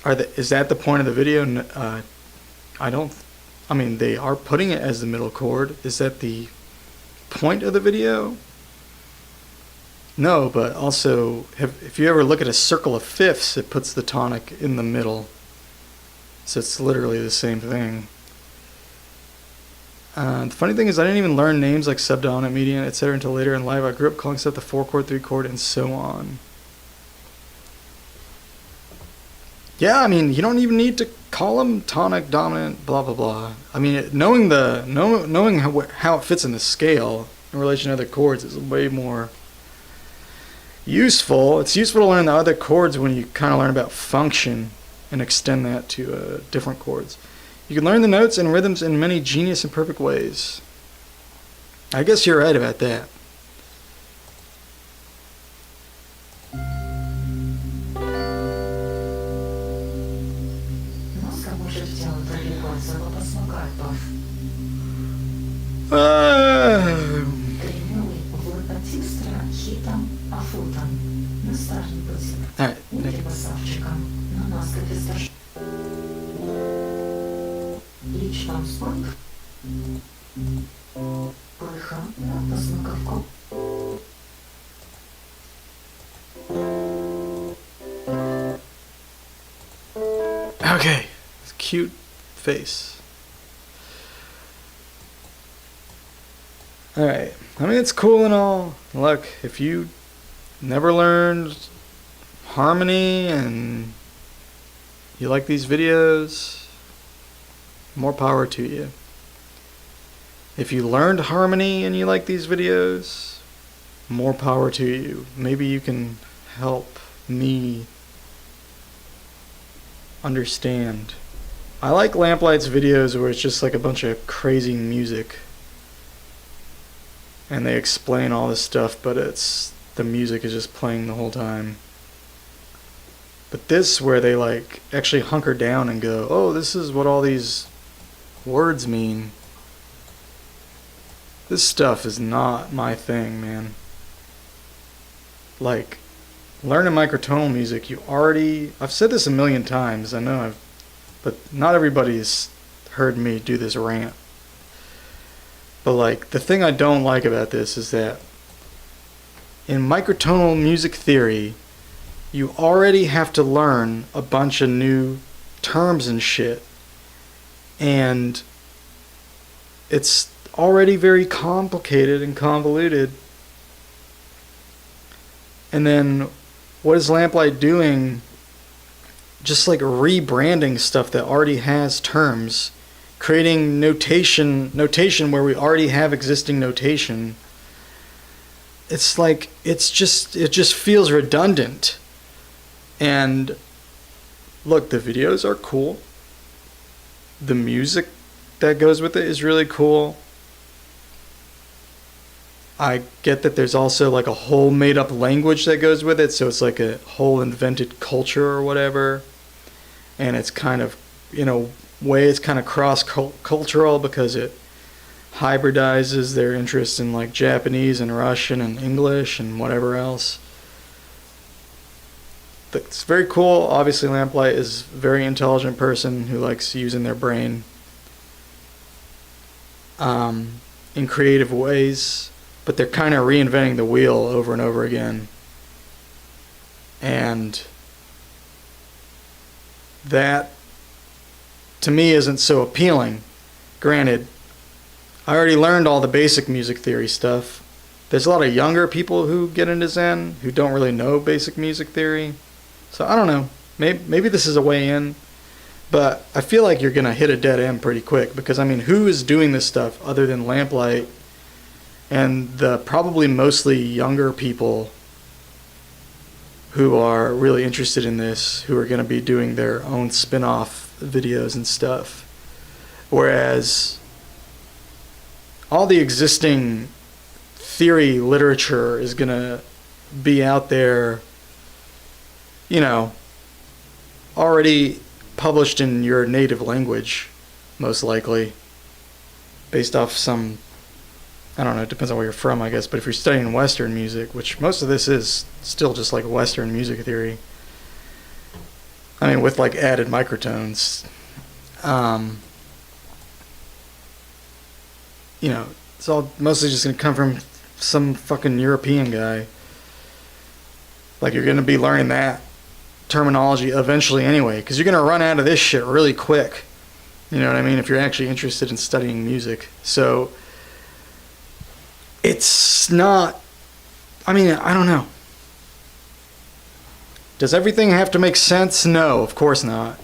Is that the point of the video? They are putting it as the middle chord. Is that the point of the video? No, but also, if you ever look at a circle of fifths, it puts the tonic in the middle. So it's literally the same thing. The funny thing is I didn't even learn names like subdominant, median, etc. until later in life. I grew up calling stuff the 4-chord, 3-chord, and so on. Yeah, I mean, you don't even need to call them tonic, dominant, blah, blah, blah. I mean, knowing how it fits in the scale in relation to other chords is way more useful. It's useful to learn the other chords when you kind of learn about function and extend that to different chords. You can learn the notes and rhythms in many genius and perfect ways. I guess you're right about that. Мозга может делать далеко от запасмокальпов. Тренуй логотипстра хитом, афутом. На старом пути. Alright, Будь красавчиком. На нас каписташ. Личном спорт. Пыхом на посмаковку. Okay, cute face. Alright, I mean, it's cool and all. Look, if you never learned harmony and you like these videos, more power to you. If you learned harmony and you like these videos, more power to you. Maybe you can help me understand. I like Lamplight's videos where it's just like a bunch of crazy music and they explain all this stuff, but the music is just playing the whole time. But this, where they like actually hunker down and go, oh, this is what all these words mean. This stuff is not my thing, man. Like, learning microtonal music, I've said this a million times, I know but not everybody's heard me do this rant. But like, the thing I don't like about this is that in microtonal music theory, you already have to learn a bunch of new terms and shit. And it's already very complicated and convoluted. And then what is Lamplight doing? Just like rebranding stuff that already has terms, creating notation where we already have existing notation. It's like it just feels redundant. And look, the videos are cool. The music that goes with it is really cool. I get that there's also like a whole made up language that goes with it, so it's like a whole invented culture or whatever. And it's kind of, in a way, it's kind of cross-cultural because it hybridizes their interest in like Japanese and Russian and English and whatever else. It's very cool. Obviously, Lamplight is a very intelligent person who likes using their brain in creative ways, but they're kind of reinventing the wheel over and over again. And that, to me, isn't so appealing. Granted, I already learned all the basic music theory stuff. There's a lot of younger people who get into Zen who don't really know basic music theory. So I don't know. Maybe this is a way in. But I feel like you're going to hit a dead end pretty quick. Because, I mean, who is doing this stuff other than Lamplight and the probably mostly younger people who are really interested in this, who are going to be doing their own spin-off videos and stuff? Whereas all the existing theory literature is going to be out there, you know, already published in your native language, most likely, based off some, I don't know, it depends on where you're from, I guess, but if you're studying Western music, which most of this is still just like Western music theory, I mean, with like added microtones, you know, it's all mostly just going to come from some fucking European guy. Like, you're going to be learning that terminology eventually anyway, because you're going to run out of this shit really quick. You know what I mean? If you're actually interested in studying music. So, it's not, I mean, I don't know. Does everything have to make sense? No, of course not.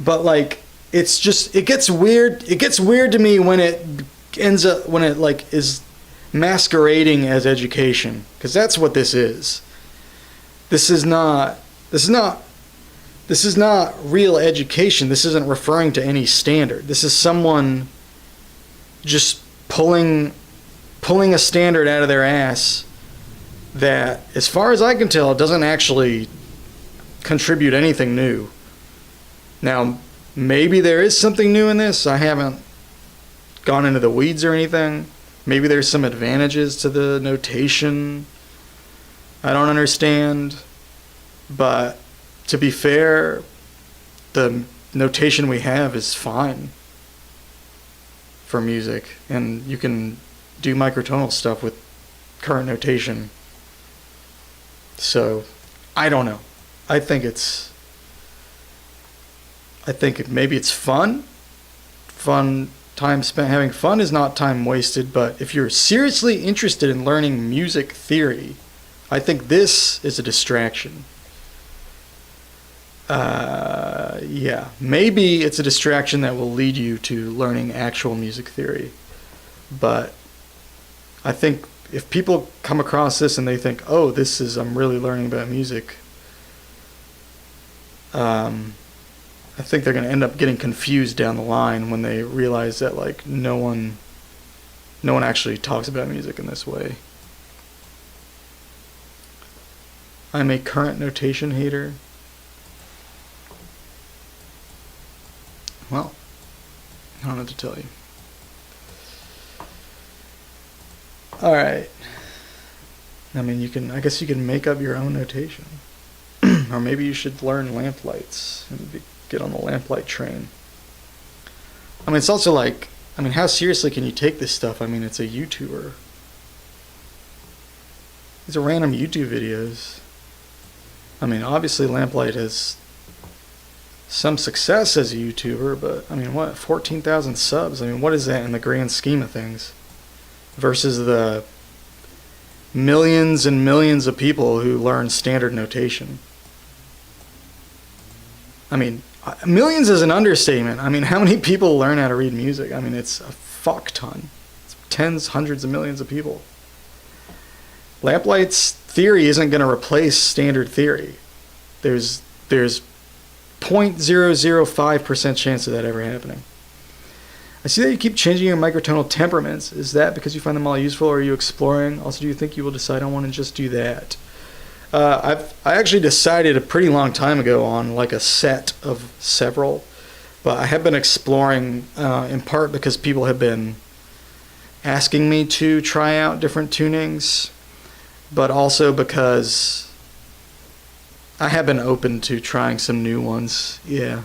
But, like, it's just, it gets weird to me when it ends up, when it, like, is masquerading as education. Because that's what this is. This is not real education. This isn't referring to any standard. This is someone just pulling a standard out of their ass that, as far as I can tell, doesn't actually contribute anything new. Now, maybe there is something new in this. I haven't gone into the weeds or anything. Maybe there's some advantages to the notation I don't understand. But to be fair, the notation we have is fine for music, and you can do microtonal stuff with current notation. So, I don't know. I think maybe it's fun. Time spent having fun is not time wasted, but if you're seriously interested in learning music theory, I think this is a distraction. Yeah, maybe it's a distraction that will lead you to learning actual music theory. But I think if people come across this and they think, oh, I'm really learning about music, I think they're going to end up getting confused down the line when they realize that, like, no one actually talks about music in this way. I'm a current notation hater. Well, I don't know what to tell you. Alright. I mean, I guess you can make up your own notation. Or maybe you should learn lamplights and get on the lamplight train. I mean, it's also like, I mean, how seriously can you take this stuff? I mean, it's a YouTuber. These are random YouTube videos. I mean, obviously Lamplight has some success as a YouTuber, but I mean, what, 14,000 subs? I mean, what is that in the grand scheme of things? Versus the millions and millions of people who learn standard notation. I mean, millions is an understatement. I mean, how many people learn how to read music? I mean, it's a fuck ton. It's tens, hundreds of millions of people. Lamplight's theory isn't going to replace standard theory. There's 0.005% chance of that ever happening. I see that you keep changing your microtonal temperaments. Is that because you find them all useful, or are you exploring? Also, do you think you will decide on one and just do that? I actually decided a pretty long time ago on like a set of several, but I have been exploring in part because people have been asking me to try out different tunings, but also because I have been open to trying some new ones. Yeah.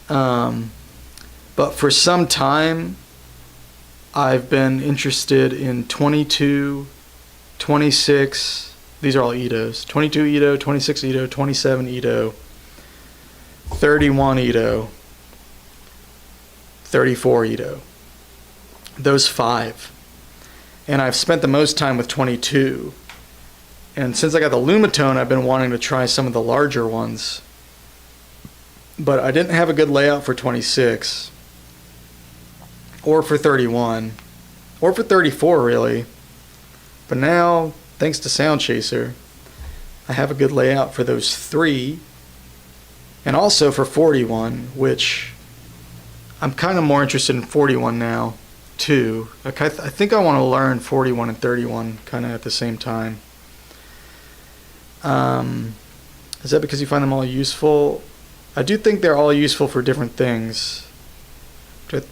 But for some time, I've been interested in 22, 26, these are all Idos, 22 Ido, 26 Ido, 27 Ido, 31 Ido, 34 Ido. Those 5. And I've spent the most time with 22. And since I got the lumatone, I've been wanting to try some of the larger ones. But I didn't have a good layout for 26. Or for 31. Or for 34, really. But now, thanks to Sound Chaser, I have a good layout for those 3. And also for 41, which I'm kind of more interested in 41 now, too. Like I think I want to learn 41 and 31 kind of at the same time. Is that because you find them all useful? I do think they're all useful for different things.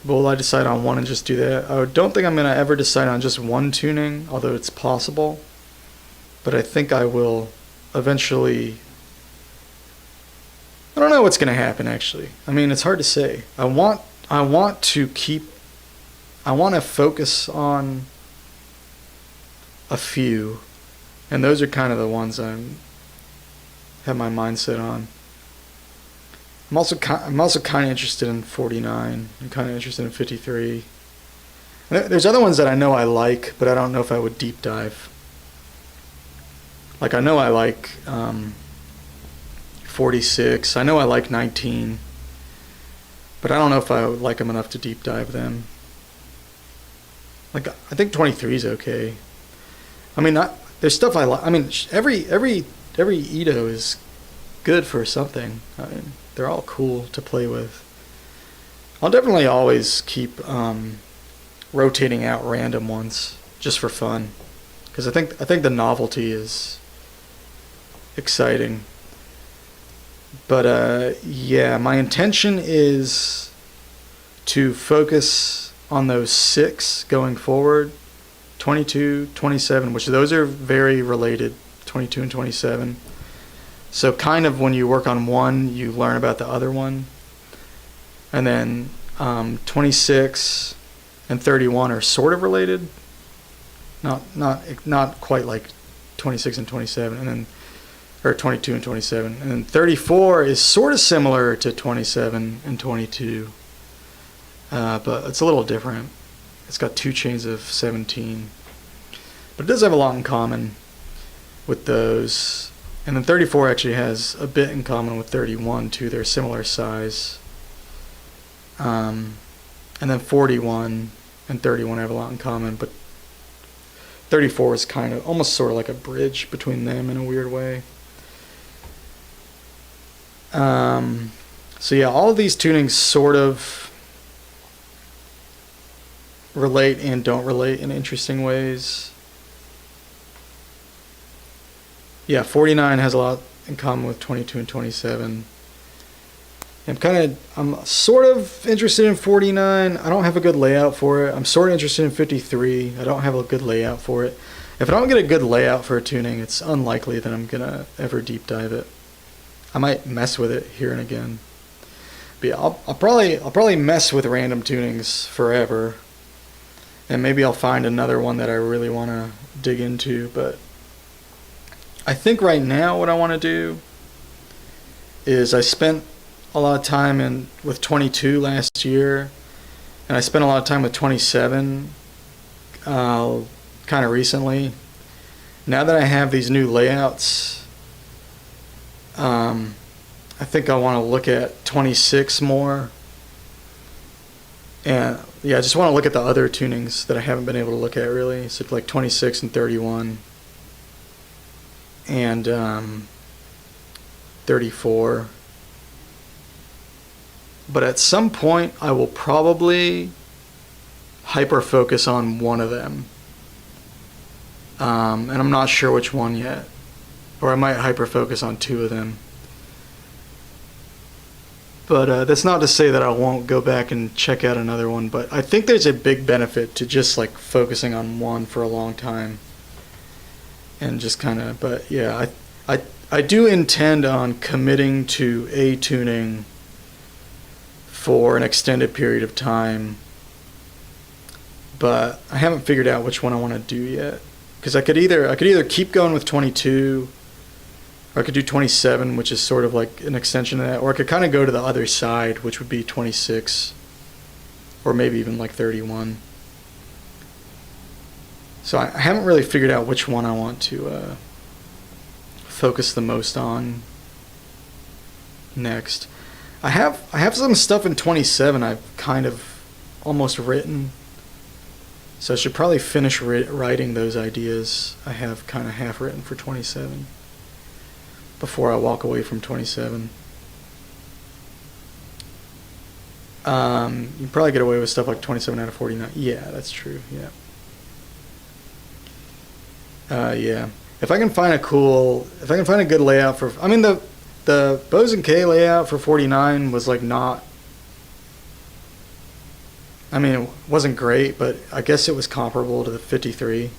Will I decide on one and just do that? I don't think I'm going to ever decide on just one tuning, although it's possible. But I think I will eventually. I don't know what's going to happen, actually. I mean, it's hard to say. I want to focus on a few, and those are kind of the ones I have my mindset on. I'm also kind of interested in 49. I'm kind of interested in 53. And there's other ones that I know I like, but I don't know if I would deep dive. Like I know I like 46. I know I like 19. But I don't know if I would like them enough to deep dive them. Like I think 23 is okay. I mean, there's stuff I like. I mean, every Edo is good for something. I mean, they're all cool to play with. I'll definitely always keep rotating out random ones just for fun, because I think the novelty is exciting. But yeah, my intention is to focus on those 6 going forward, 22, 27, which those are very related, 22 and 27. So kind of when you work on one, you learn about the other one. And then 26 and 31 are sort of related. Not quite like 26 and 27, and then or 22 and 27. And then 34 is sort of similar to 27 and 22. But it's a little different. It's got 2 chains of 17. But it does have a lot in common with those. And then 34 actually has a bit in common with 31 too. They're similar size. And then 41 and 31 have a lot in common, but 34 is kind of almost sort of like a bridge between them in a weird way. So yeah, all of these tunings sort of relate and don't relate in interesting ways. Yeah, 49 has a lot in common with 22 and 27. I'm sort of interested in 49. I don't have a good layout for it. I'm sort of interested in 53. I don't have a good layout for it. If I don't get a good layout for a tuning, it's unlikely that I'm gonna ever deep dive it. I might mess with it here and again. But yeah, I'll probably mess with random tunings forever. And maybe I'll find another one that I really want to dig into, but I think right now what I want to do is I spent a lot of time with 22 last year, and I spent a lot of time with 27 kind of recently. Now that I have these new layouts, I think I want to look at 26 more. And yeah, I just want to look at the other tunings that I haven't been able to look at really. So like 26 and 31 and 34. But at some point, I will probably hyper focus on one of them. And I'm not sure which one yet. Or I might hyper focus on 2 of them. But that's not to say that I won't go back and check out another one. But I think there's a big benefit to just like focusing on one for a long time. And just kind of, but yeah, I do intend on committing to a tuning for an extended period of time. But I haven't figured out which one I want to do yet. Because I could either keep going with 22, or I could do 27, which is sort of like an extension of that, or I could kind of go to the other side, which would be 26, or maybe even like 31. So I haven't really figured out which one I want to focus the most on next. I have some stuff in 27 I've kind of almost written. So I should probably finish writing those ideas I have kind of half written for 27 before I walk away from 27. You probably get away with stuff like 27 out of 49. Yeah, that's true. Yeah. Yeah. If I can find a good layout for, I mean, the Bose and K layout for 49 was like not, I mean, it wasn't great, but I guess it was comparable to the 53.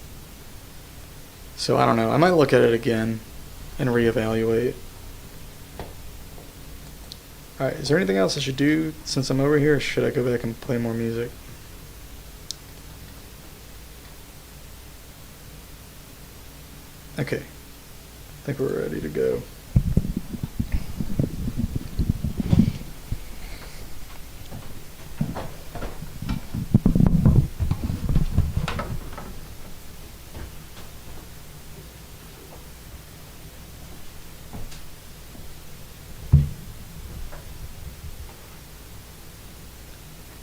So I don't know. I might look at it again and reevaluate. Alright, is there anything else I should do since I'm over here, or should I go back and play more music? Okay. I think we're ready to go.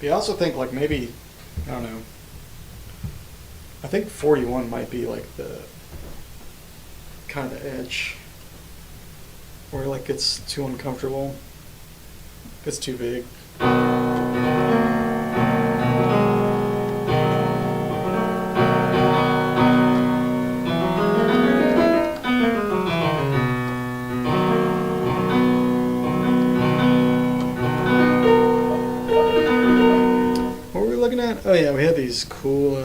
I also think like maybe, I don't know, I think 41 might be like the kind of the edge where it like gets too uncomfortable, gets too big. Oh yeah, we had these cool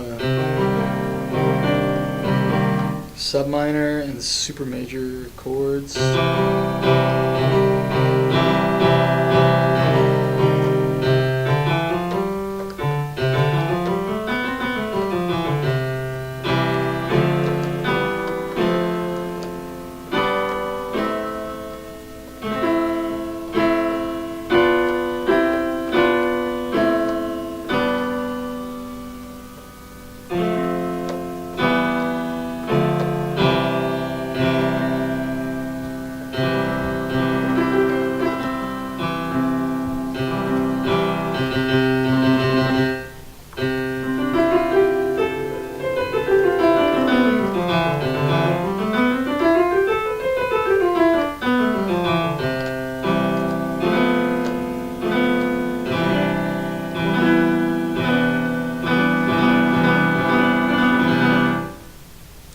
sub minor and super major chords.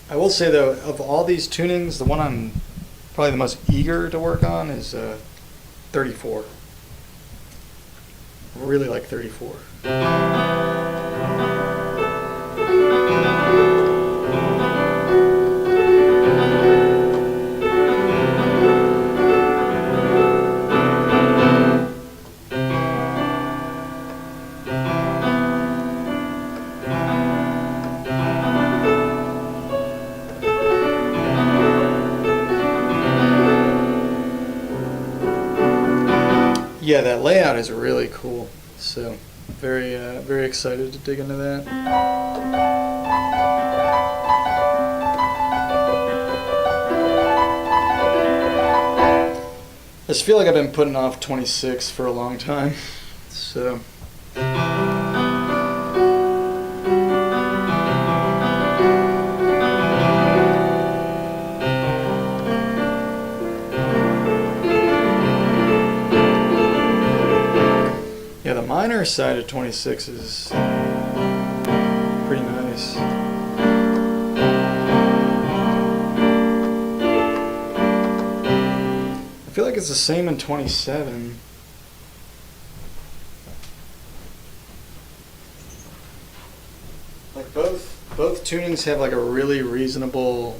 I will say though, of all these tunings, the one I'm probably the most eager to work on is 34. I really like 34. Yeah, that layout is really cool. So, very excited to dig into that. I just feel like I've been putting off 26 for a long time. So. Yeah, the minor side of 26 is pretty nice. I feel like it's the same in 27. Like both tunings have like a really reasonable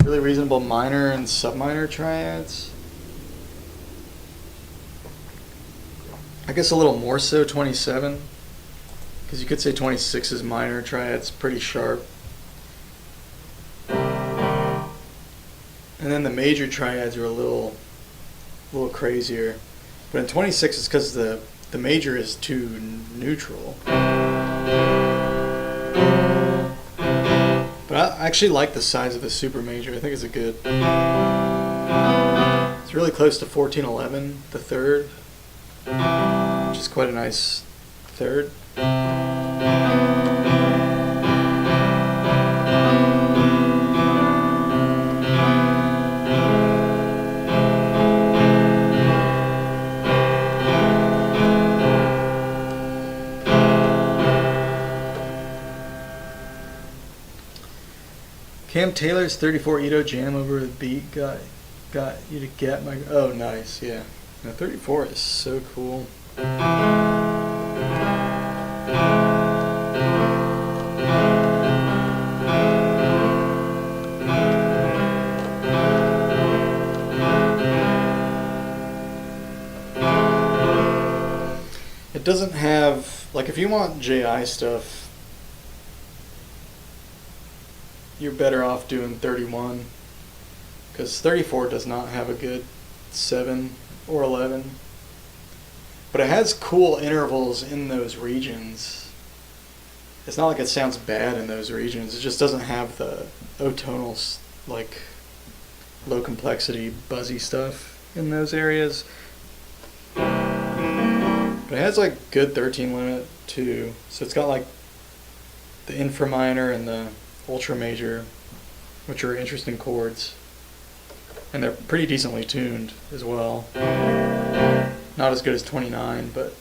minor and subminor triads. I guess a little more so 27, because you could say 26 is minor triads, pretty sharp. And then the major triads are a little crazier. But in 26 it's because the major is too neutral. But I actually like the size of the super major. I think it's a good. It's really close to 1411, the third. Which is quite a nice third. Graham Taylor's 34 Ito jam over the beat got you to get my. Oh, nice, yeah. Now 34 is so cool. It doesn't have, like, if you want JI stuff, you're better off doing 31, because 34 does not have a good 7 or 11, but it has cool intervals in those regions. It's not like it sounds bad in those regions, it just doesn't have the O-tonal, like, low complexity, buzzy stuff in those areas. But it has like good 13 limit too, so it's got like the infra minor and the ultra major, which are interesting chords, and they're pretty decently tuned as well. Not as good as 29, but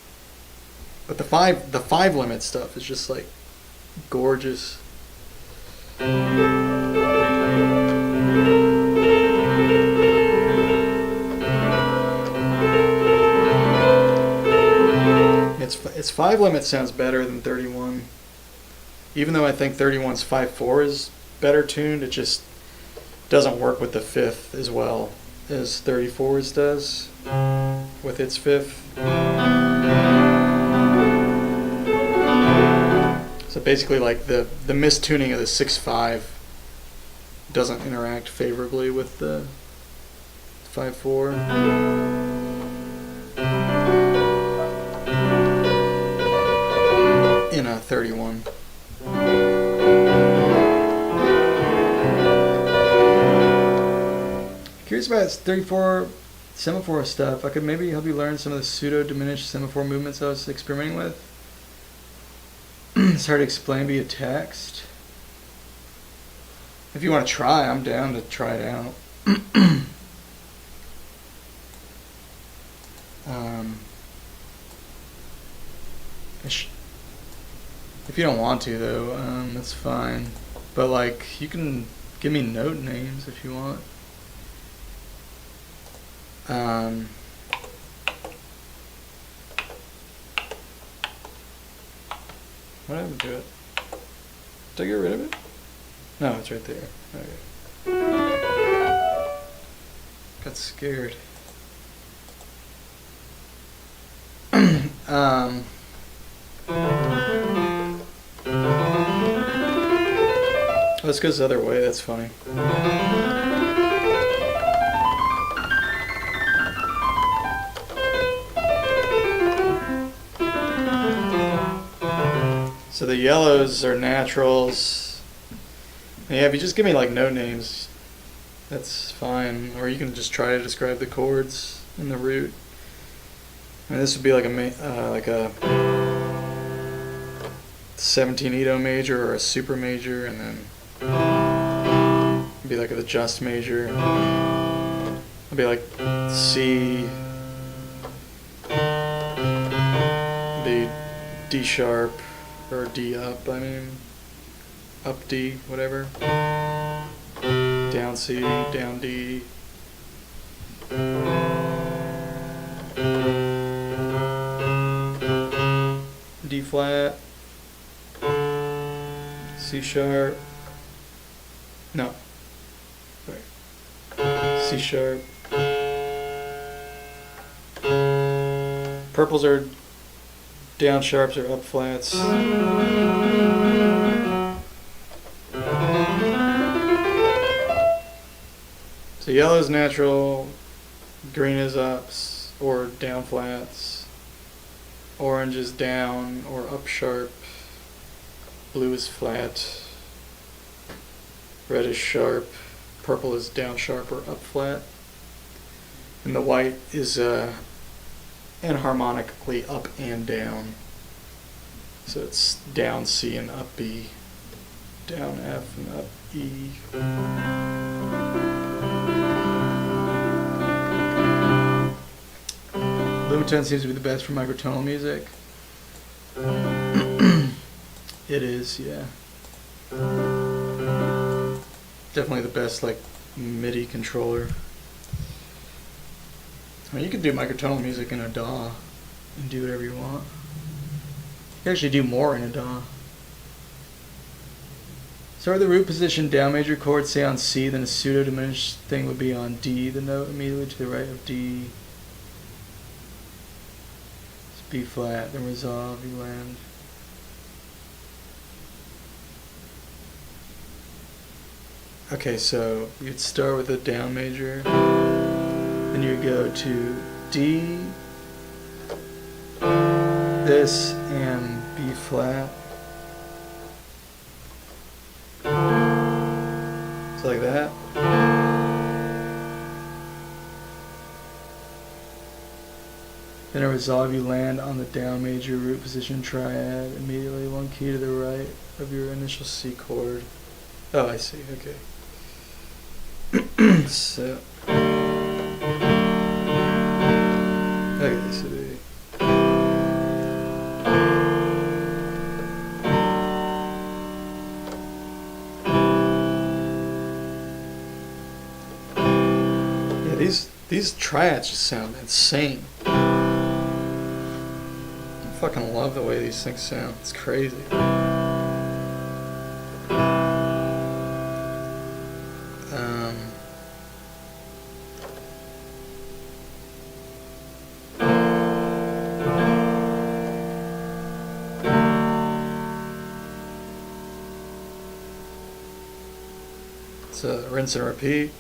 the five limit stuff is just like gorgeous. Its 5 limit sounds better than 31. Even though I think 31's 5/4 is better tuned, it just doesn't work with the 5th as well as 34's does with its 5th. So basically, like the mistuning of the 6/5 doesn't interact favorably with the 5/4. In a 31. Curious about 34 semaphore stuff. I could maybe help you learn some of the pseudo diminished semaphore movements I was experimenting with. It's hard to explain via text. If you want to try, I'm down to try it out. If you don't want to, though, that's fine. But, like, you can give me note names if you want. What happened to it? Did I get rid of it? No, it's right there. Okay. Got scared. Let's go this other way, that's funny. So the yellows are naturals. Yeah, if you just give me like note names, that's fine. Or you can just try to describe the chords in the root. I mean, this would be like a 17 Ito major or a super major, and then it'd be like the just major. It'd be like C, the D sharp, or D up, I mean, up D, whatever. Down C, down D. D flat, C sharp, no, sorry, C sharp. Purples are down sharps or up flats. So yellow is natural, green is ups or down flats. Orange is down or up sharp, blue is flat, red is sharp, purple is down sharp or up flat, and the white is enharmonically up and down. So it's down C and up B, down F and up E. Lumatone seems to be the best for microtonal music. It is, yeah. definitely the best like MIDI controller. I mean, you can do microtonal music in a DAW and do whatever you want. You can actually do more in a DAW. Start with the root position down major chord, say on C, then a pseudo diminished thing would be on D, the note immediately to the right of D. It's B flat, then resolve, you land. Okay, so you'd start with a down major, then you go to D, this, and B flat. So like that. Then a resolve, you land on the down major root position triad, immediately one key to the right of your initial C chord. Oh, I see, okay. So, okay, so yeah, these triads just sound insane. I fucking love the way these things sound. It's crazy. So rinse and repeat.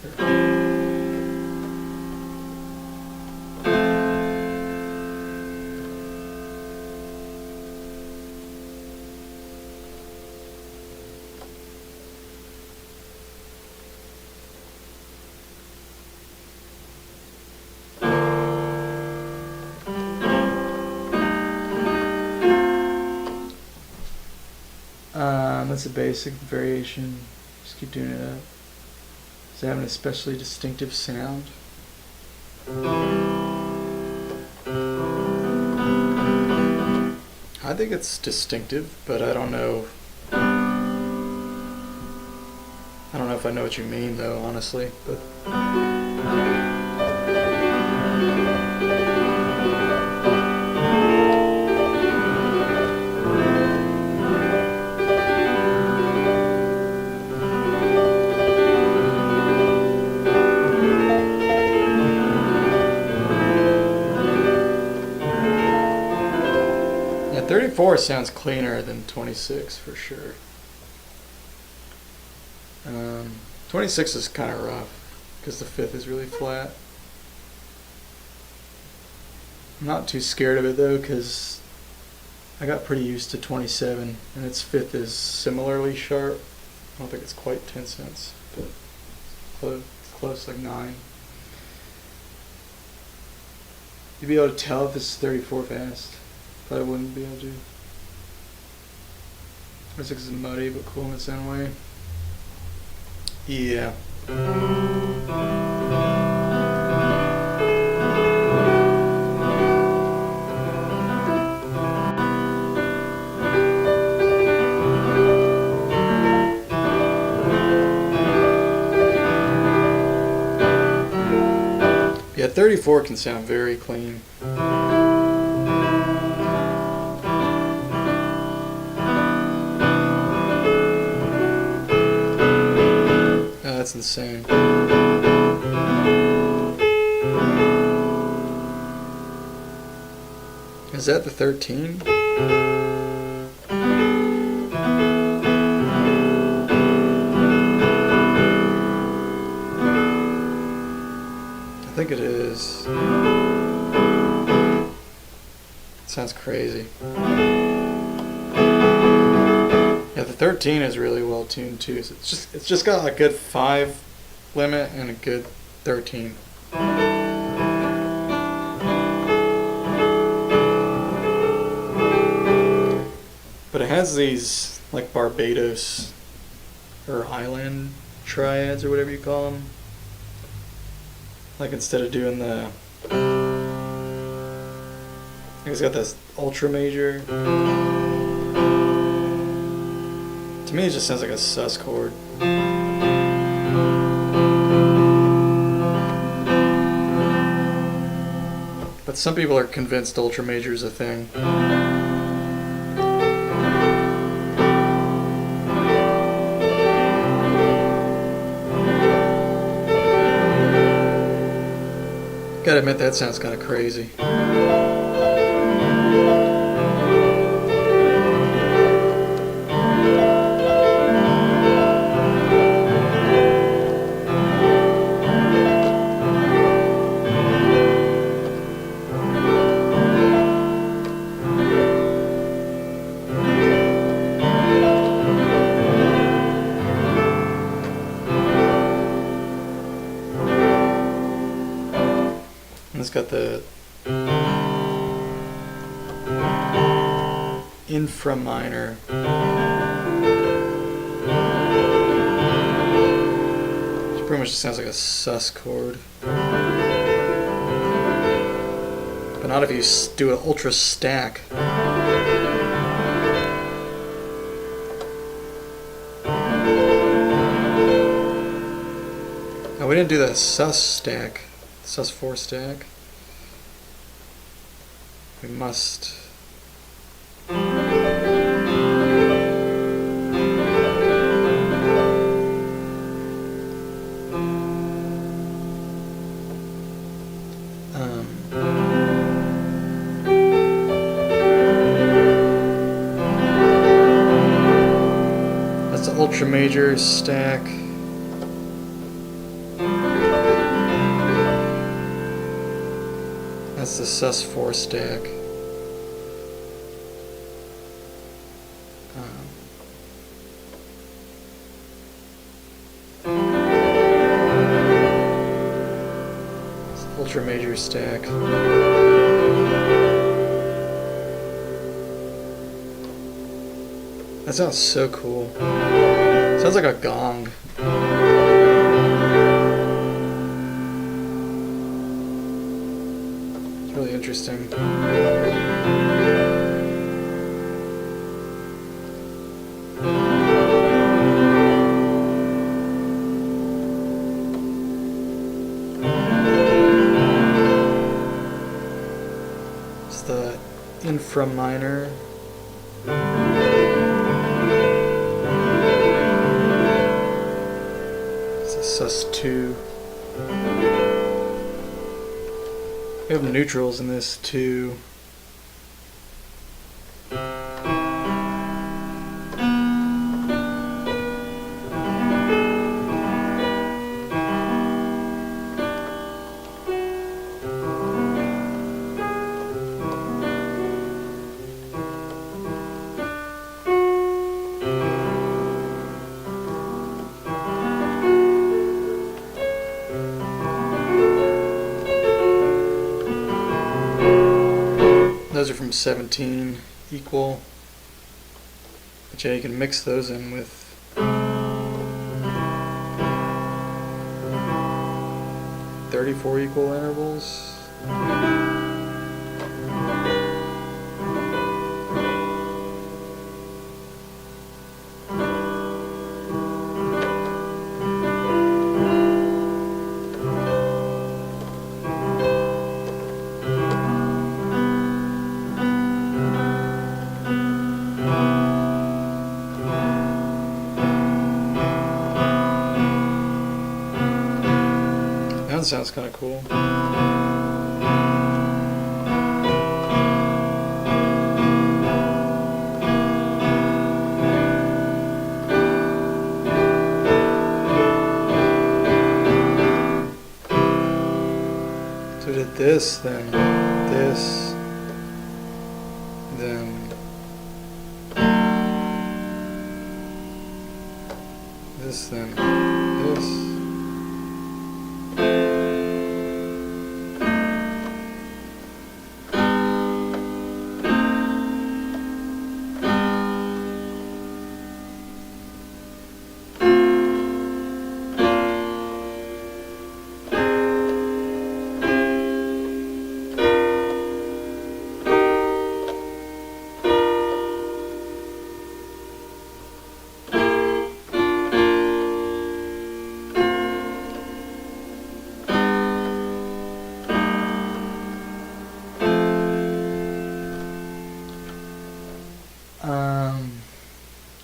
That's a basic variation. Just keep doing it up. Does it have an especially distinctive sound? I think it's distinctive, but I don't know. I don't know if I know what you mean, though, honestly. But yeah, 34 sounds cleaner than 26 for sure. 26 is kind of rough because the fifth is really flat. I'm not too scared of it though because I got pretty used to 27 and its fifth is similarly sharp. I don't think it's quite 10 cents, but close like 9. You'd be able to tell if this is 34 fast. Probably wouldn't be able to. 26 is muddy but cool in its own way. Yeah. Yeah, 34 can sound very clean. That's insane. Is that the 13? I think it is. It sounds crazy. Yeah, the 13 is really well tuned too. So it's just got a good 5 limit and a good 13. But it has these like Barbados or Highland triads or whatever you call them. Like instead of doing the, it's got this ultra major. To me, it just sounds like a sus chord. But some people are convinced ultra major is a thing. Gotta admit, that sounds kind of crazy. It's got the infra minor. Which pretty much just sounds like a sus chord. But not if you do an ultra stack. Now we didn't do the sus stack. Sus4 stack. We must that's the ultra major stack. That's the sus4 stack. It's the ultra major stack. That sounds so cool. Sounds like a gong. Really interesting. It's the infra minor. It's a sus2. We have neutrals in this too. Those are from 17 equal. But yeah, you can mix those in with 34 equal intervals. That sounds kind of cool. So we did this, then this, then this, then this.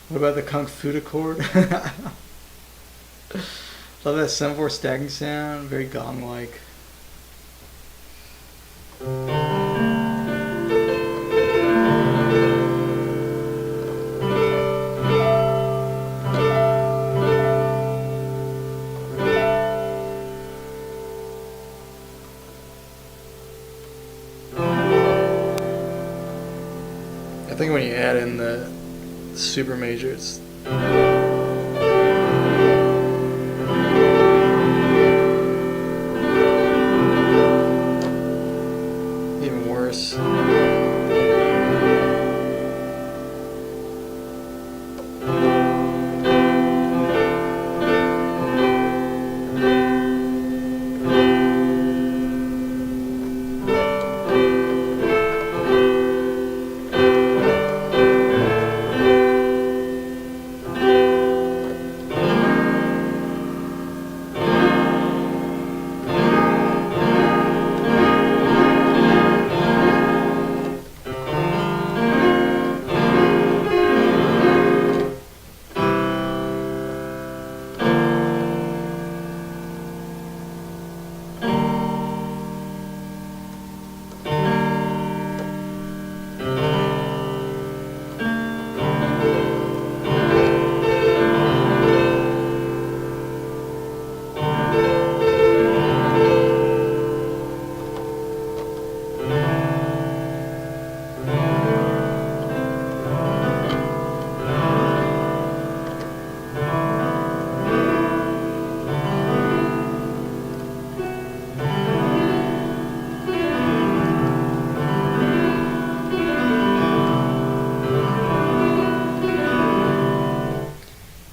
What about the Kung Fu chord? Love that 7/4 stacking sound, very gong-like. I think when you add in the super major, it's even worse.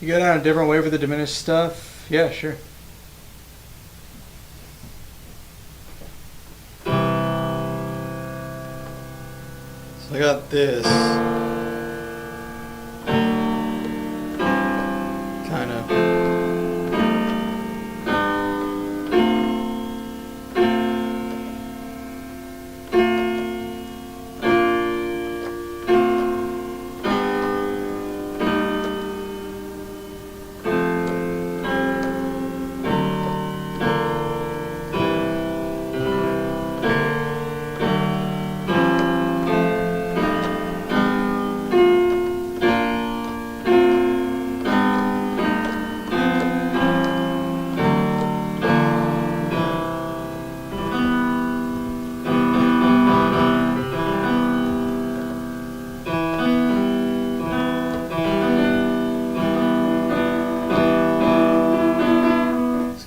You go down a different way for the diminished stuff? Yeah, sure. So I got this. Kind of.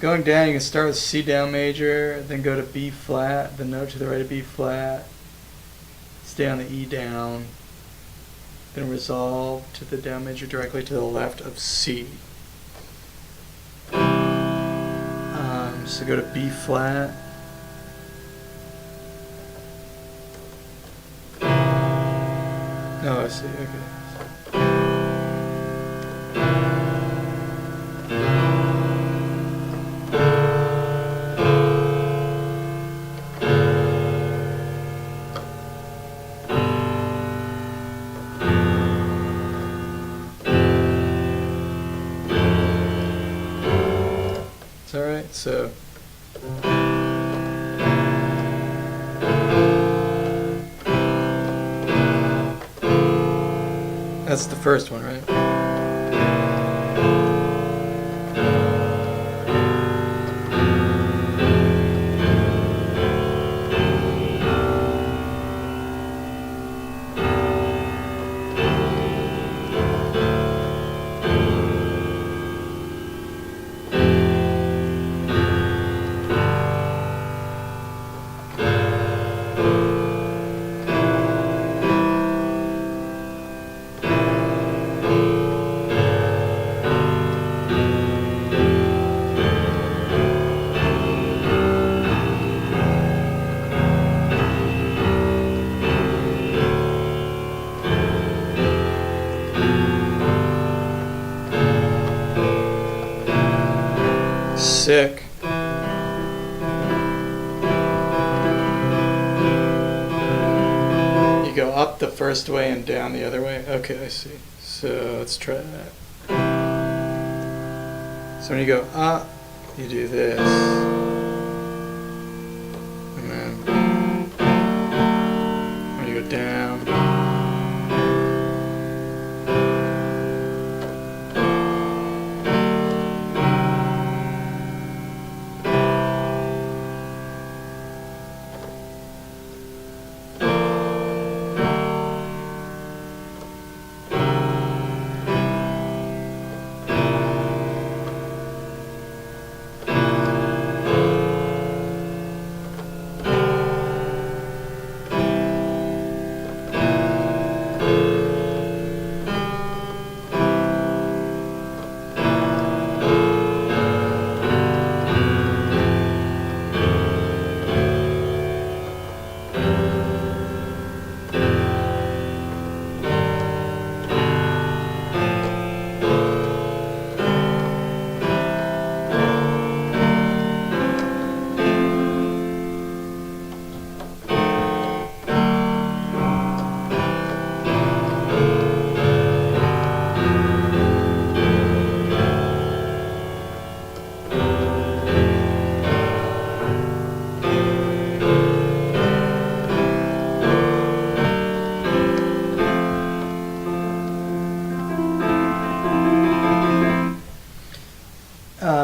Going down, you can start with C down major, then go to B flat, the note to the right of B flat, stay on the E down, then resolve to the down major directly to the left of C. So go to B flat. Oh, I see, okay. Alright, so that's the first one, right? Sick. You go up the first way and down the other way? Okay, I see. So let's try that. So when you go up, you do this. And then when you go down,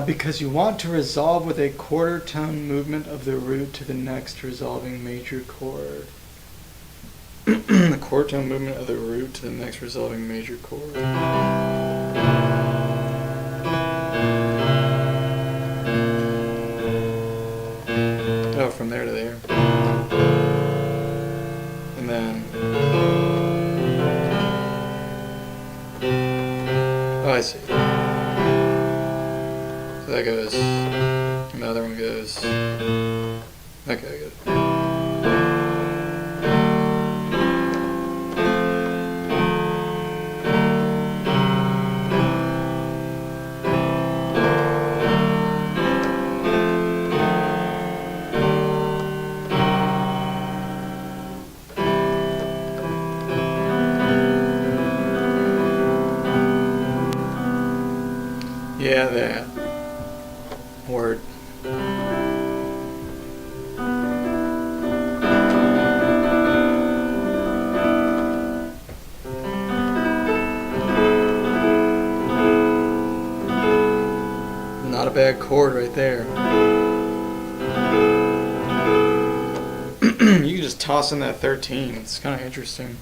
because you want to resolve with a quarter tone movement of the root to the next resolving major chord. The quarter tone movement of the root to the next resolving major chord. Oh, from there to there. And then... Oh, I see. So that goes, and the other one goes, okay, good. Yeah, that. Word. Not a bad chord right there. You can just toss in that 13. It's kind of interesting.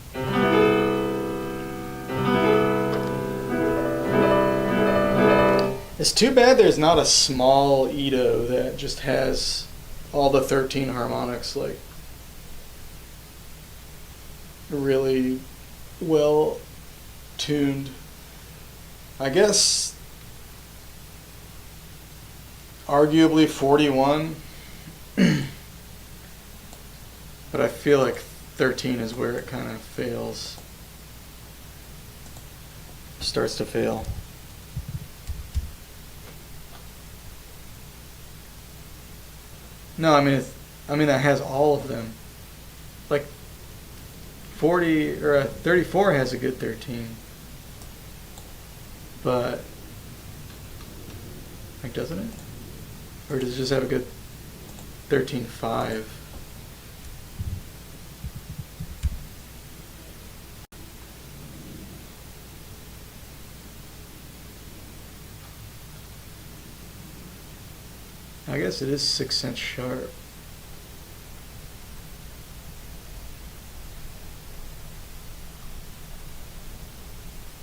It's too bad there's not a small Edo that just has all the 13 harmonics like really well tuned. I guess arguably 41, but I feel like 13 is where it kind of fails, starts to fail. No, I mean that has all of them. Like 40 or 34 has a good 13, but like doesn't it? Or does it just have a good 13.5? I guess it is 6 cents sharp.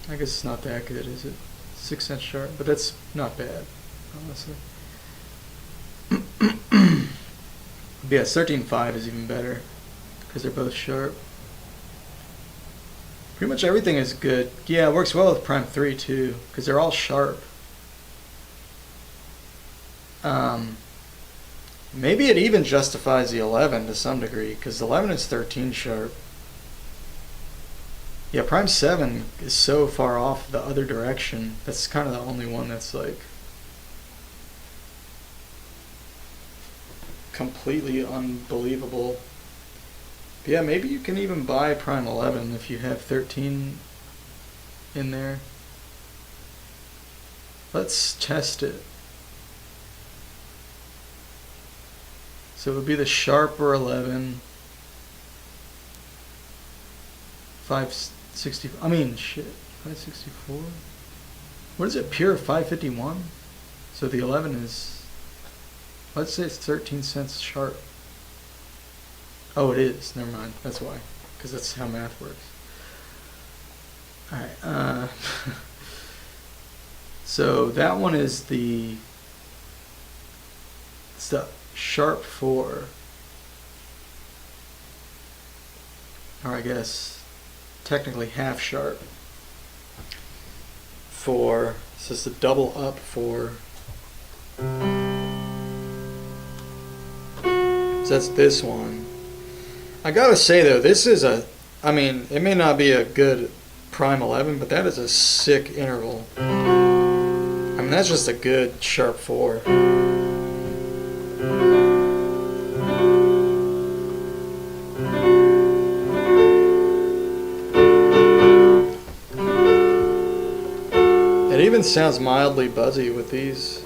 I guess it's not that good, is it? 6 cents sharp, but that's not bad, honestly. But yeah, 13.5 is even better because they're both sharp. Pretty much everything is good. Yeah, it works well with prime 3 too because they're all sharp. Maybe it even justifies the 11 to some degree because 11 is 13 sharp. Yeah, prime 7 is so far off the other direction. That's kind of the only one that's like completely unbelievable. But yeah, maybe you can even buy prime 11 if you have 13 in there. Let's test it. So it would be the sharp or 11. 560. I mean, shit. 564. What is it? Pure 551. So the 11 is. Let's say it's 13 cents sharp. Oh, it is. Never mind. That's why. Because that's how math works. Alright. So that one is the. It's the sharp 4. Or I guess technically half sharp 4. So it's the double up 4. So that's this one. I gotta say though, this is a, I mean, it may not be a good prime 11, but that is a sick interval. I mean, that's just a good sharp 4. It even sounds mildly buzzy with these.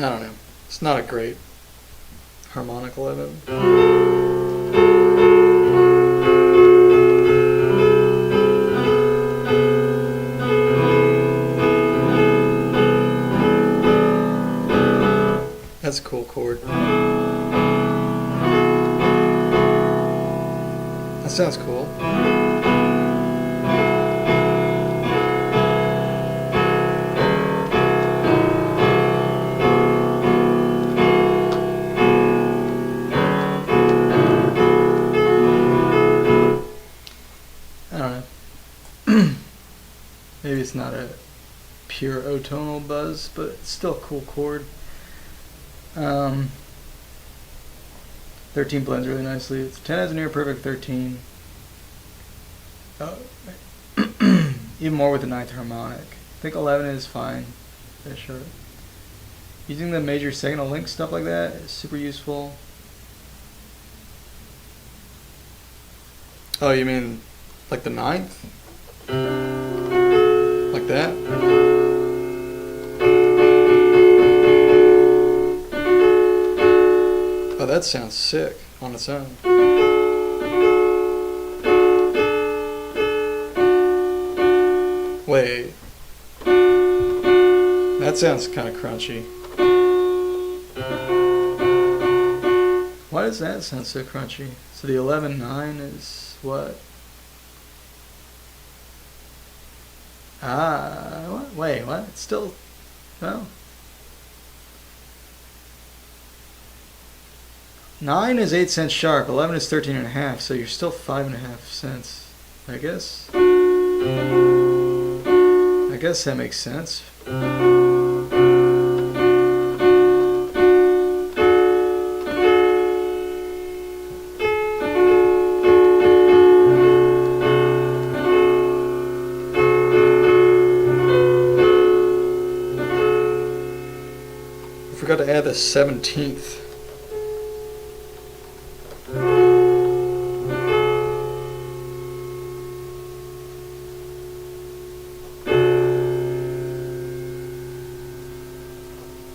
I don't know. It's not a great harmonic 11. That's a cool chord. That sounds cool. Maybe it's not a pure O-tonal buzz, but it's still a cool chord. 13 blends really nicely. It's 10 has a near perfect 13. Oh, even more with the 9th harmonic. I think 11 is fine. Yeah, sure. Using the major hexagonal link, stuff like that is super useful. Oh, you mean like the 9th? Like that? Oh, that sounds sick on its own. Wait. That sounds kind of crunchy. Why does that sound so crunchy? So the 11-9 is what? What? Wait, what? It's still, no. 9 is 8 cents sharp, 11 is 13.5, so you're still 5.5 cents, I guess. I guess that makes sense. I forgot to add the 17th.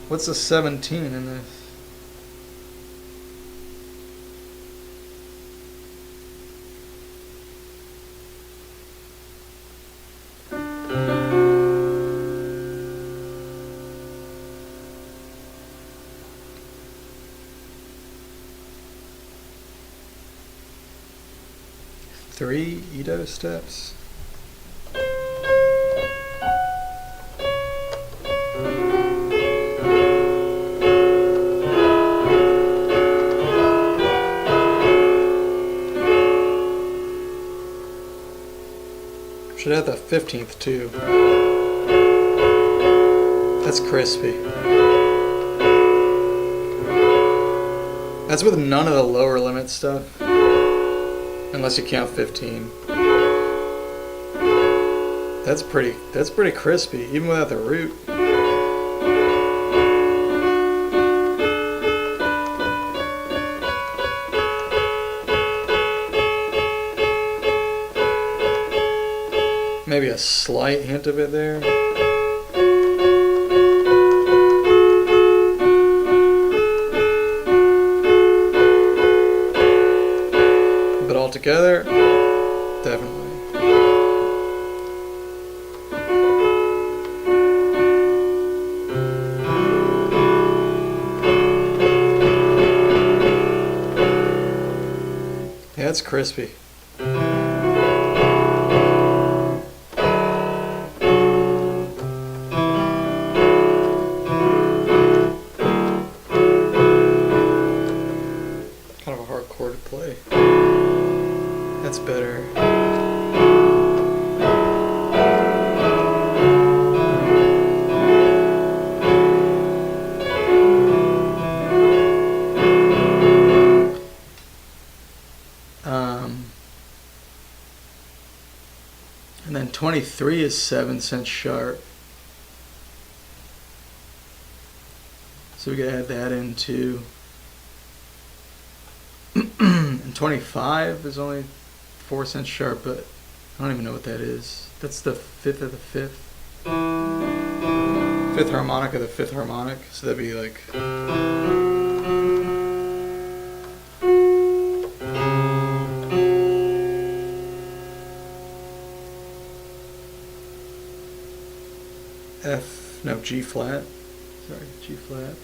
What's the 17 in this? Three Edo steps. Should add the 15th too. That's crispy. That's with none of the lower limit stuff, unless you count 15. That's pretty crispy, even without the root. Maybe a slight hint of it there. But altogether, definitely. Yeah, it's crispy. Kind of a hard chord to play. That's better. And then 23 is 7 cents sharp. So we could add that in too. And 25 is only 4 cents sharp, but I don't even know what that is. That's the fifth of the fifth. Fifth harmonic of the fifth harmonic. So that'd be like... G flat. Sorry, G flat.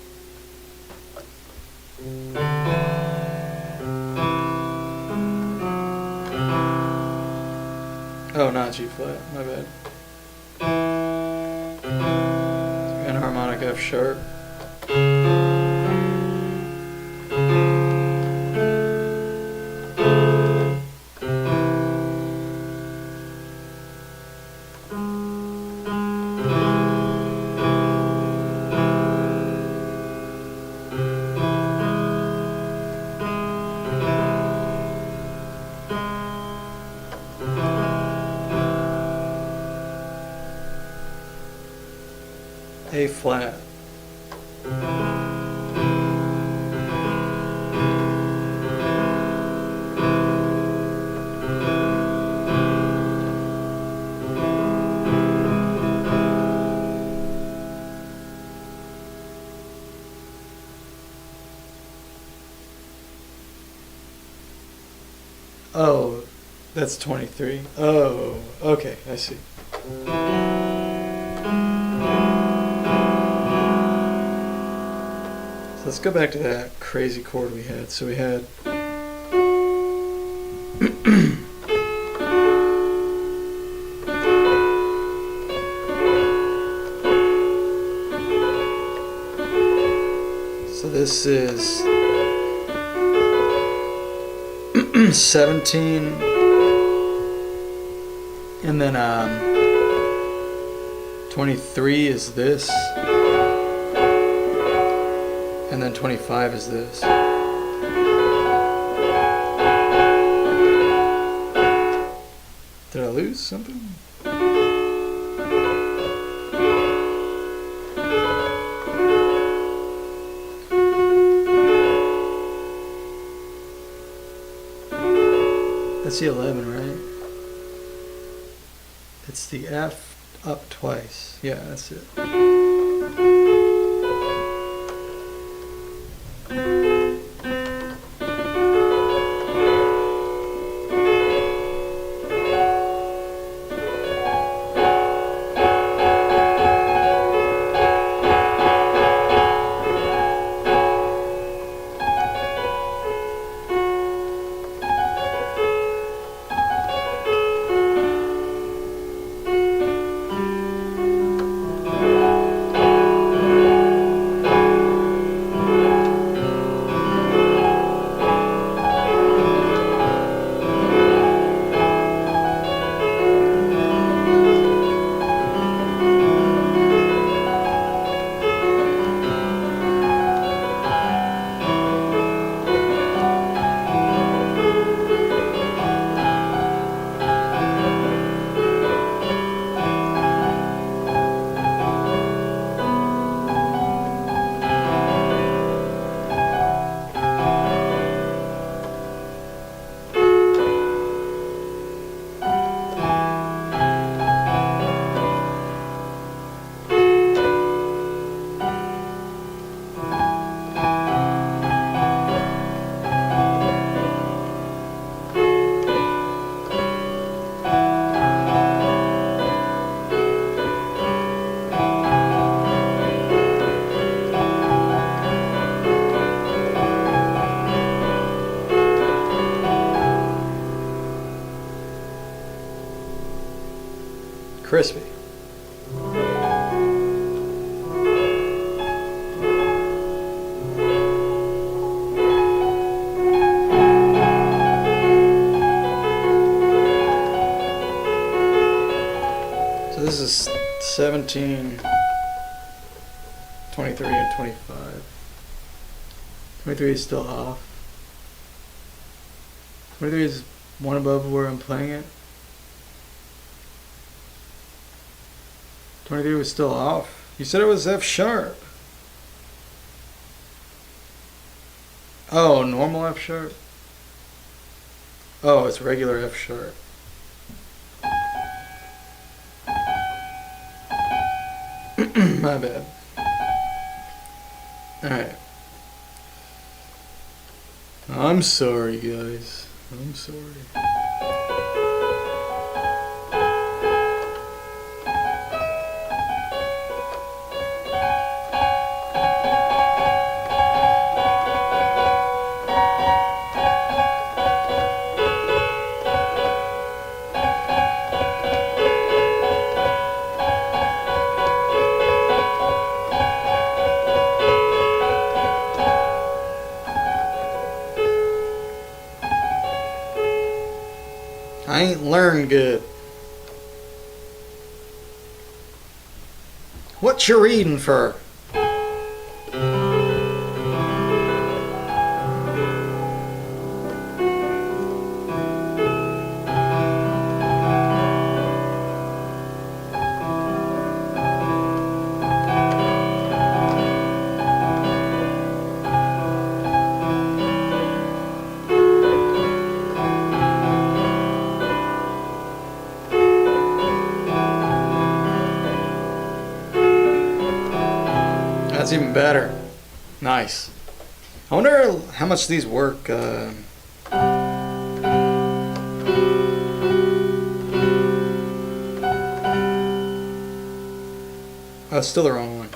Oh, not G flat, my bad. Enharmonic F sharp. A flat. Oh, that's 23. Oh, okay, I see. So let's go back to that crazy chord we had. So we had so this is 17, and then 23 is this, and then 25 is this. Did I lose something? That's the 11, right? It's the F up twice. Yeah, that's it. crispy. So this is 17, 23, and 25. 23 is still off. 23 is one above where I'm playing it. 23 was still off. You said it was F sharp. Oh, normal F sharp? Oh, it's regular F sharp. My bad. Alright. I'm sorry, guys. I'm sorry. I ain't learned good. What you reading for? That's even better. Nice. I wonder how much these work. Oh, it's still the wrong one.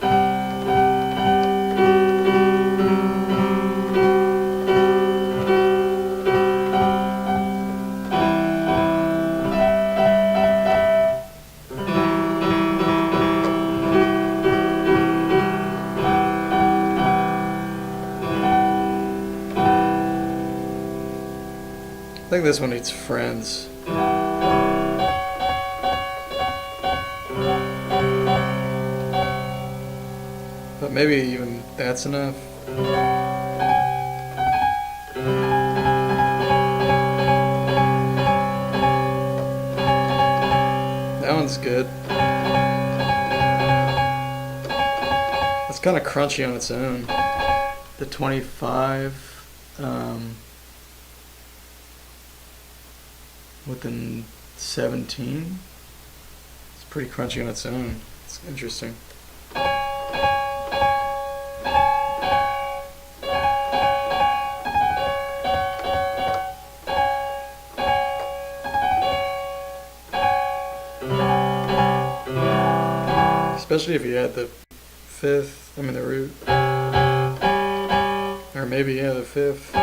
I think this one needs friends. But maybe even that's enough. That one's good. It's kind of crunchy on its own. The 25. Within 17, it's pretty crunchy on its own. It's interesting. Especially if you add the fifth, the root. Or maybe, yeah, the fifth.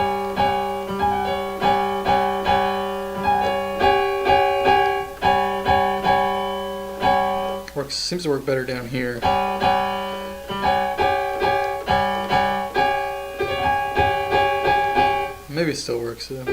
Seems to work better down here. Maybe it still works though.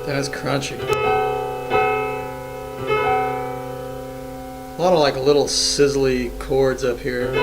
That's crunchy. A lot of like little sizzly chords up here.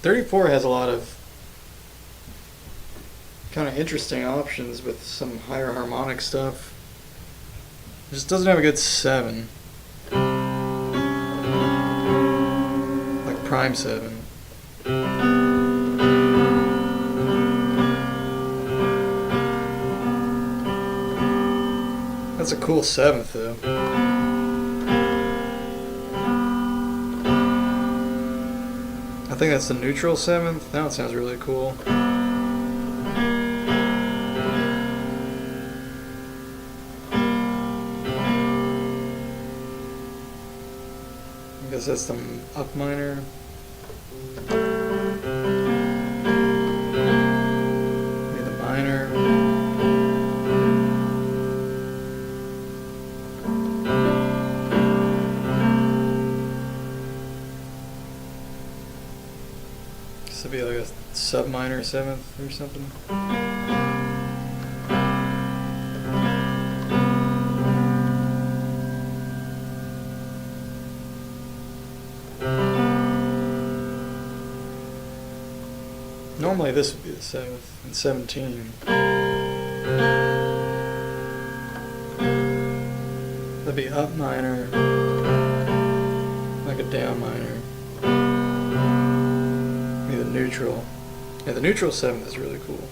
34 has a lot of kind of interesting options with some higher harmonic stuff. It just doesn't have a good 7. Like prime 7. That's a cool 7th though. I think that's the neutral 7th. That one sounds really cool. I guess that's the up minor. Maybe the minor. This would be like a sub minor 7th or something. Normally this would be the 7th and 17. That'd be up minor, like a down minor. Maybe the neutral. Yeah, the neutral 7th is really cool.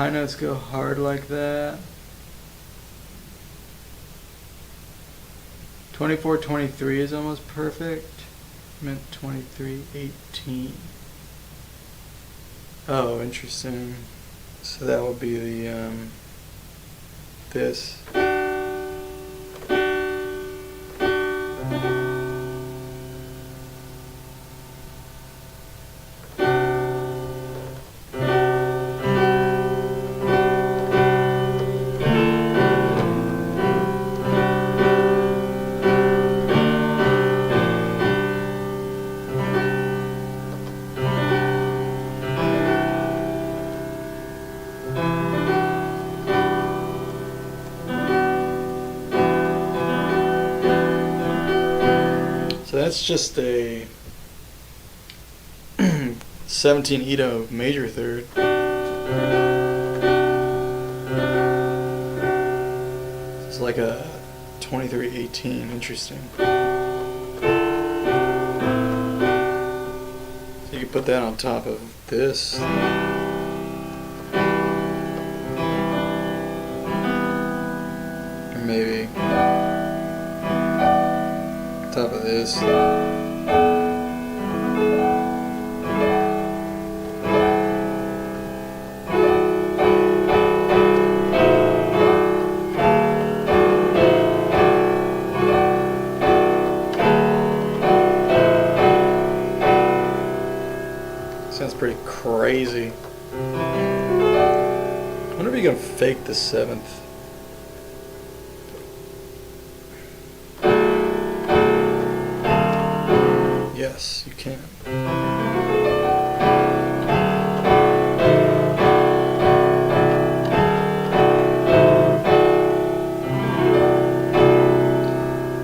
High notes go hard like that. 24-23 is almost perfect. I meant 23-18. Oh, interesting. So that would be the this. That's just a 17 Ito major third. It's like a 2318. Interesting. So you could put that on top of this. Or maybe top of this. Sounds pretty crazy. I wonder if you can fake the 7th. Yes, you can.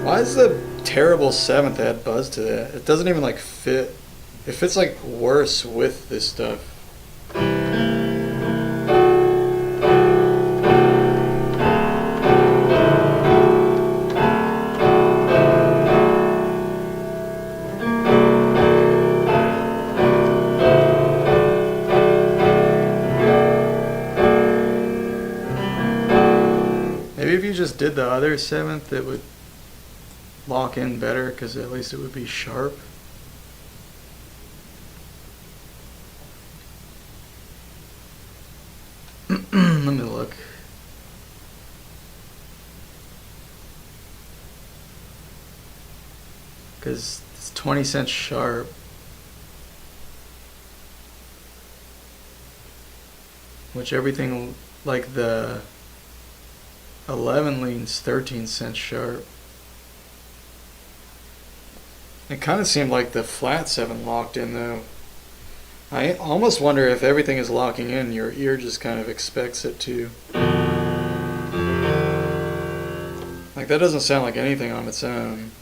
Why is the terrible 7th add buzz to that? It doesn't even like fit. It fits like worse with this stuff. Maybe if you just did the other 7th, it would lock in better, because at least it would be sharp. Let me look. Because it's 20 cents sharp. Which everything like the 11 leans 13 cents sharp. It kind of seemed like the flat 7 locked in though. I almost wonder if everything is locking in, your ear just kind of expects it to. Like that doesn't sound like anything on its own.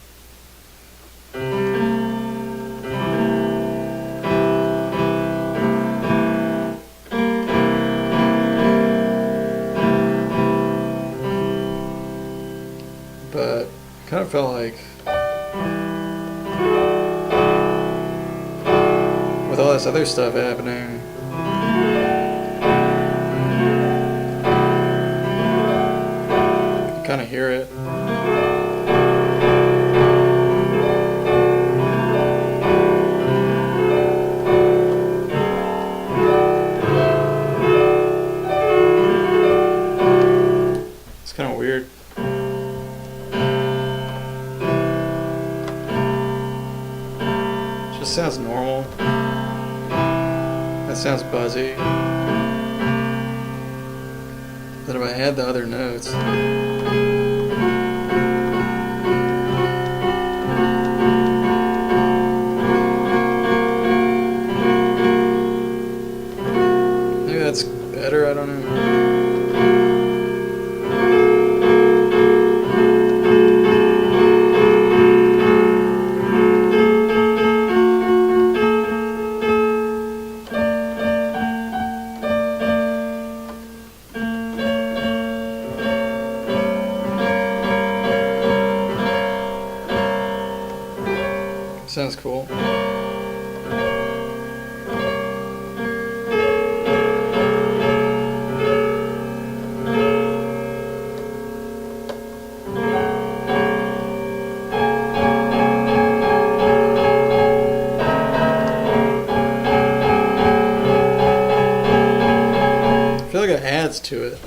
But it kind of felt like with all this other stuff happening, you kind of hear it. It's kind of weird. Just sounds normal. That sounds buzzy. Then if I add the other notes, maybe that's better, I don't know. Sounds cool. I feel like it adds to it.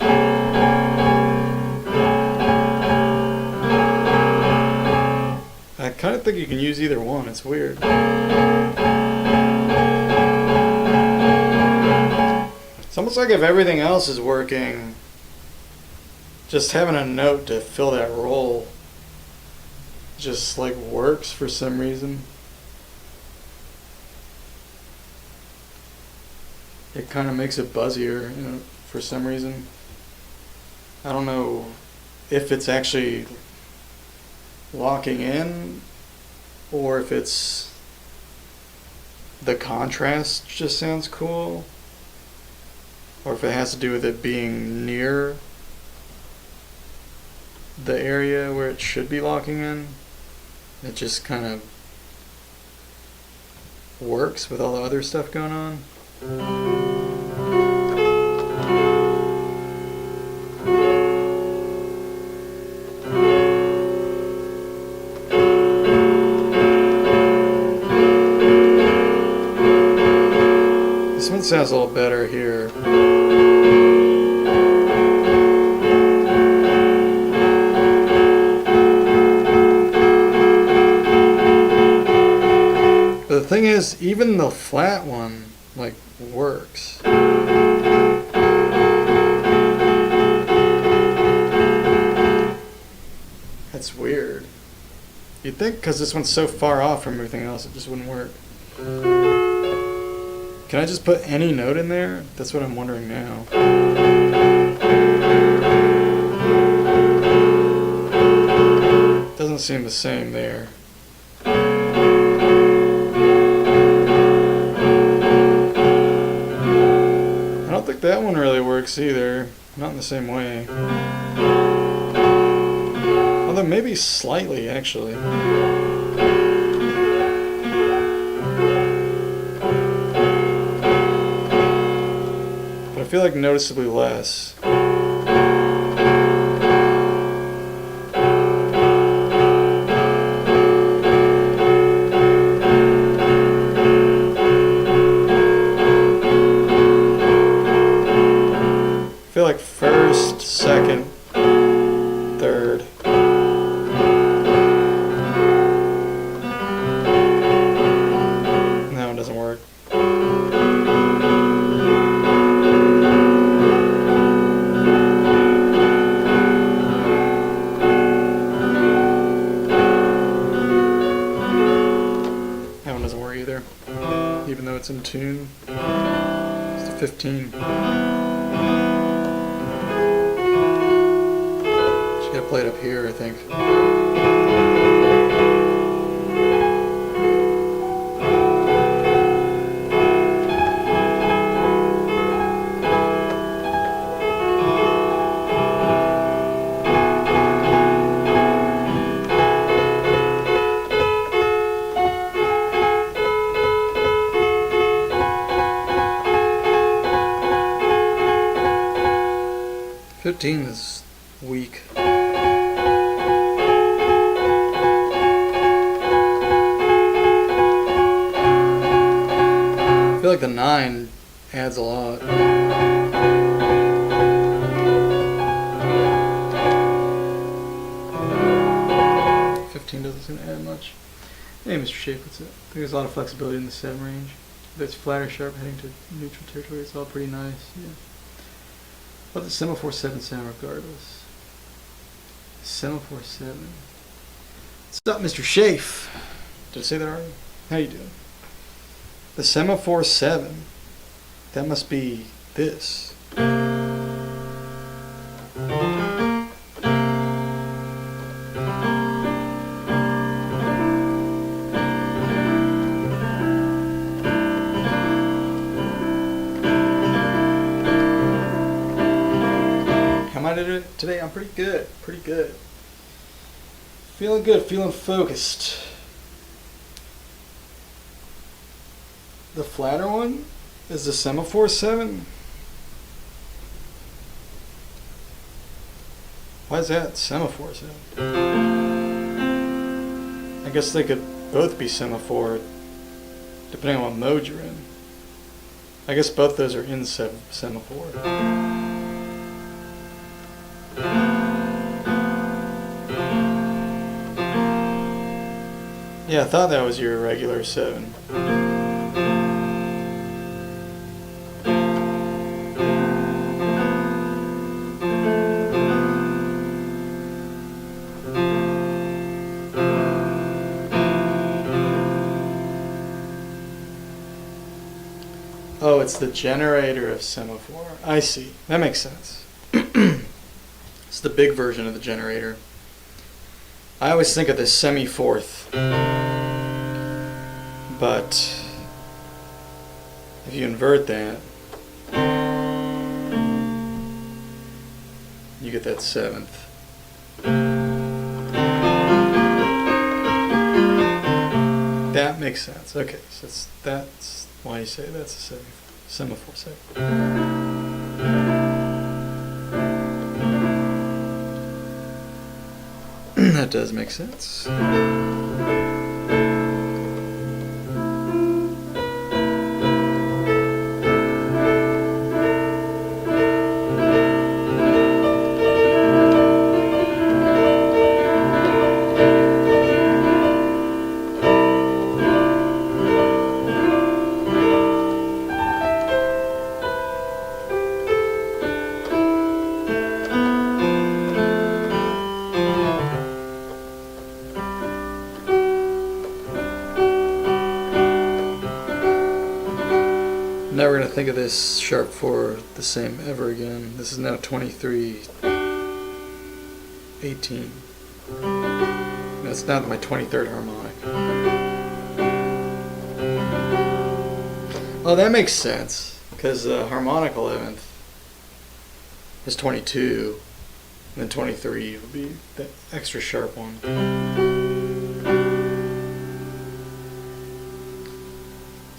I kind of think you can use either one. It's weird. It's almost like if everything else is working, just having a note to fill that role just like works for some reason. It kind of makes it buzzier, you know, for some reason. I don't know if it's actually locking in or if it's the contrast just sounds cool, or if it has to do with it being near the area where it should be locking in. It just kind of works with all the other stuff going on. This one sounds a little better here. But the thing is, even the flat one, like, works. That's weird. You'd think because this one's so far off from everything else, it just wouldn't work. Can I just put any note in there? That's what I'm wondering now. Doesn't seem the same there. I don't think that one really works either. Not in the same way. Although maybe slightly, actually. But I feel like noticeably less. I feel like first, second, third. That one doesn't work. That one doesn't work either, even though it's in tune. It's a 15. Gotta play it up here, I think. "15" is weak. I feel like the 9 adds a lot. "15" doesn't seem to add much. Hey, Mr. Shape, what's it? I think there's a lot of flexibility in the 7 range. That's flat or sharp heading to neutral territory. It's all pretty nice. Yeah. But the semaphore 7 sound regardless. Semaphore 7. What's up, Mr. Shafe? Did I say that already? How you doing? The semaphore 7. That must be this. How am I doing today? I'm pretty good. Pretty good. Feeling good. Feeling focused. The flatter one is the semaphore 7. Why is that semaphore 7? I guess they could both be semaphore depending on what mode you're in. I guess both those are in semaphore. Yeah, I thought that was your regular 7. Oh, it's the generator of semaphore. I see. That makes sense. It's the big version of the generator. I always think of the semi-fourth. But if you invert that, you get that seventh. That makes sense. Okay, so that's why you say that's a semaphore second. That does make sense. Never going to think of this sharp 4 the same ever again. This is now 23:18. That's now my 23rd harmonic. Oh, that makes sense, because harmonic 11th is 22, and then 23 would be the extra sharp one.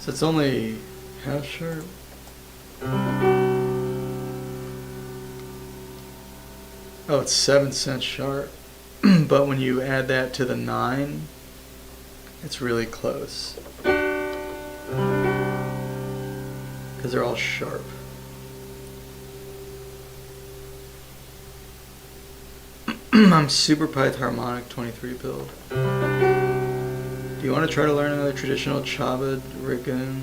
So it's only how sharp? Oh, it's 7 cents sharp. But when you add that to the 9, it's really close. Because they're all sharp. I'm super Pyth harmonic 23 build. Do you want to try to learn another traditional Chabad Riggin?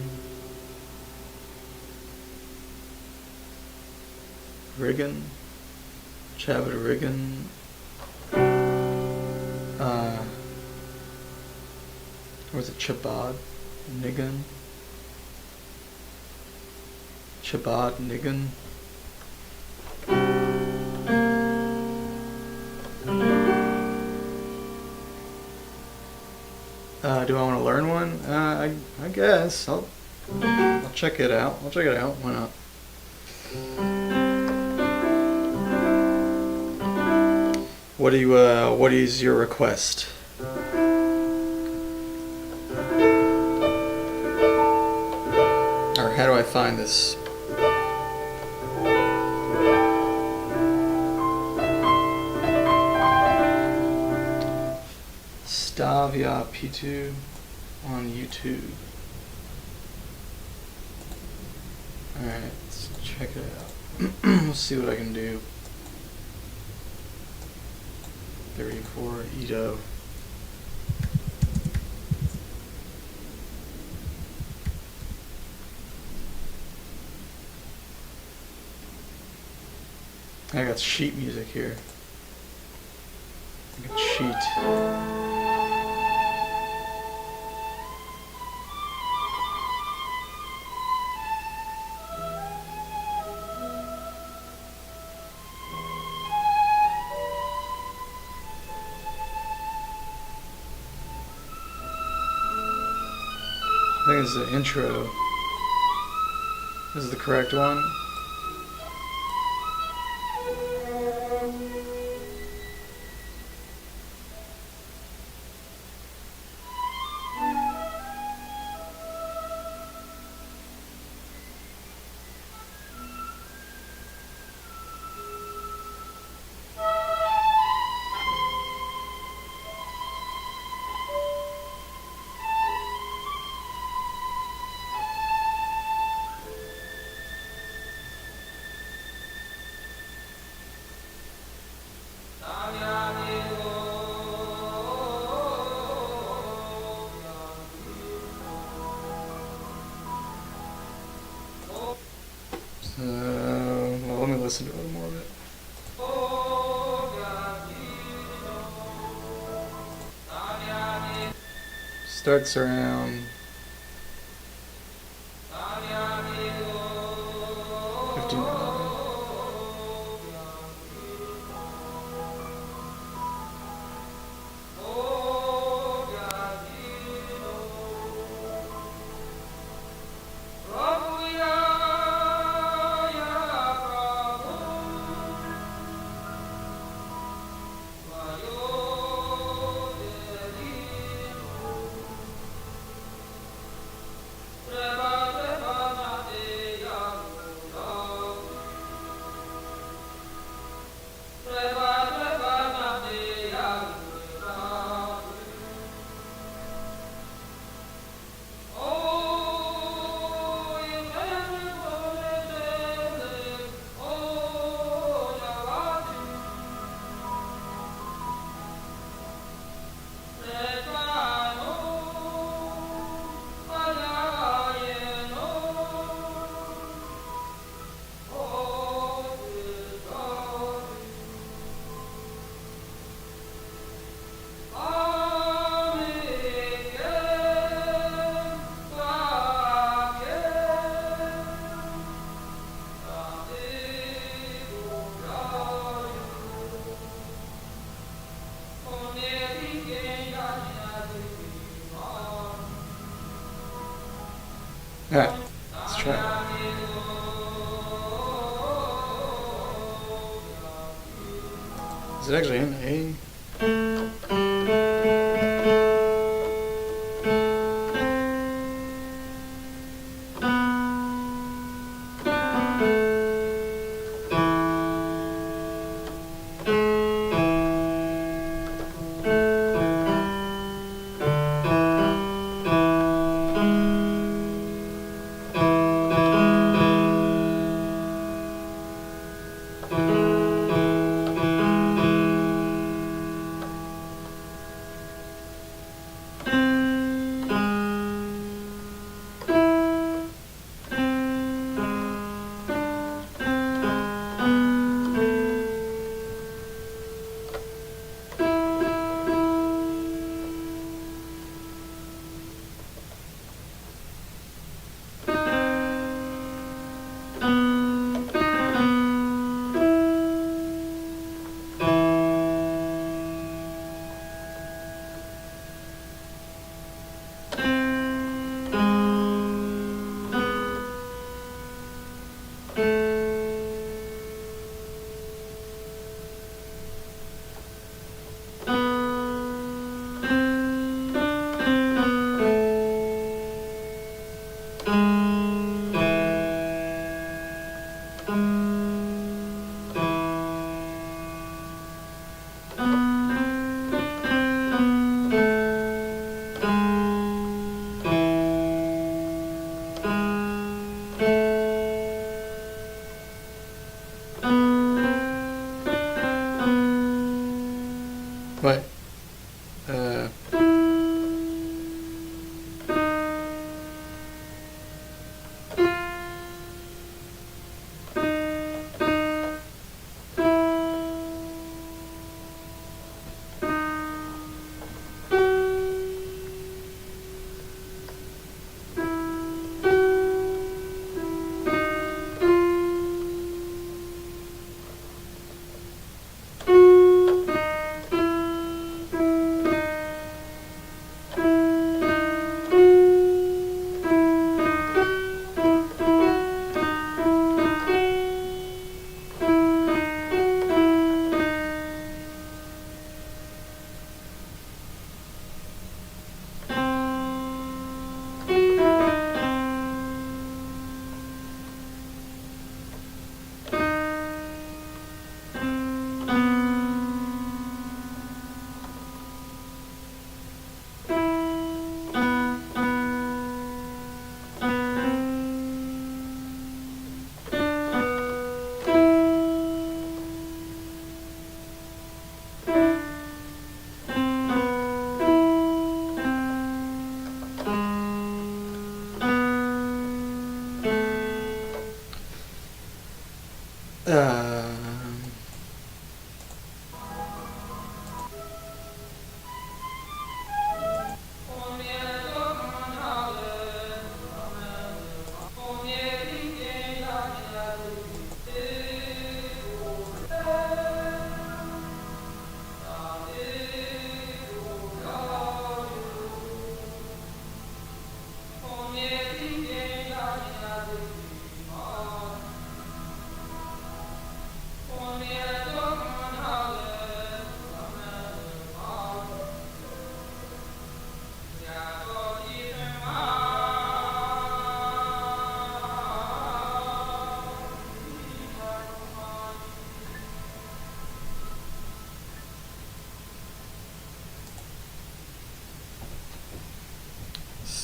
Chabad Riggin. Or is it Chabad Niggin? Chabad Niggin. Do I want to learn one? I guess I'll check it out. I'll check it out. Why not? What is your request? Or how do I find this? Stavia P2 on YouTube. Alright, let's check it out. We'll see what I can do. 34 Ito. I got sheet music here. I got sheet. I think this is the intro. This is the correct one. Well, let me listen to a little more of it. Starts around 15. Alright, let's try it. Is it actually in A? Wait.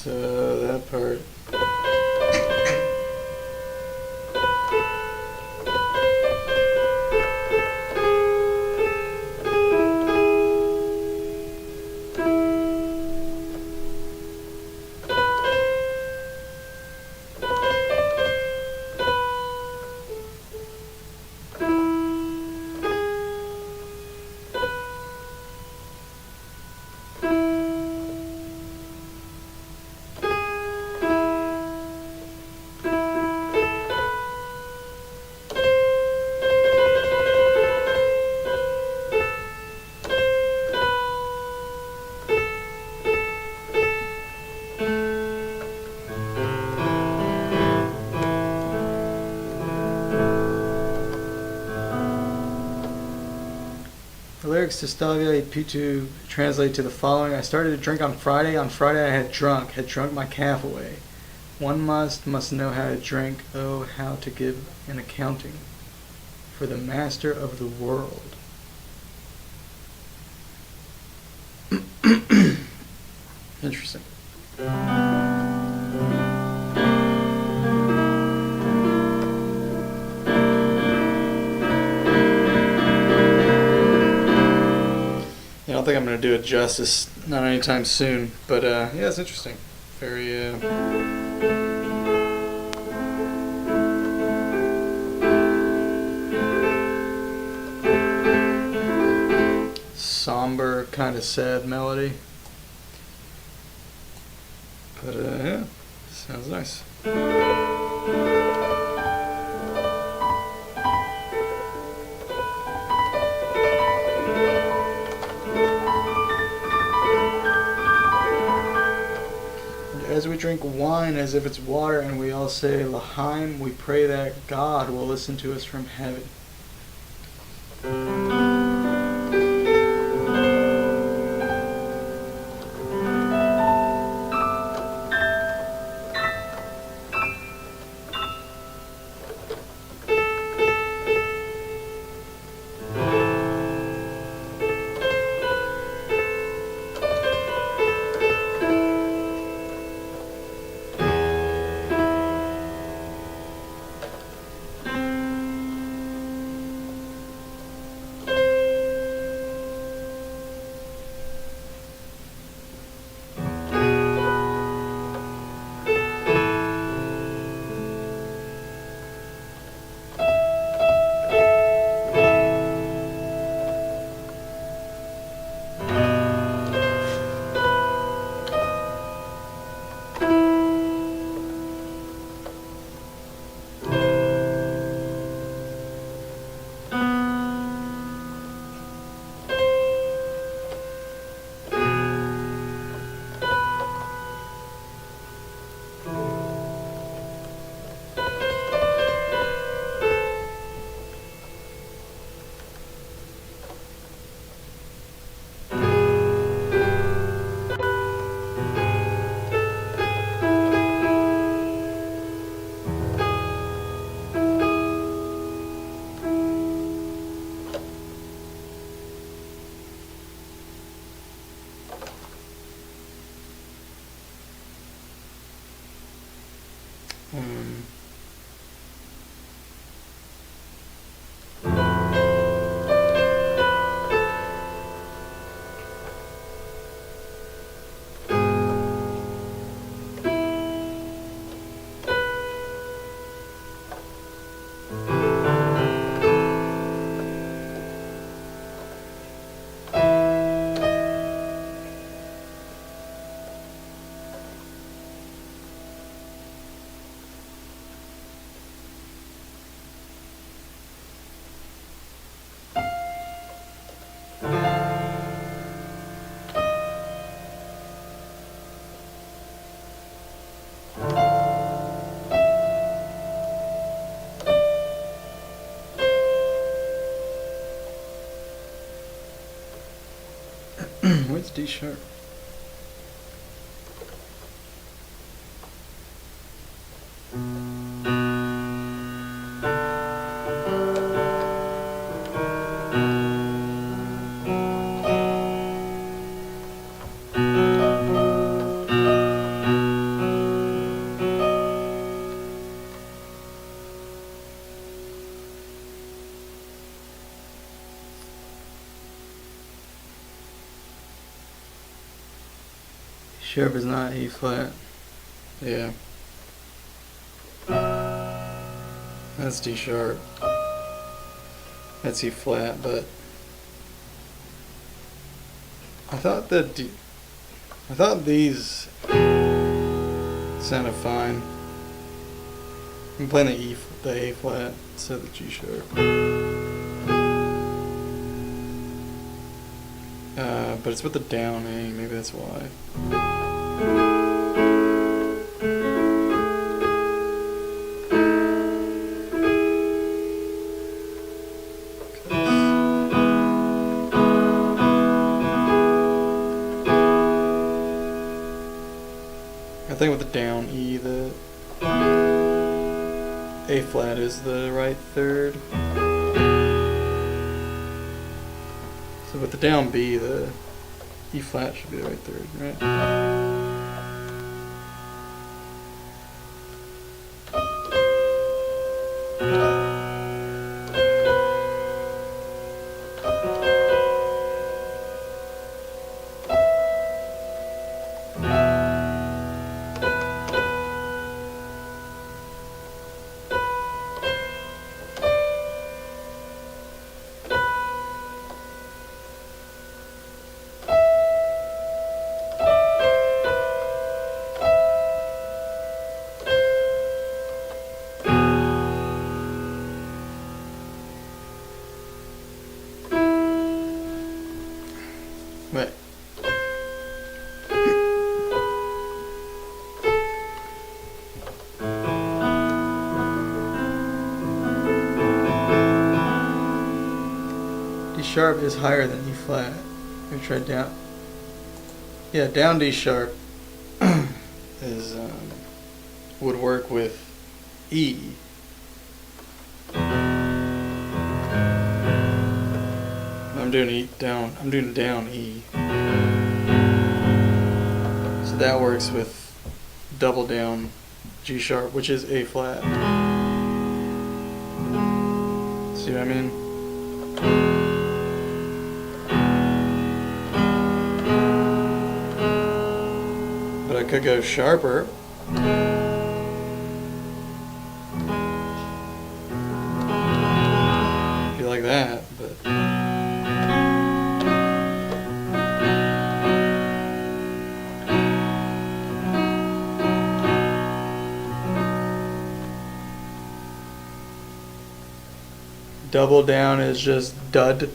So that part. The lyrics to Stavia et Pitu translate to the following. I started to drink on Friday. On Friday I had drunk my calf away. One must know how to drink, oh, how to give an accounting for the master of the world. Interesting. I don't think I'm going to do it justice, not anytime soon, but yeah, it's interesting. Very, somber, kind of sad melody. But yeah, sounds nice. As we drink wine as if it's water and we all say L'chaim, we pray that God will listen to us from heaven. Where's D sharp? Sharp is not E flat. Yeah. That's D sharp. That's E flat, but I thought these sounded fine. I'm playing the A flat instead of the G sharp. But it's with the down A, maybe that's why. thing with the down E. The A flat is the right third. So with the down B, the E flat should be the right third, right? Right. D sharp is higher than E flat. Let me try down. Yeah, down D sharp is would work with E. I'm doing E down. I'm doing down E. So that works with double down G sharp, which is A flat. See what I mean? But I could go sharper. Be like that, but. Double down is just dud.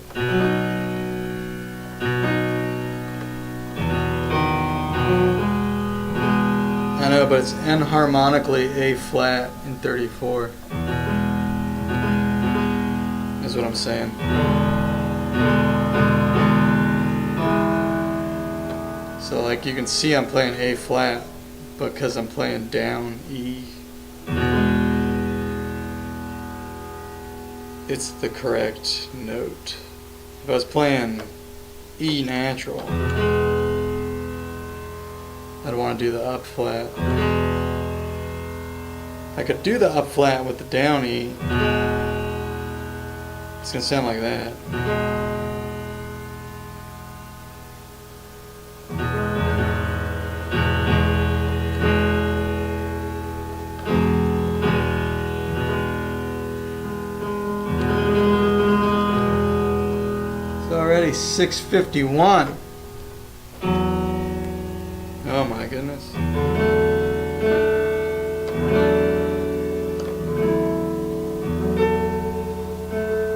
I know, but it's enharmonically A flat in 34. Is what I'm saying. So like you can see I'm playing A flat because I'm playing down E. It's the correct note. If I was playing E natural, I'd want to do the up flat. I could do the up flat with the down E. It's gonna sound like that. Already 6:51. Oh my goodness.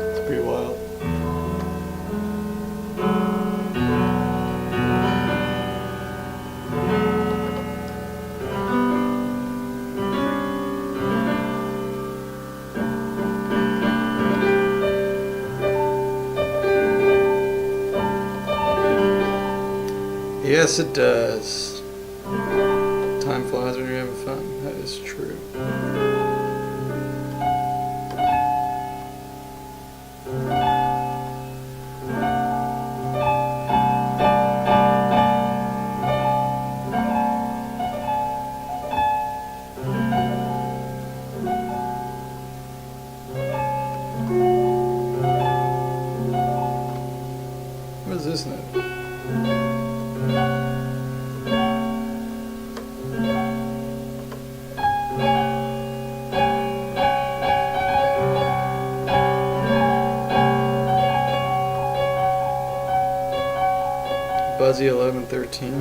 It's pretty wild. Yes, it does. Time flies when you're having fun. That is true. What is this note? Buzzy 1113.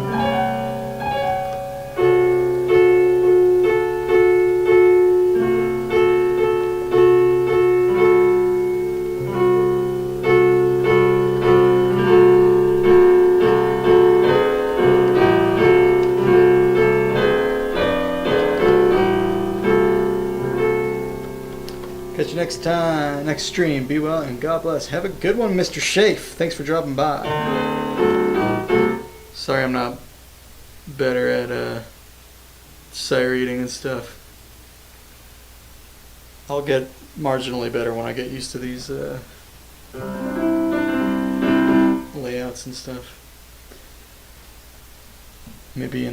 Catch you next time, next stream. Be well and God bless. Have a good one, Mr. Shafe. Thanks for dropping by. Sorry I'm not better at sight reading and stuff. I'll get marginally better when I get used to these layouts and stuff. Maybe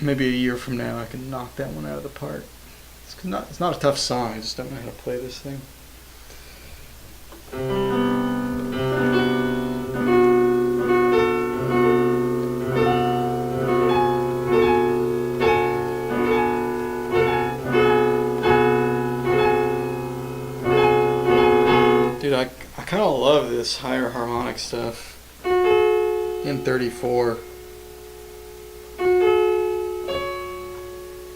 maybe a year from now I can knock that one out of the park. It's not a tough song, I just don't know how to play this thing. Dude, I kind of love this higher harmonic stuff in 34.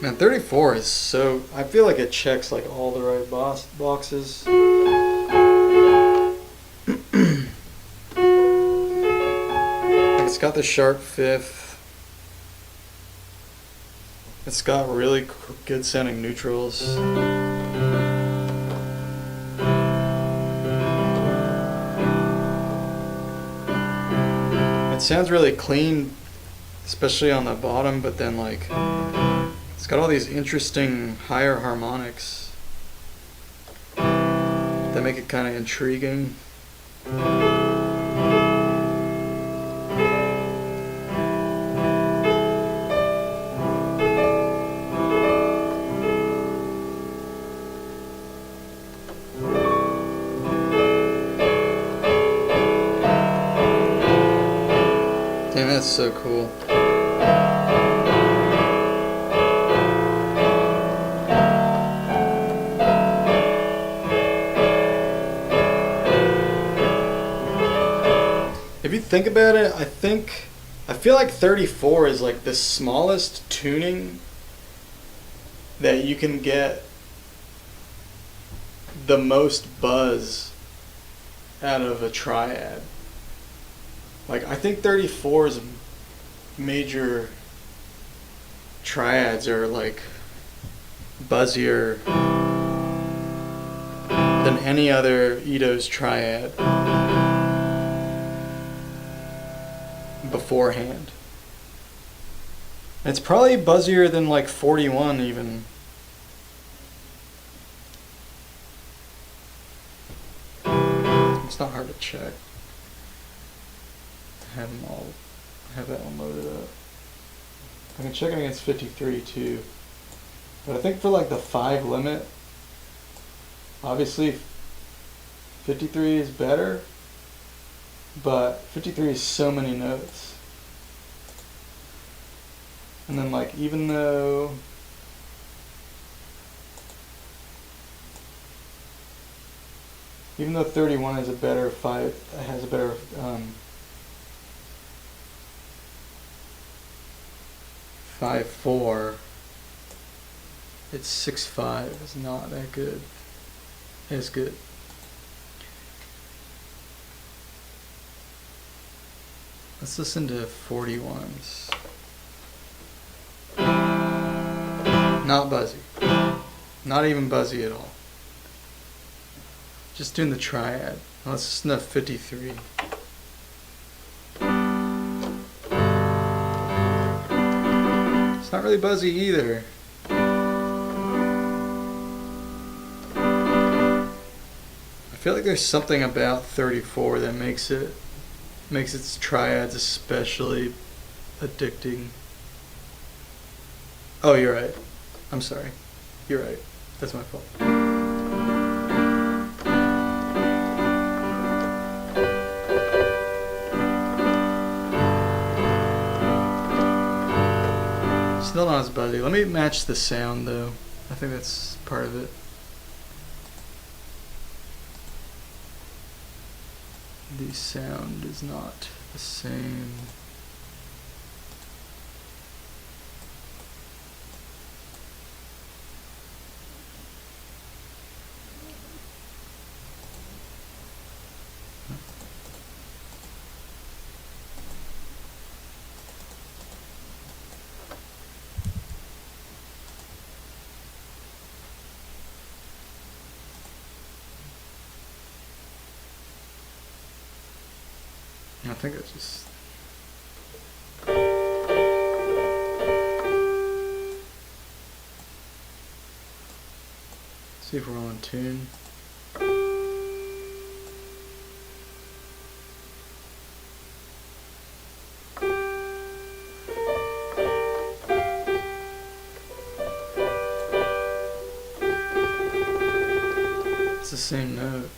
Man, 34 is so... I feel like it checks like all the right boxes. It's got the sharp fifth. It's got really good sounding neutrals. It sounds really clean, especially on the bottom, but then like it's got all these interesting higher harmonics that make it kind of intriguing. Damn, that's so cool. If you think about it, I feel like 34 is like the smallest tuning that you can get the most buzz out of a triad. Like, I think 34's major triads are like buzzier than any other Ito's triad beforehand. And it's probably buzzier than like 41 even. It's not hard to check. Have that one loaded up. I can check it against 53 too. But I think for like the 5 limit, obviously 53 is better, but 53 is so many notes. And then like even though even though 31 is a better 5/4, it's 6/5. It's not that good. It's good. Let's listen to 41s. Not buzzy. Not even buzzy at all. Just doing the triad. Let's listen to 53. It's not really buzzy either. I feel like there's something about 34 that makes its triads especially addicting. Oh, you're right. I'm sorry. You're right. That's my fault. Still not as buzzy. Let me match the sound though. I think that's part of it. The sound is not the same. I think it's just... See if we're all in tune. It's the same note.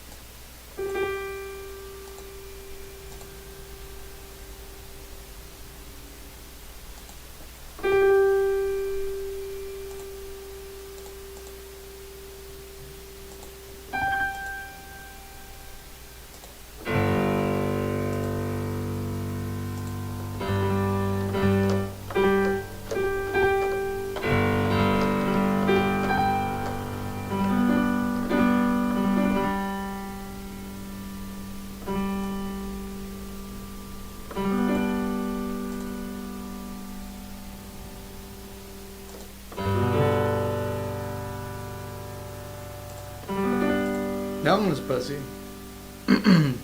That one was buzzy. I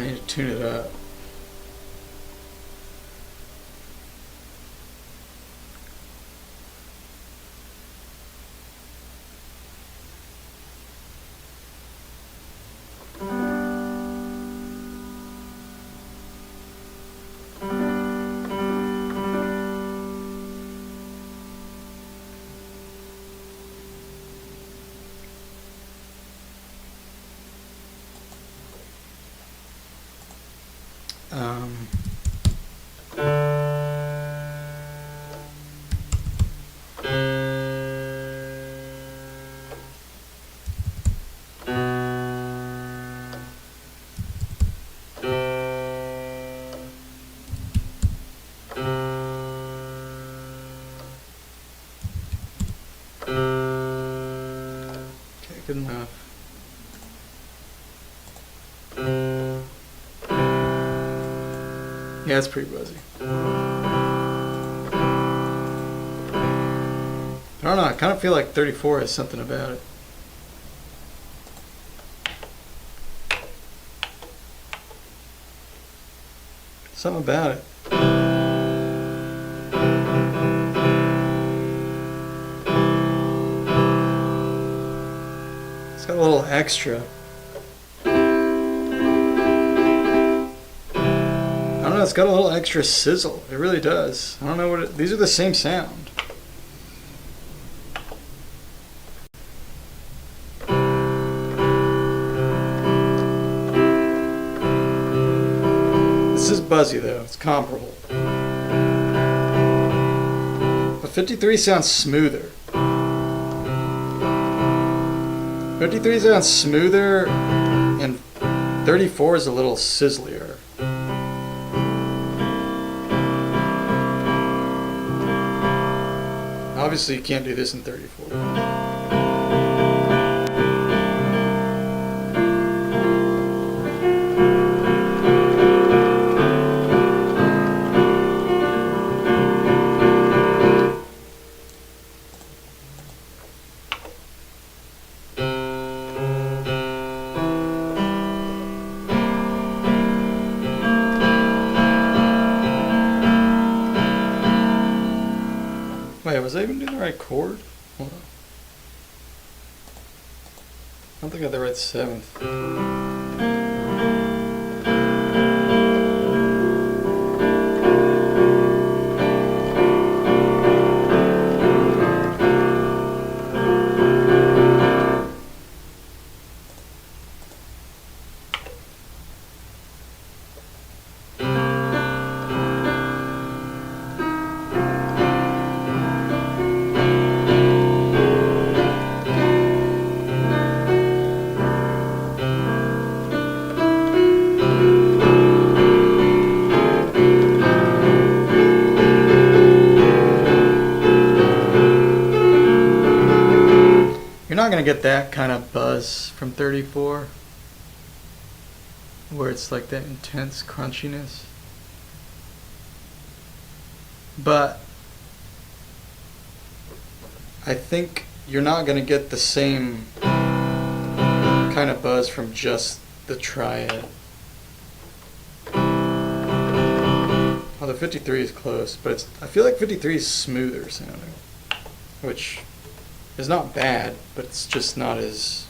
need to tune it up. Um, okay, good enough. Yeah, it's pretty buzzy. I don't know, I kind of feel like 34 has something about it. Something about it. It's got a little extra. I don't know, it's got a little extra sizzle. It really does. I don't know what it... These are the same sound. This is buzzy though. It's comparable. But 53 sounds smoother. 53 sounds smoother and 34 is a little sizzlier. Obviously you can't do this in 34. Wait, was I even doing the right chord? Hold on. I don't think I had the right seventh. You're not going to get that kind of buzz from 34, where it's like that intense crunchiness. But I think you're not going to get the same kind of buzz from just the triad. Although 53 is close, but I feel like 53 is smoother sounding, which is not bad, but it's just not as...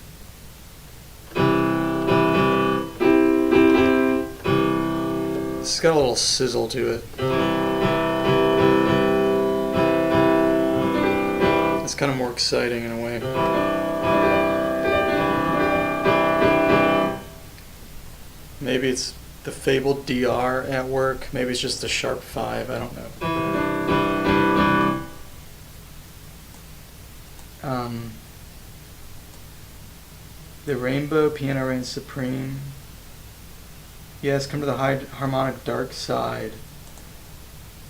It's got a little sizzle to it. It's kind of more exciting in a way. Maybe it's the fabled DR at work. Maybe it's just a sharp 5. I don't know. The Rainbow Piano reigns supreme. Yes, come to the high harmonic dark side.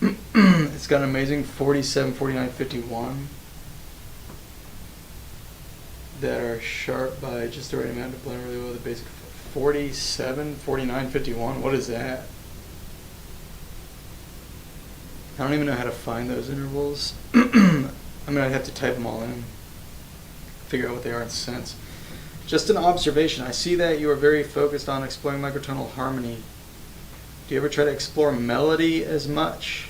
It's got an amazing 47, 49, 51 that are sharp by just the right amount to blend really well with the basic 47, 49, 51. What is that? I don't even know how to find those intervals. I mean, I'd have to type them all in, figure out what they are in cents. Just an observation. I see that you are very focused on exploring microtonal harmony. Do you ever try to explore melody as much?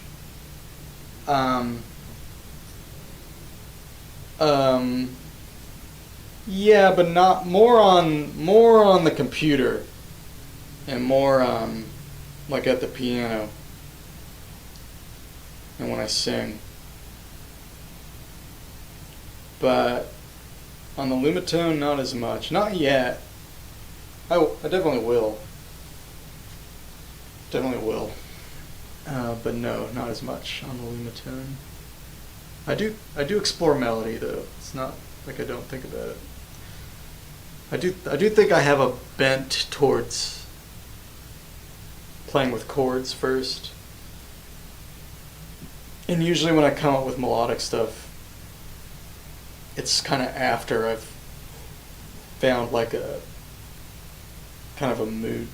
Yeah, but not more on the computer and more like at the piano and when I sing. But on the lumatone, not as much. Not yet. I definitely will. Definitely will. But no, not as much on the lumatone. I do explore melody though. It's not like I don't think about it. I do think I have a bent towards playing with chords first. And usually when I come up with melodic stuff, it's kind of after I've found like a kind of a mood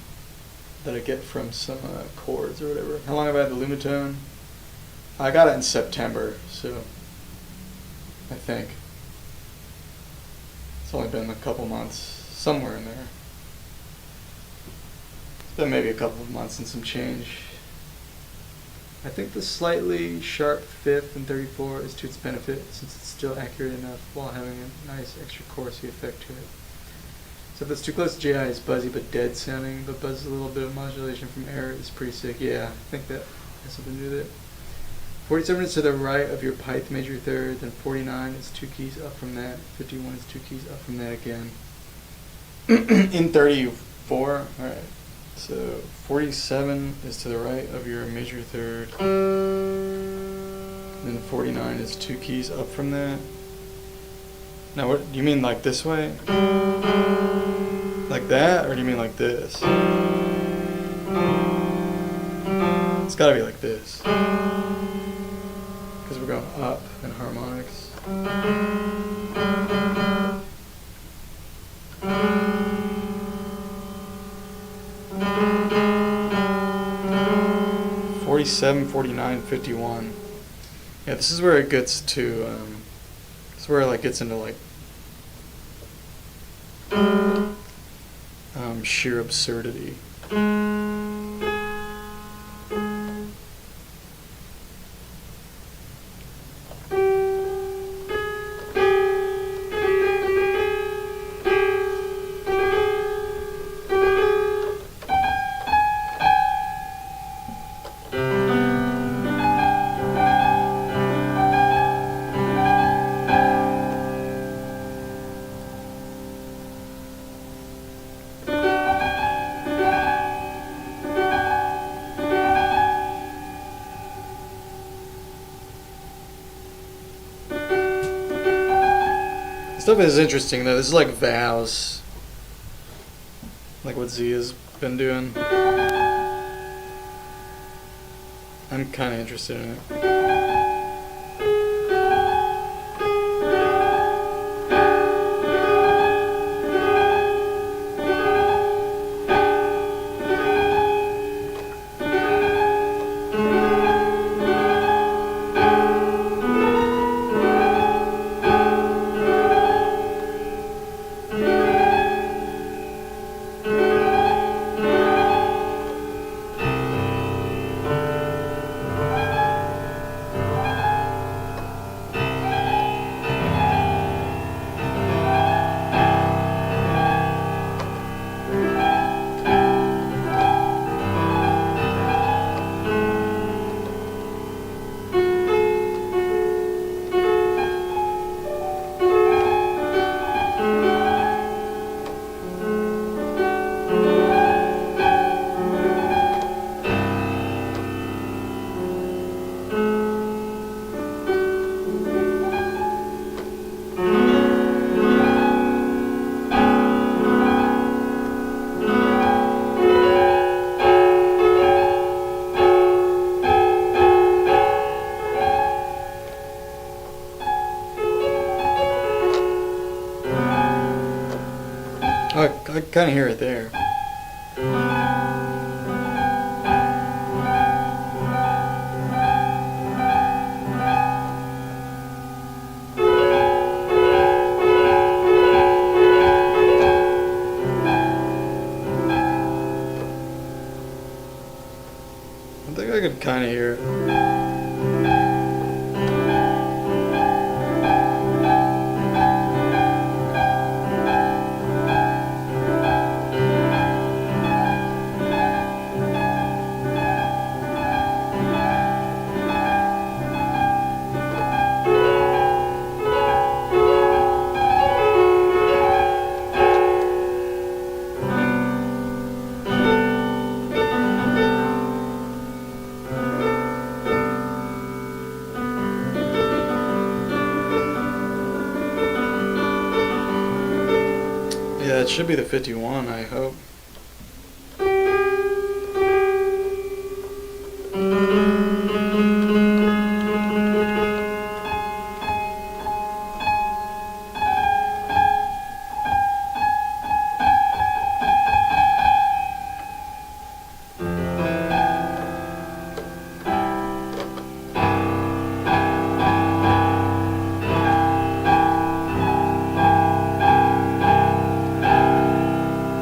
that I get from some chords or whatever. How long have I had the lumatone? I got it in September, so I think it's only been a couple months, somewhere in there. It's been maybe a couple of months and some change. I think the slightly sharp 5th and 34 is to its benefit, since it's still accurate enough while having a nice extra chorusy effect to it. So if it's too close to GI, it's buzzy but dead sounding, but buzzes a little bit of modulation from air is pretty sick. Yeah, I think that has something to do with it. 47 is to the right of your piped major third, then 49 is 2 keys up from that, 51 is 2 keys up from that again. In 34, alright. So 47 is to the right of your major third. Then 49 is 2 keys up from that. Now, what do you mean, like this way? Like that, or do you mean like this? It's gotta be like this, because we're going up in harmonics. 47, 49, 51. Yeah, this is where it gets to, this is where it like gets into like sheer absurdity. Stuff is interesting though. This is like vows, like what Zia's been doing. I'm kind of interested in it. I kind of hear it there. I think I could kind of hear it. Yeah, it should be the 51, I hope.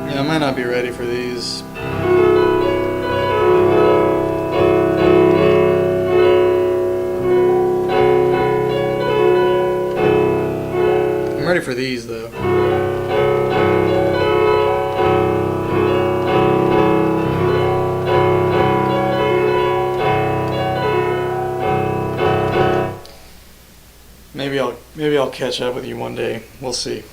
Yeah, I might not be ready for these. I'm ready for these though. Maybe I'll catch up with you one day. We'll see.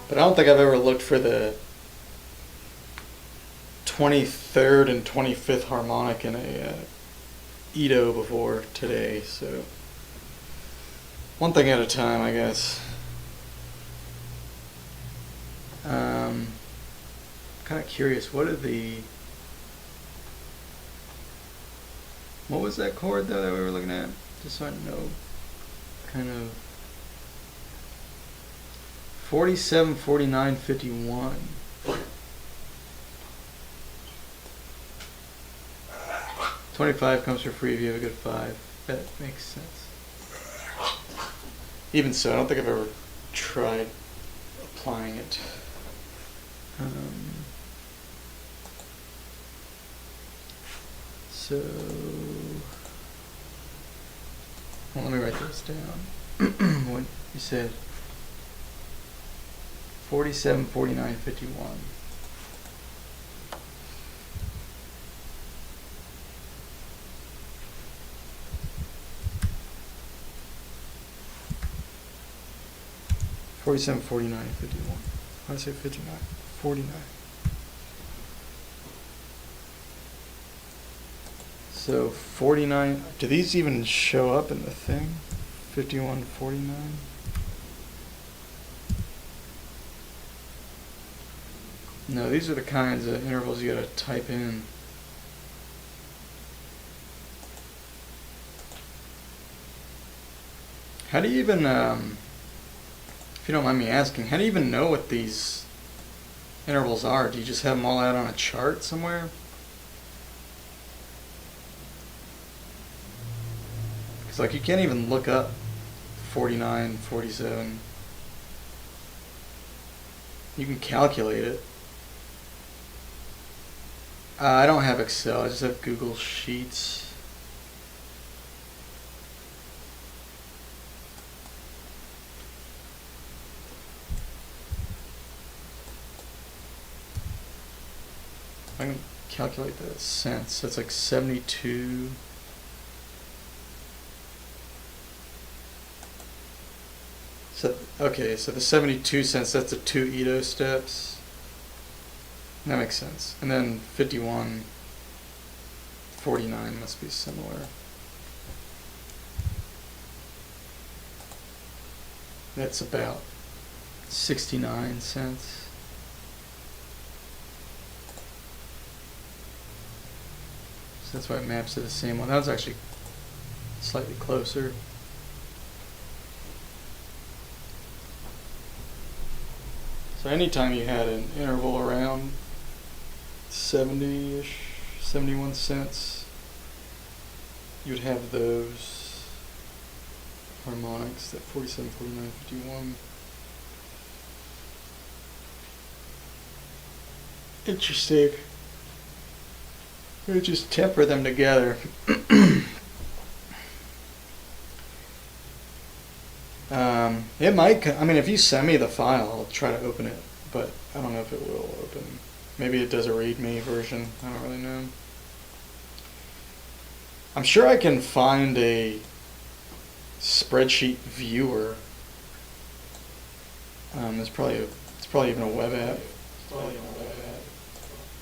But I don't think I've ever looked for the 23rd and 25th harmonic in a Edo before today, so one thing at a time, I guess. Kind of curious, what was that chord though that we were looking at? Just so I know, kind of 47, 49, 51. $25 comes for free if you have a good 5. That makes sense. Even so, I don't think I've ever tried applying it. So, well, let me write this down. What you said. 47, 49, 51. $47, 49, 51. I say 59, 49. So 49. Do these even show up in the thing? 51, 49. No, these are the kinds of intervals you gotta type in. How do you even, if you don't mind me asking, how do you even know what these intervals are? Do you just have them all out on a chart somewhere? Because like you can't even look up 49, 47. You can calculate it. I don't have Excel, I just have Google Sheets. I can calculate the cents. That's like 72. So, okay, so the 72 cents, that's the 2 Edo steps. That makes sense. And then 51, 49 must be similar. That's about 69 cents. So that's why it maps to the same one. That was actually slightly closer. So anytime you had an interval around 70-ish, 71 cents, you'd have those harmonics, that 47, 49, 51. Interesting. We just temper them together. It might, I mean, if you send me the file, I'll try to open it, but I don't know if it will open. Maybe it does a readme version, I don't really know. I'm sure I can find a spreadsheet viewer. It's probably even a web app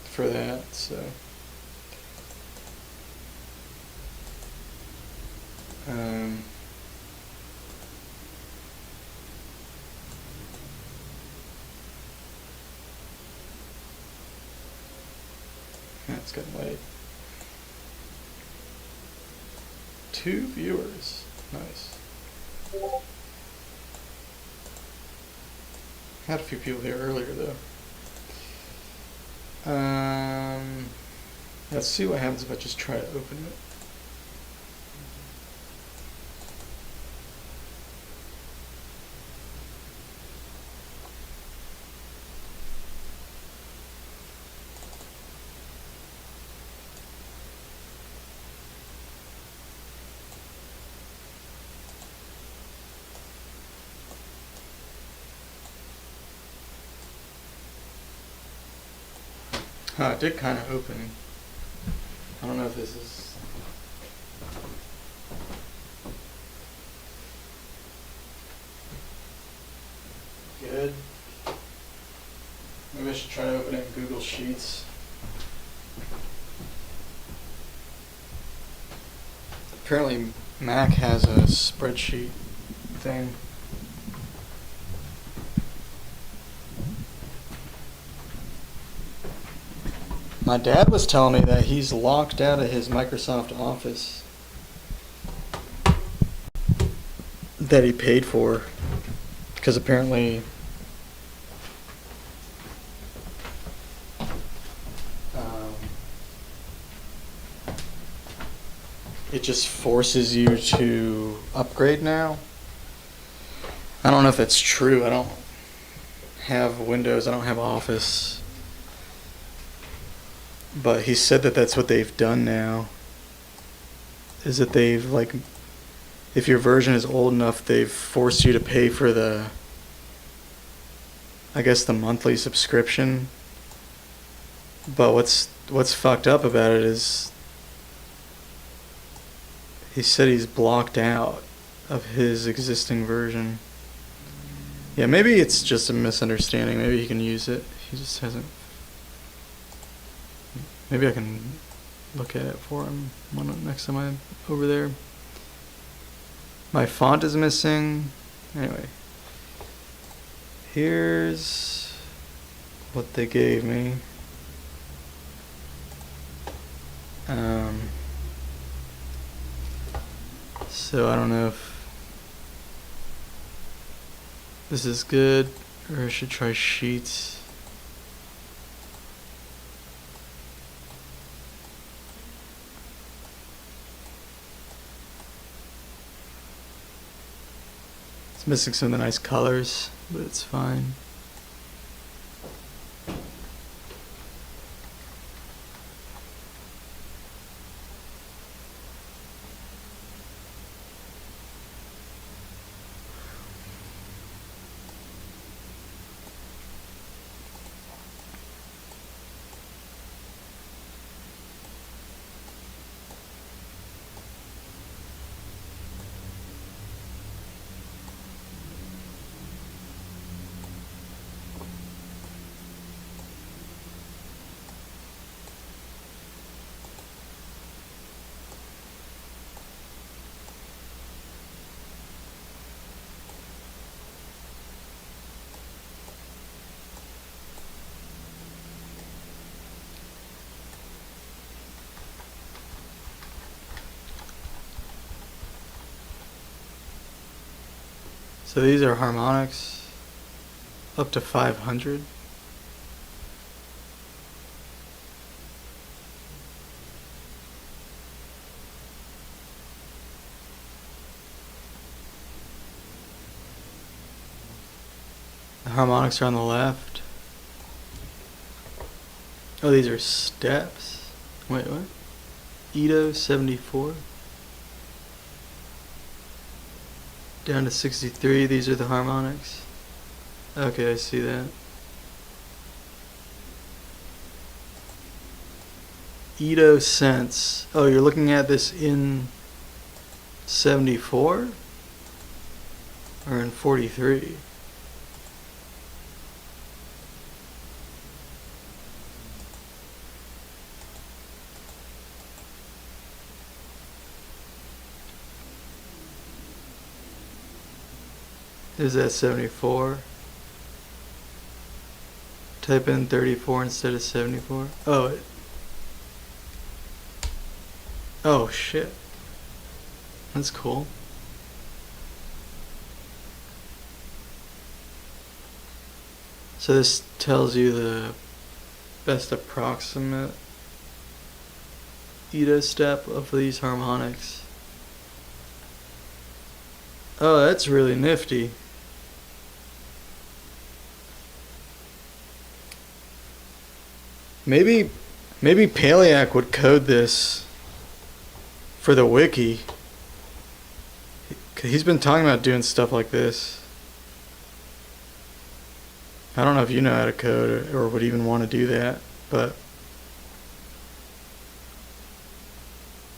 for that, so. Yeah, it's getting late. 2 viewers. Nice. Had a few people here earlier though. Let's see what happens if I just try to open it. It did kind of open. I don't know if this is... good. Maybe I should try to open it in Google Sheets. Apparently Mac has a spreadsheet thing. My dad was telling me that he's locked out of his Microsoft Office that he paid for because apparently it just forces you to upgrade now. I don't know if that's true. I don't have Windows. I don't have Office. But he said that that's what they've done now. Is that they've, like, if your version is old enough, they've forced you to pay for the, I guess, the monthly subscription. But what's fucked up about it is he said he's blocked out of his existing version. Yeah, maybe it's just a misunderstanding. Maybe he can use it. He just hasn't. Maybe I can look at it for him next time I'm over there. My font is missing. Anyway, here's what they gave me. So I don't know if this is good or I should try Sheets. It's missing some of the nice colors, but it's fine. So these are harmonics. up to 500. The harmonics are on the left. Oh, these are steps. Wait, what? Ito 74. Down to 63, these are the harmonics. Okay, I see that. Ito cents. Oh, you're looking at this in 74? Or in 43? Is that 74? Type in 34 instead of 74. Oh shit. That's cool. So this tells you the best approximate Ito step of these harmonics. Oh, that's really nifty. Maybe Paleac would code this for the wiki. He's been talking about doing stuff like this. I don't know if you know how to code or would even want to do that, but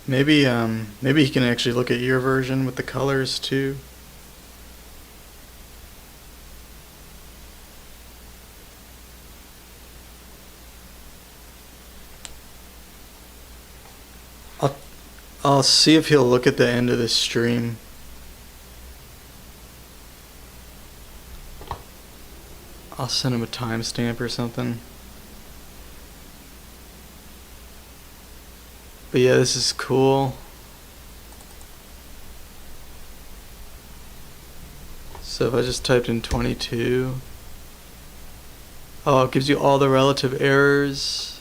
maybe he can actually look at your version with the colors too. I'll see if he'll look at the end of this stream. I'll send him a timestamp or something. But yeah, this is cool. So if I just typed in 22. Oh, it gives you all the relative errors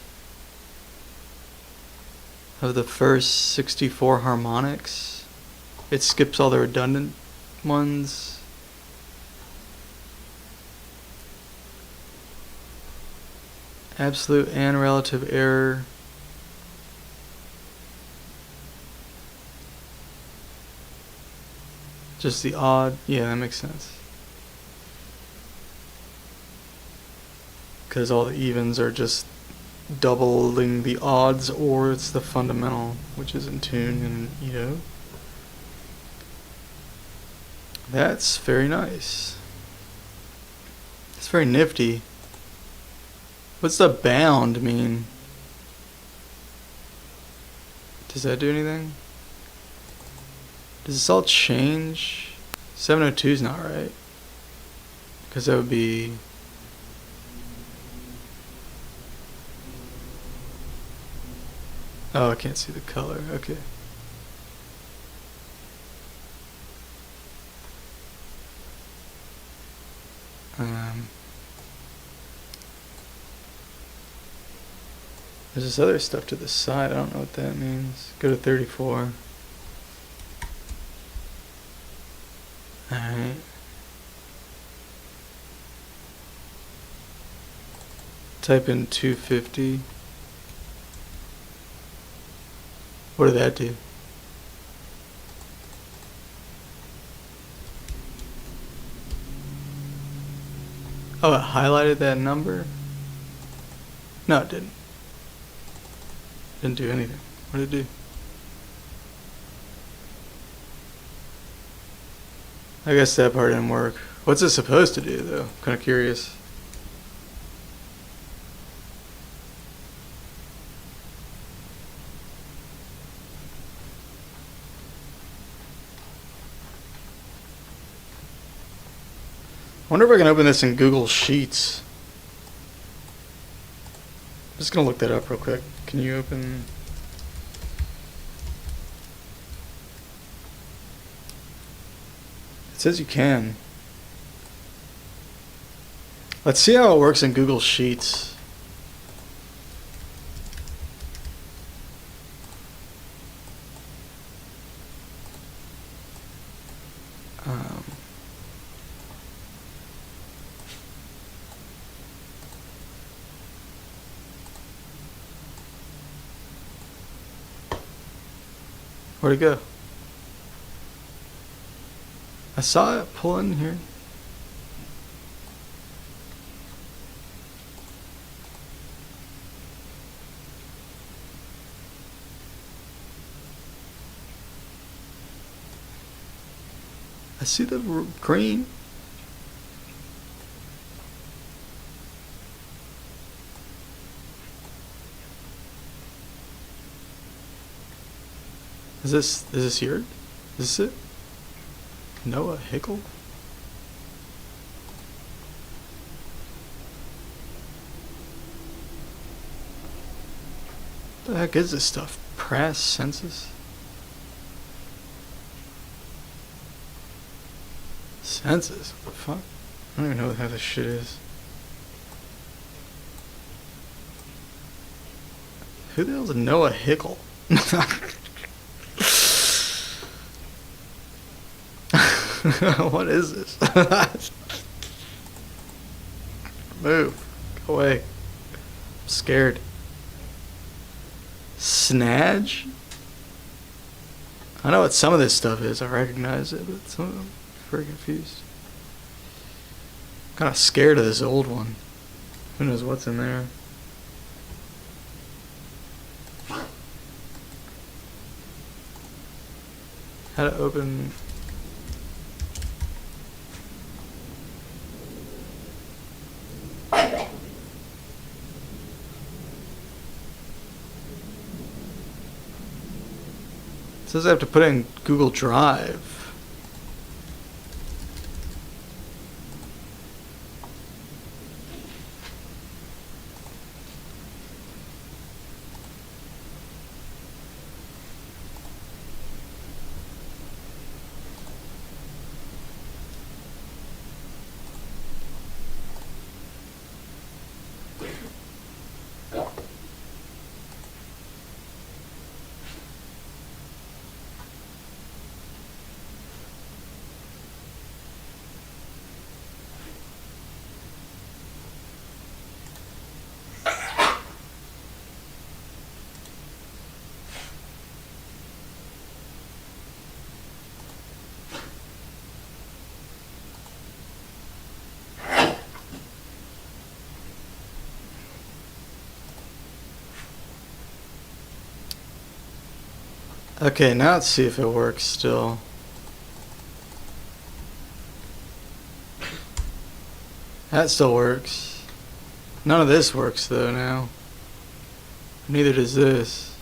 of the first 64 harmonics. It skips all the redundant ones. Absolute and relative error. Just the odd. Yeah, that makes sense. Because all the evens are just doubling the odds, or it's the fundamental, which is in tune and Ito. That's very nice. It's very nifty. What's the bound mean? Does that do anything? Does this all change? 702 is not right. Because that would be... Oh, I can't see the color. Okay. There's this other stuff to the side. I don't know what that means. Go to 34. Alright. Type in 250. What did that do? Oh, it highlighted that number? No, it didn't. Didn't do anything. What did it do? I guess that part didn't work. What's it supposed to do, though? I'm kind of curious. I wonder if I can open this in Google Sheets. I'm just gonna look that up real quick. Can you open... It says you can. Let's see how it works in Google Sheets. Where'd it go? I saw it pull in here. I see the green. Is this yours? Is this it? Noah Hickle? What the heck is this stuff? Press census? Census? What the fuck? I don't even know what the hell this shit is. Who the hell's Noah Hickle? What is this? Move. Go away. I'm scared. Snadge? I know what some of this stuff is. I recognize it, but some of them I'm very confused. I'm kind of scared of this old one. Who knows what's in there? How to open... It says I have to put it in Google Drive. Okay, now let's see if it works still. That still works. None of this works though now. Neither does this.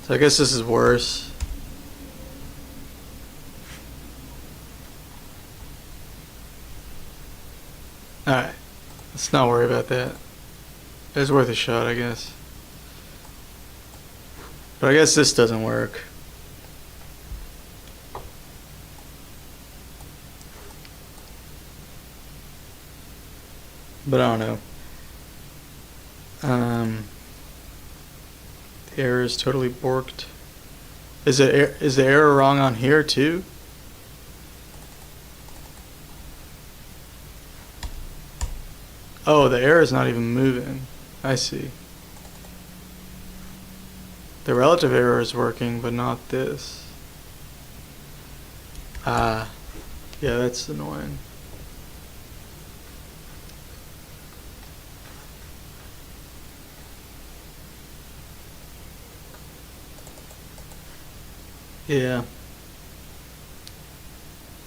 So I guess this is worse. Alright, let's not worry about that. It's worth a shot, I guess. But I guess this doesn't work. But I don't know. The error is totally borked. Is the error wrong on here too? Oh, the error is not even moving. I see. The relative error is working, but not this. Yeah, that's annoying. Yeah.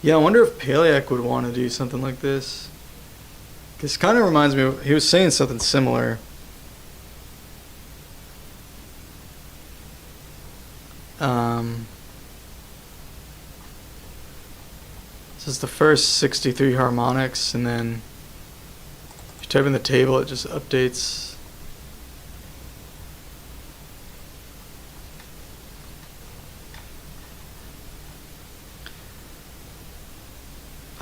Yeah, I wonder if Paliak would want to do something like this. This kind of reminds me of, he was saying something similar. This is the first 63 harmonics, and then if you type in the table, it just updates.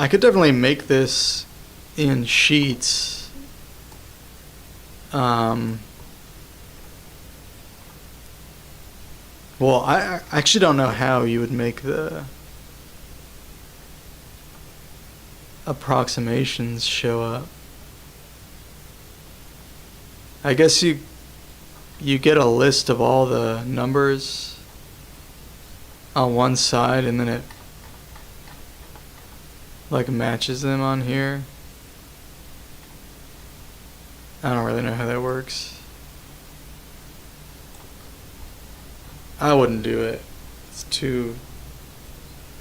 I could definitely make this in sheets. Well, I actually don't know how you would make the approximations show up. I guess you get a list of all the numbers on one side and then it like matches them on here. I don't really know how that works. I wouldn't do it. It's too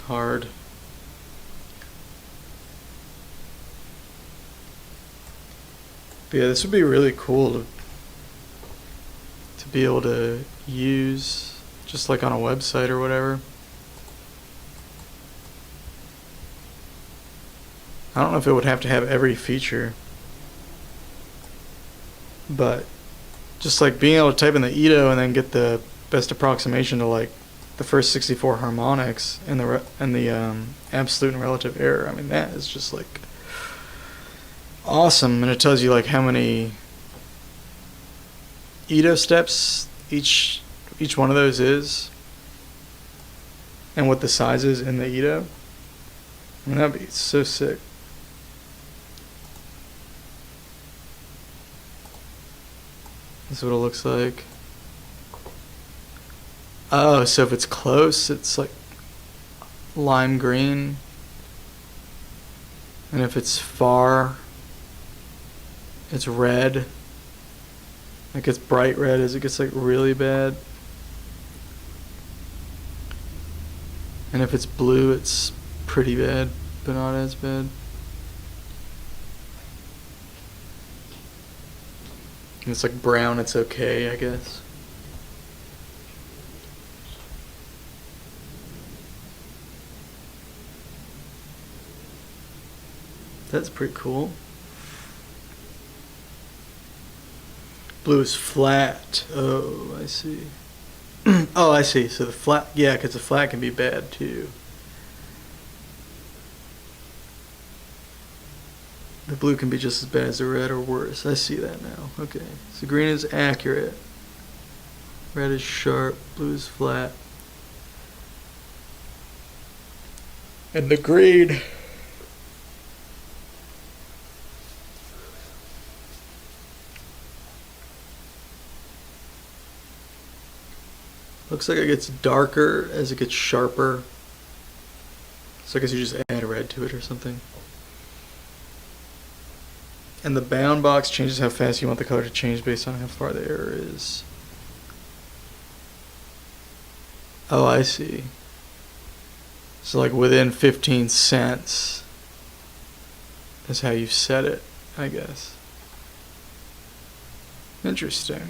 hard. But yeah, this would be really cool to be able to use just like on a website or whatever. I don't know if it would have to have every feature, but just like being able to type in the Ito and then get the best approximation to like the first 64 harmonics and the absolute and relative error. I mean, that is just like awesome, and it tells you like how many Ito steps each one of those is, and what the size is in the Ito. I mean, that'd be so sick. This is what it looks like. Oh, so if it's close, it's like lime green. And if it's far, it's red. It gets bright red as it gets like really bad. And if it's blue, it's pretty bad, but not as bad. And it's like brown, it's okay, I guess. That's pretty cool. Blue is flat. Oh, I see. Oh, I see. So the flat, yeah, because the flat can be bad too. The blue can be just as bad as the red or worse. I see that now. Okay. So green is accurate. Red is sharp. Blue is flat. And the green looks like it gets darker as it gets sharper. So I guess you just add red to it or something. And the bound box changes how fast you want the color to change based on how far the error is. Oh, I see. So like within 15 cents is how you set it, I guess. Interesting.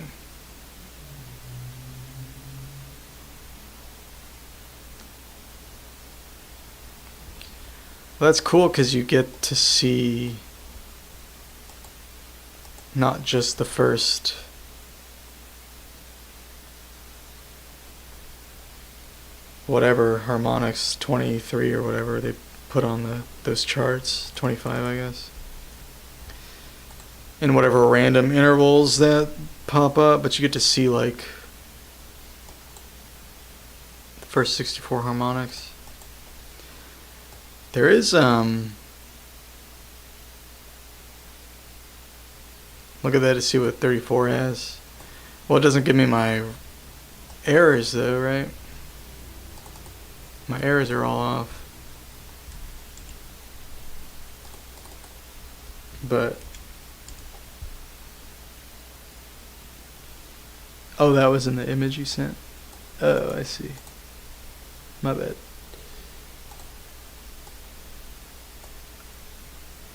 Well, that's cool because you get to see not just the first whatever harmonics, 23 or whatever they put on those charts, 25 I guess, in whatever random intervals that pop up, but you get to see like the first 64 harmonics. There is look at that to see what 34 has. Well, it doesn't give me my errors though, right? My errors are all off. But oh, that was in the image you sent? Oh, I see. My bad.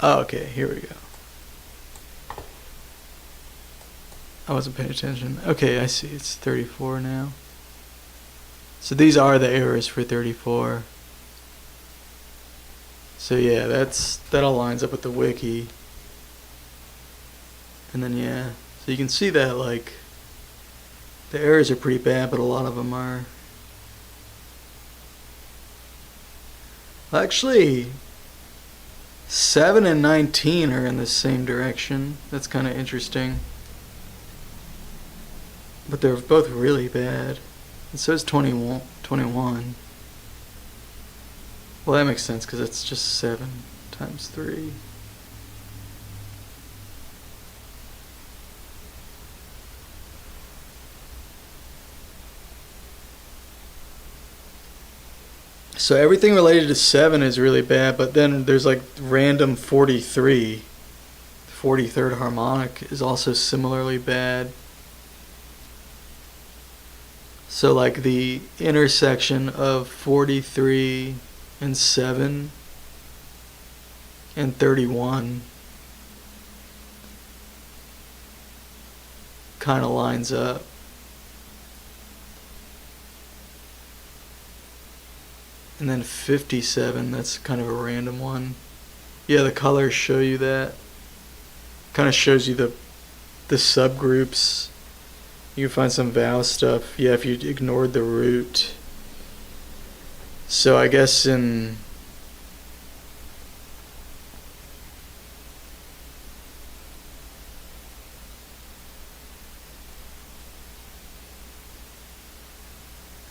Oh, okay, here we go. I wasn't paying attention. Okay, I see. It's 34 now. So these are the errors for 34. So yeah, that all lines up with the wiki. And then yeah, so you can see that like the errors are pretty bad, but a lot of them are. Actually, 7 and 19 are in the same direction. That's kind of interesting. But they're both really bad. And so is 21. Well, that makes sense because it's just 7 times 3. So everything related to 7 is really bad, but then there's like random 43. 43rd harmonic is also similarly bad. So like the intersection of 43 and 7 and 31 kind of lines up. And then 57, that's kind of a random one. Yeah, the colors show you that. Kind of shows you the subgroups. You can find some vowel stuff. Yeah, if you ignored the root. So I guess in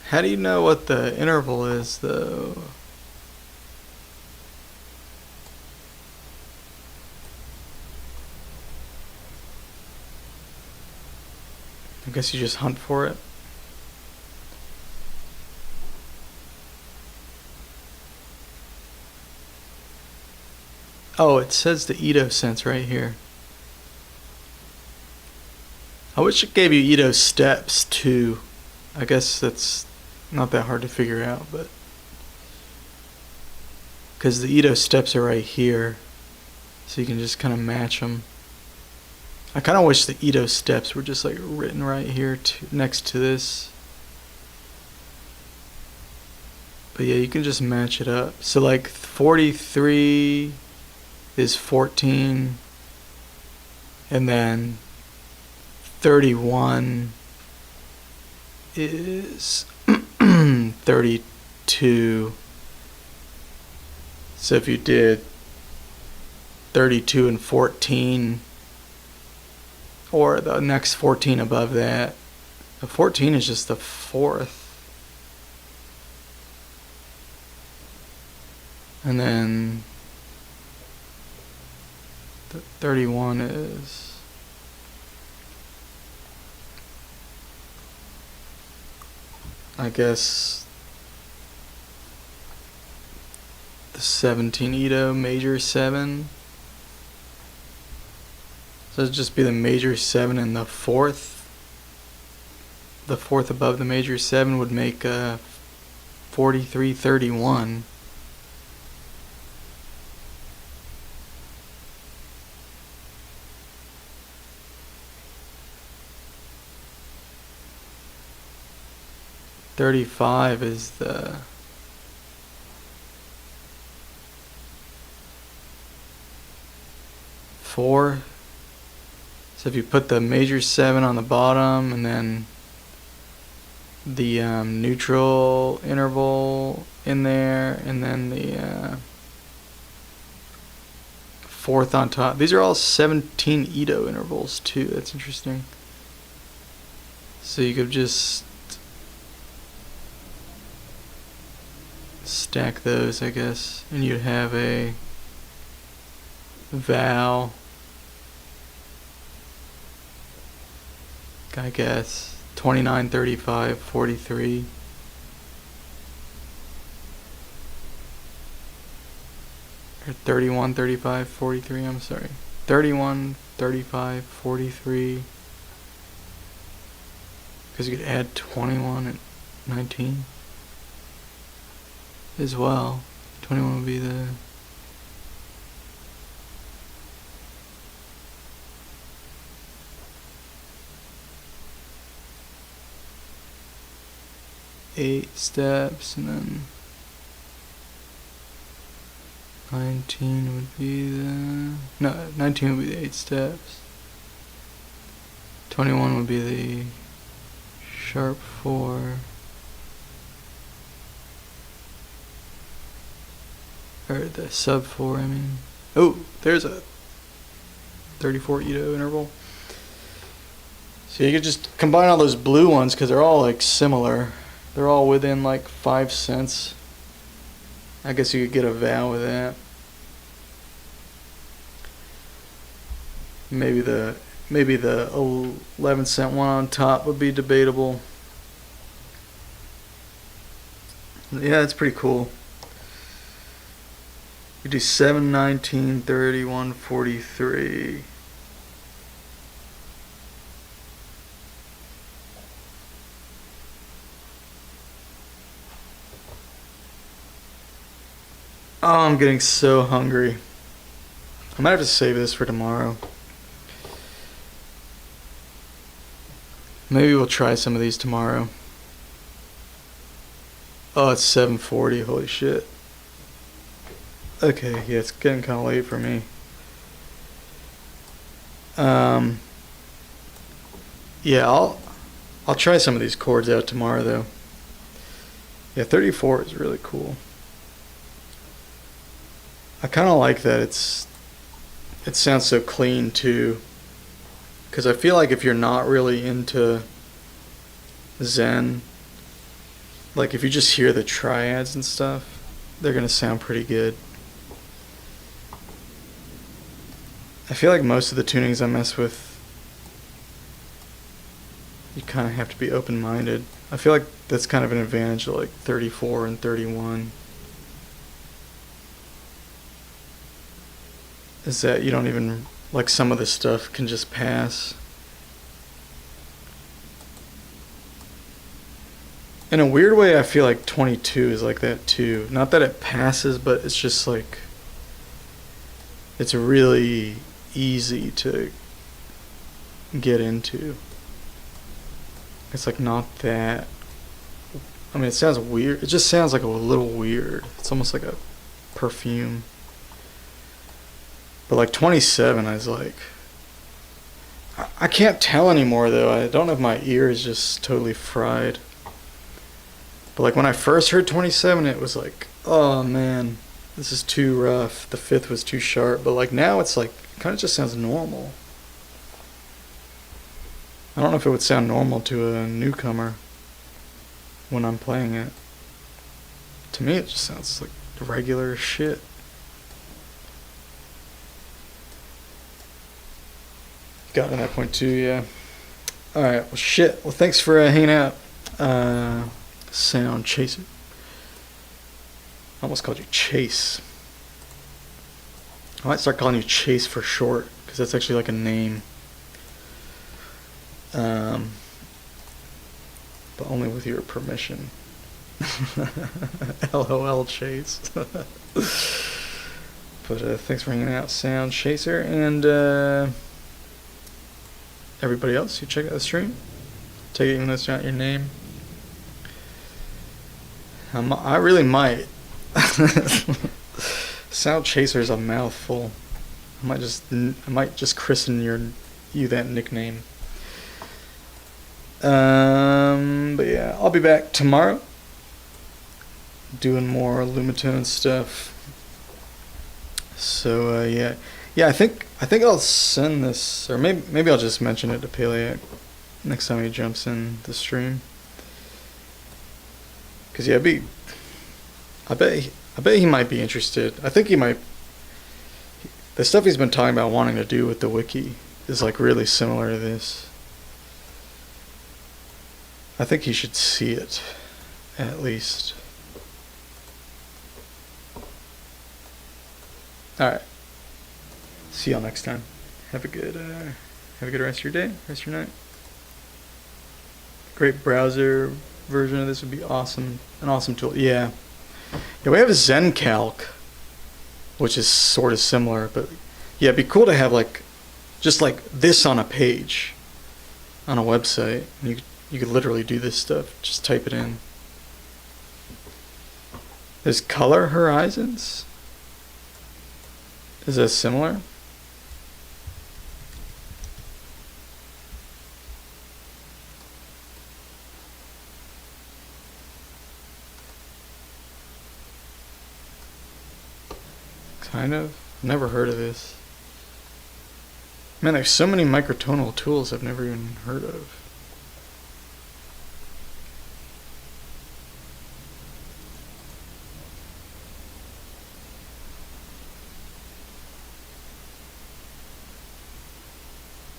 how do you know what the interval is, though? I guess you just hunt for it. Oh, it says the Edo sense right here. I wish it gave you Edo steps, too. I guess that's not that hard to figure out, but because the Edo steps are right here, so you can just kind of match them. I kind of wish the Edo steps were just like written right here next to this. But yeah, you can just match it up. So like 43 is 14, and then 31 is 32. So if you did 32 and 14, or the next 14 above that, the 14 is just the fourth. And then the 31 is, I guess, the 17 Edo, major 7. So it'd just be the major 7 and the fourth. The fourth above the major 7 would make 4331. .35 is the four. So if you put the major 7 on the bottom and then the neutral interval in there and then the fourth on top. These are all 17 Edo intervals too. That's interesting. So you could just stack those, I guess, and you'd have a vowel, I guess, 29, 35, 43. Or 31, 35, 43, I'm sorry. 31, 35, 43. Because you could add 21 and 19 as well. 21 would be the eight steps, and then 19 would be the 19 would be the 8 steps. 21 would be the sharp 4. Or the sub 4, I mean. Oh, there's a 34 Ito interval. So you could just combine all those blue ones because they're all like similar. They're all within like 5 cents. I guess you could get a vowel with that. Maybe the 11-cent one on top would be debatable. Yeah, it's pretty cool. You do 7, 19, 31, 43. Oh, I'm getting so hungry. I might have to save this for tomorrow. Maybe we'll try some of these tomorrow. Oh, it's 7:40. Holy shit. Okay, yeah, it's getting kind of late for me. Yeah, I'll try some of these chords out tomorrow though. Yeah, 34 is really cool. I kind of like that it sounds so clean too. Because I feel like if you're not really into Zen, like if you just hear the triads and stuff, they're gonna sound pretty good. I feel like most of the tunings I mess with, you kind of have to be open-minded. I feel like that's kind of an advantage of like 34 and 31. Is that you don't even, like some of this stuff can just pass. In a weird way, I feel like 22 is like that too. Not that it passes, but it's just like, it's really easy to get into. It's like not that, I mean, it sounds weird. It just sounds like a little weird. It's almost like a perfume. But like 27, I was like, I can't tell anymore though. I don't know if my ear is just totally fried. But like when I first heard 27, it was like, oh man, this is too rough. The fifth was too sharp. But like now it's like, it kind of just sounds normal. I don't know if it would sound normal to a newcomer when I'm playing it. To me, it just sounds like regular shit. Got to that point too, yeah. Alright, well shit. Well, thanks for hanging out. Sound Chaser. I almost called you Chase. I might start calling you Chase for short, because that's actually like a name. But only with your permission. LOL Chase. But thanks for hanging out, Sound Chaser, and everybody else who checked out the stream. Take it even though it's not your name. I really might. Sound Chaser is a mouthful. I might just christen you that nickname. But yeah, I'll be back tomorrow doing more lumatone stuff. So yeah, I think I'll send this, or maybe I'll just mention it to Paleac next time he jumps in the stream. Cause yeah, I bet he might be interested. I think he might. The stuff he's been talking about wanting to do with the wiki is like really similar to this. I think he should see it, at least. All right. See y'all next time. Have a good rest of your day, rest of your night. Great browser version of this would be awesome. An awesome tool. Yeah, we have a ZenCalc, which is sort of similar, but yeah, it'd be cool to have like just like this on a page on a website. You could literally do this stuff. Just type it in. There's color horizons. Is that similar? Kind of. Never heard of this. Man, there's so many microtonal tools I've never even heard of.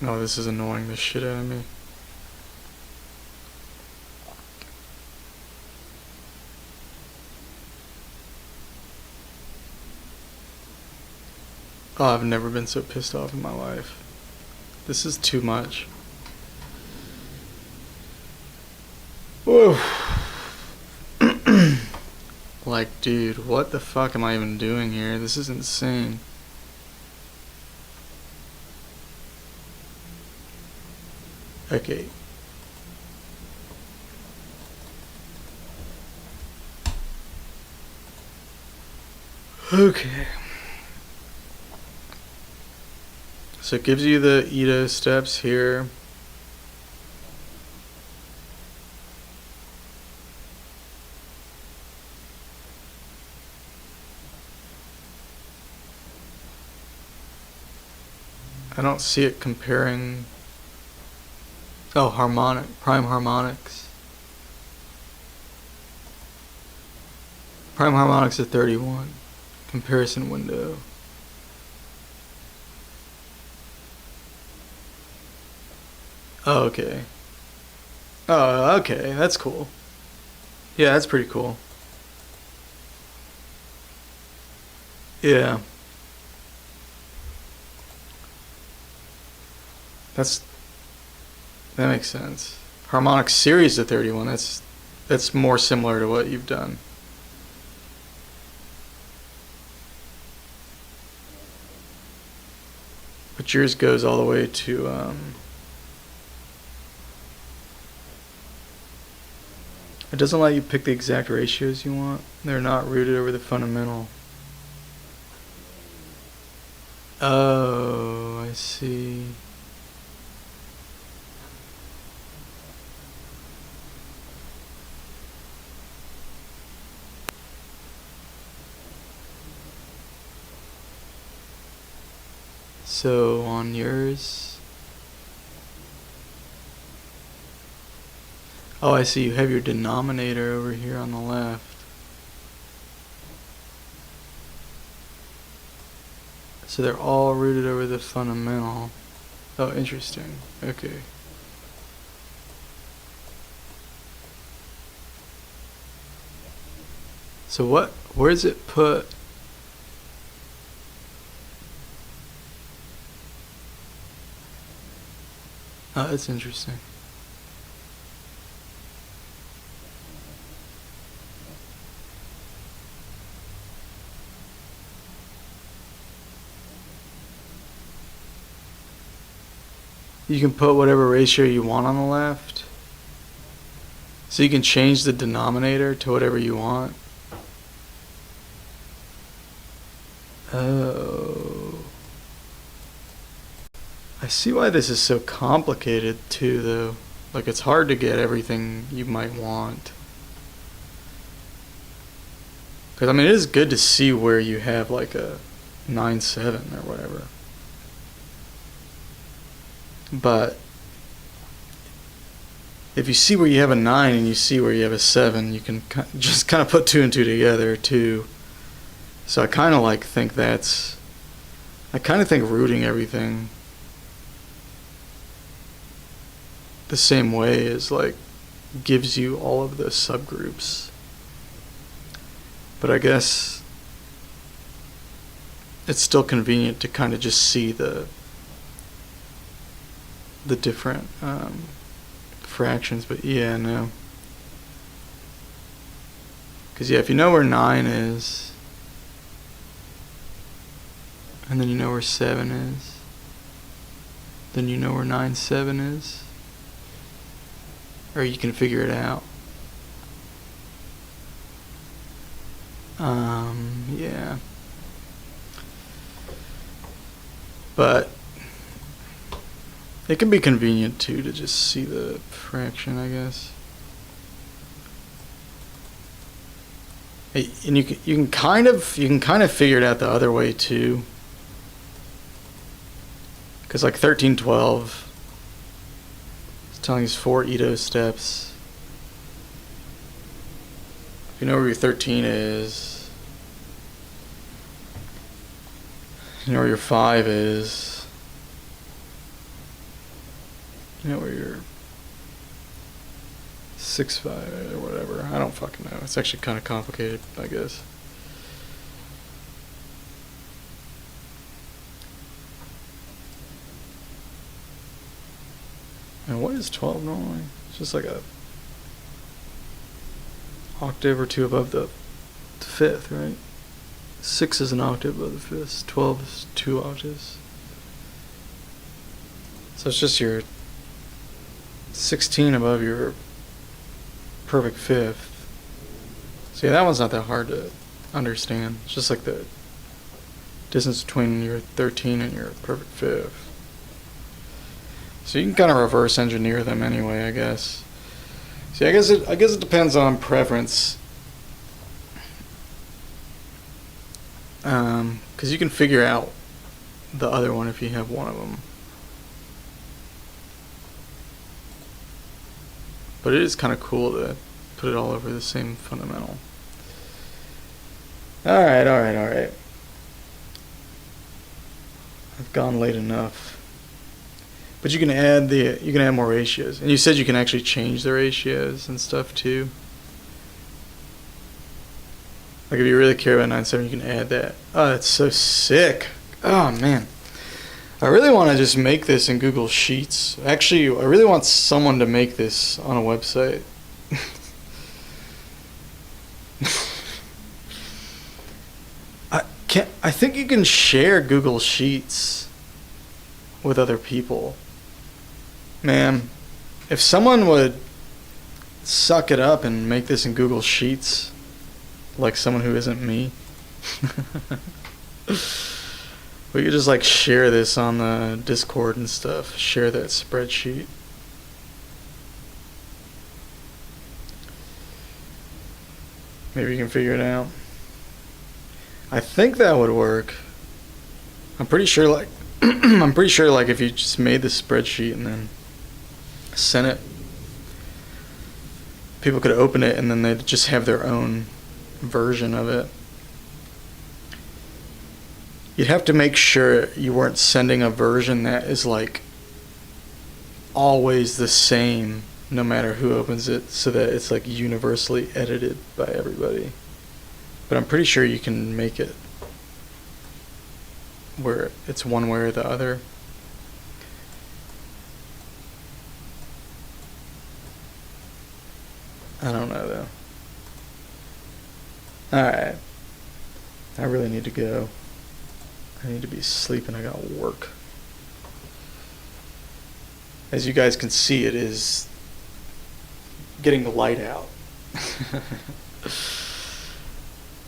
No, this is annoying the shit out of me. Oh, I've never been so pissed off in my life. This is too much. Whoa. Like, dude, what the fuck am I even doing here? This is insane. Okay. Okay. So it gives you the Ito steps here. I don't see it comparing. Oh, prime harmonics. Prime harmonics at 31. Comparison window. Oh, okay. Oh, okay, that's cool. Yeah, that's pretty cool. Yeah. That makes sense. Harmonic series to 31, that's more similar to what you've done. But yours goes all the way to it doesn't let you pick the exact ratios you want. They're not rooted over the fundamental. Oh, I see. So on yours, oh, I see, you have your denominator over here on the left. So they're all rooted over the fundamental. Oh, interesting. Okay. So where does it put? Oh, that's interesting. You can put whatever ratio you want on the left. So you can change the denominator to whatever you want. Oh. I see why this is so complicated too, though. Like, it's hard to get everything you might want. Because, I mean, it is good to see where you have like a 9-7 or whatever. But if you see where you have a 9 and you see where you have a 7, you can just kind of put 2 and 2 together too. So I kind of think rooting everything the same way is gives you all of the subgroups. But I guess it's still convenient to kind of just see the different fractions. But yeah, no. Because yeah, if you know where 9 is, and then you know where 7 is, then you know where 9-7 is. Or you can figure it out. Yeah. But it can be convenient too to just see the fraction, I guess. And you can kind of figure it out the other way too. Because like 1312 is telling us 4 Ito steps. If you know where your 13 is, you know where your 5 is, you know where your 6-5 or whatever. I don't fucking know. It's actually kind of complicated, I guess. And what is 12 normally? It's just like a octave or 2 above the 5th, right? 6 is an octave above the 5th. 12 is 2 octaves. So it's just your 16 above your perfect 5th. So yeah, that one's not that hard to understand. It's just like the distance between your 13 and your perfect 5th. So you can kind of reverse engineer them anyway, I guess. See, I guess it depends on preference. Because you can figure out the other one if you have one of them. But it is kind of cool to put it all over the same fundamental. Alright. I've gone late enough. But you can add more ratios. And you said you can actually change the ratios and stuff too. Like if you really care about 9-7, you can add that. Oh, that's so sick. Oh man. I really want to just make this in Google Sheets. Actually, I really want someone to make this on a website. I think you can share Google Sheets with other people. Man, if someone would suck it up and make this in Google Sheets, like someone who isn't me, we could just like share this on the Discord and stuff. Share that spreadsheet. Maybe you can figure it out. I think that would work. I'm pretty sure like if you just made this spreadsheet and then sent it, people could open it and then they'd just have their own version of it. You'd have to make sure you weren't sending a version that is like always the same no matter who opens it, so that it's like universally edited by everybody. But I'm pretty sure you can make it where it's one way or the other. I don't know though. Alright. I really need to go. I need to be sleeping. I got work. As you guys can see, it is getting the light out.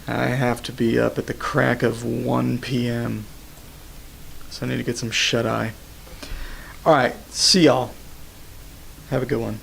I have to be up at the crack of 1 p.m. So I need to get some shut-eye. Alright, see y'all. Have a good one.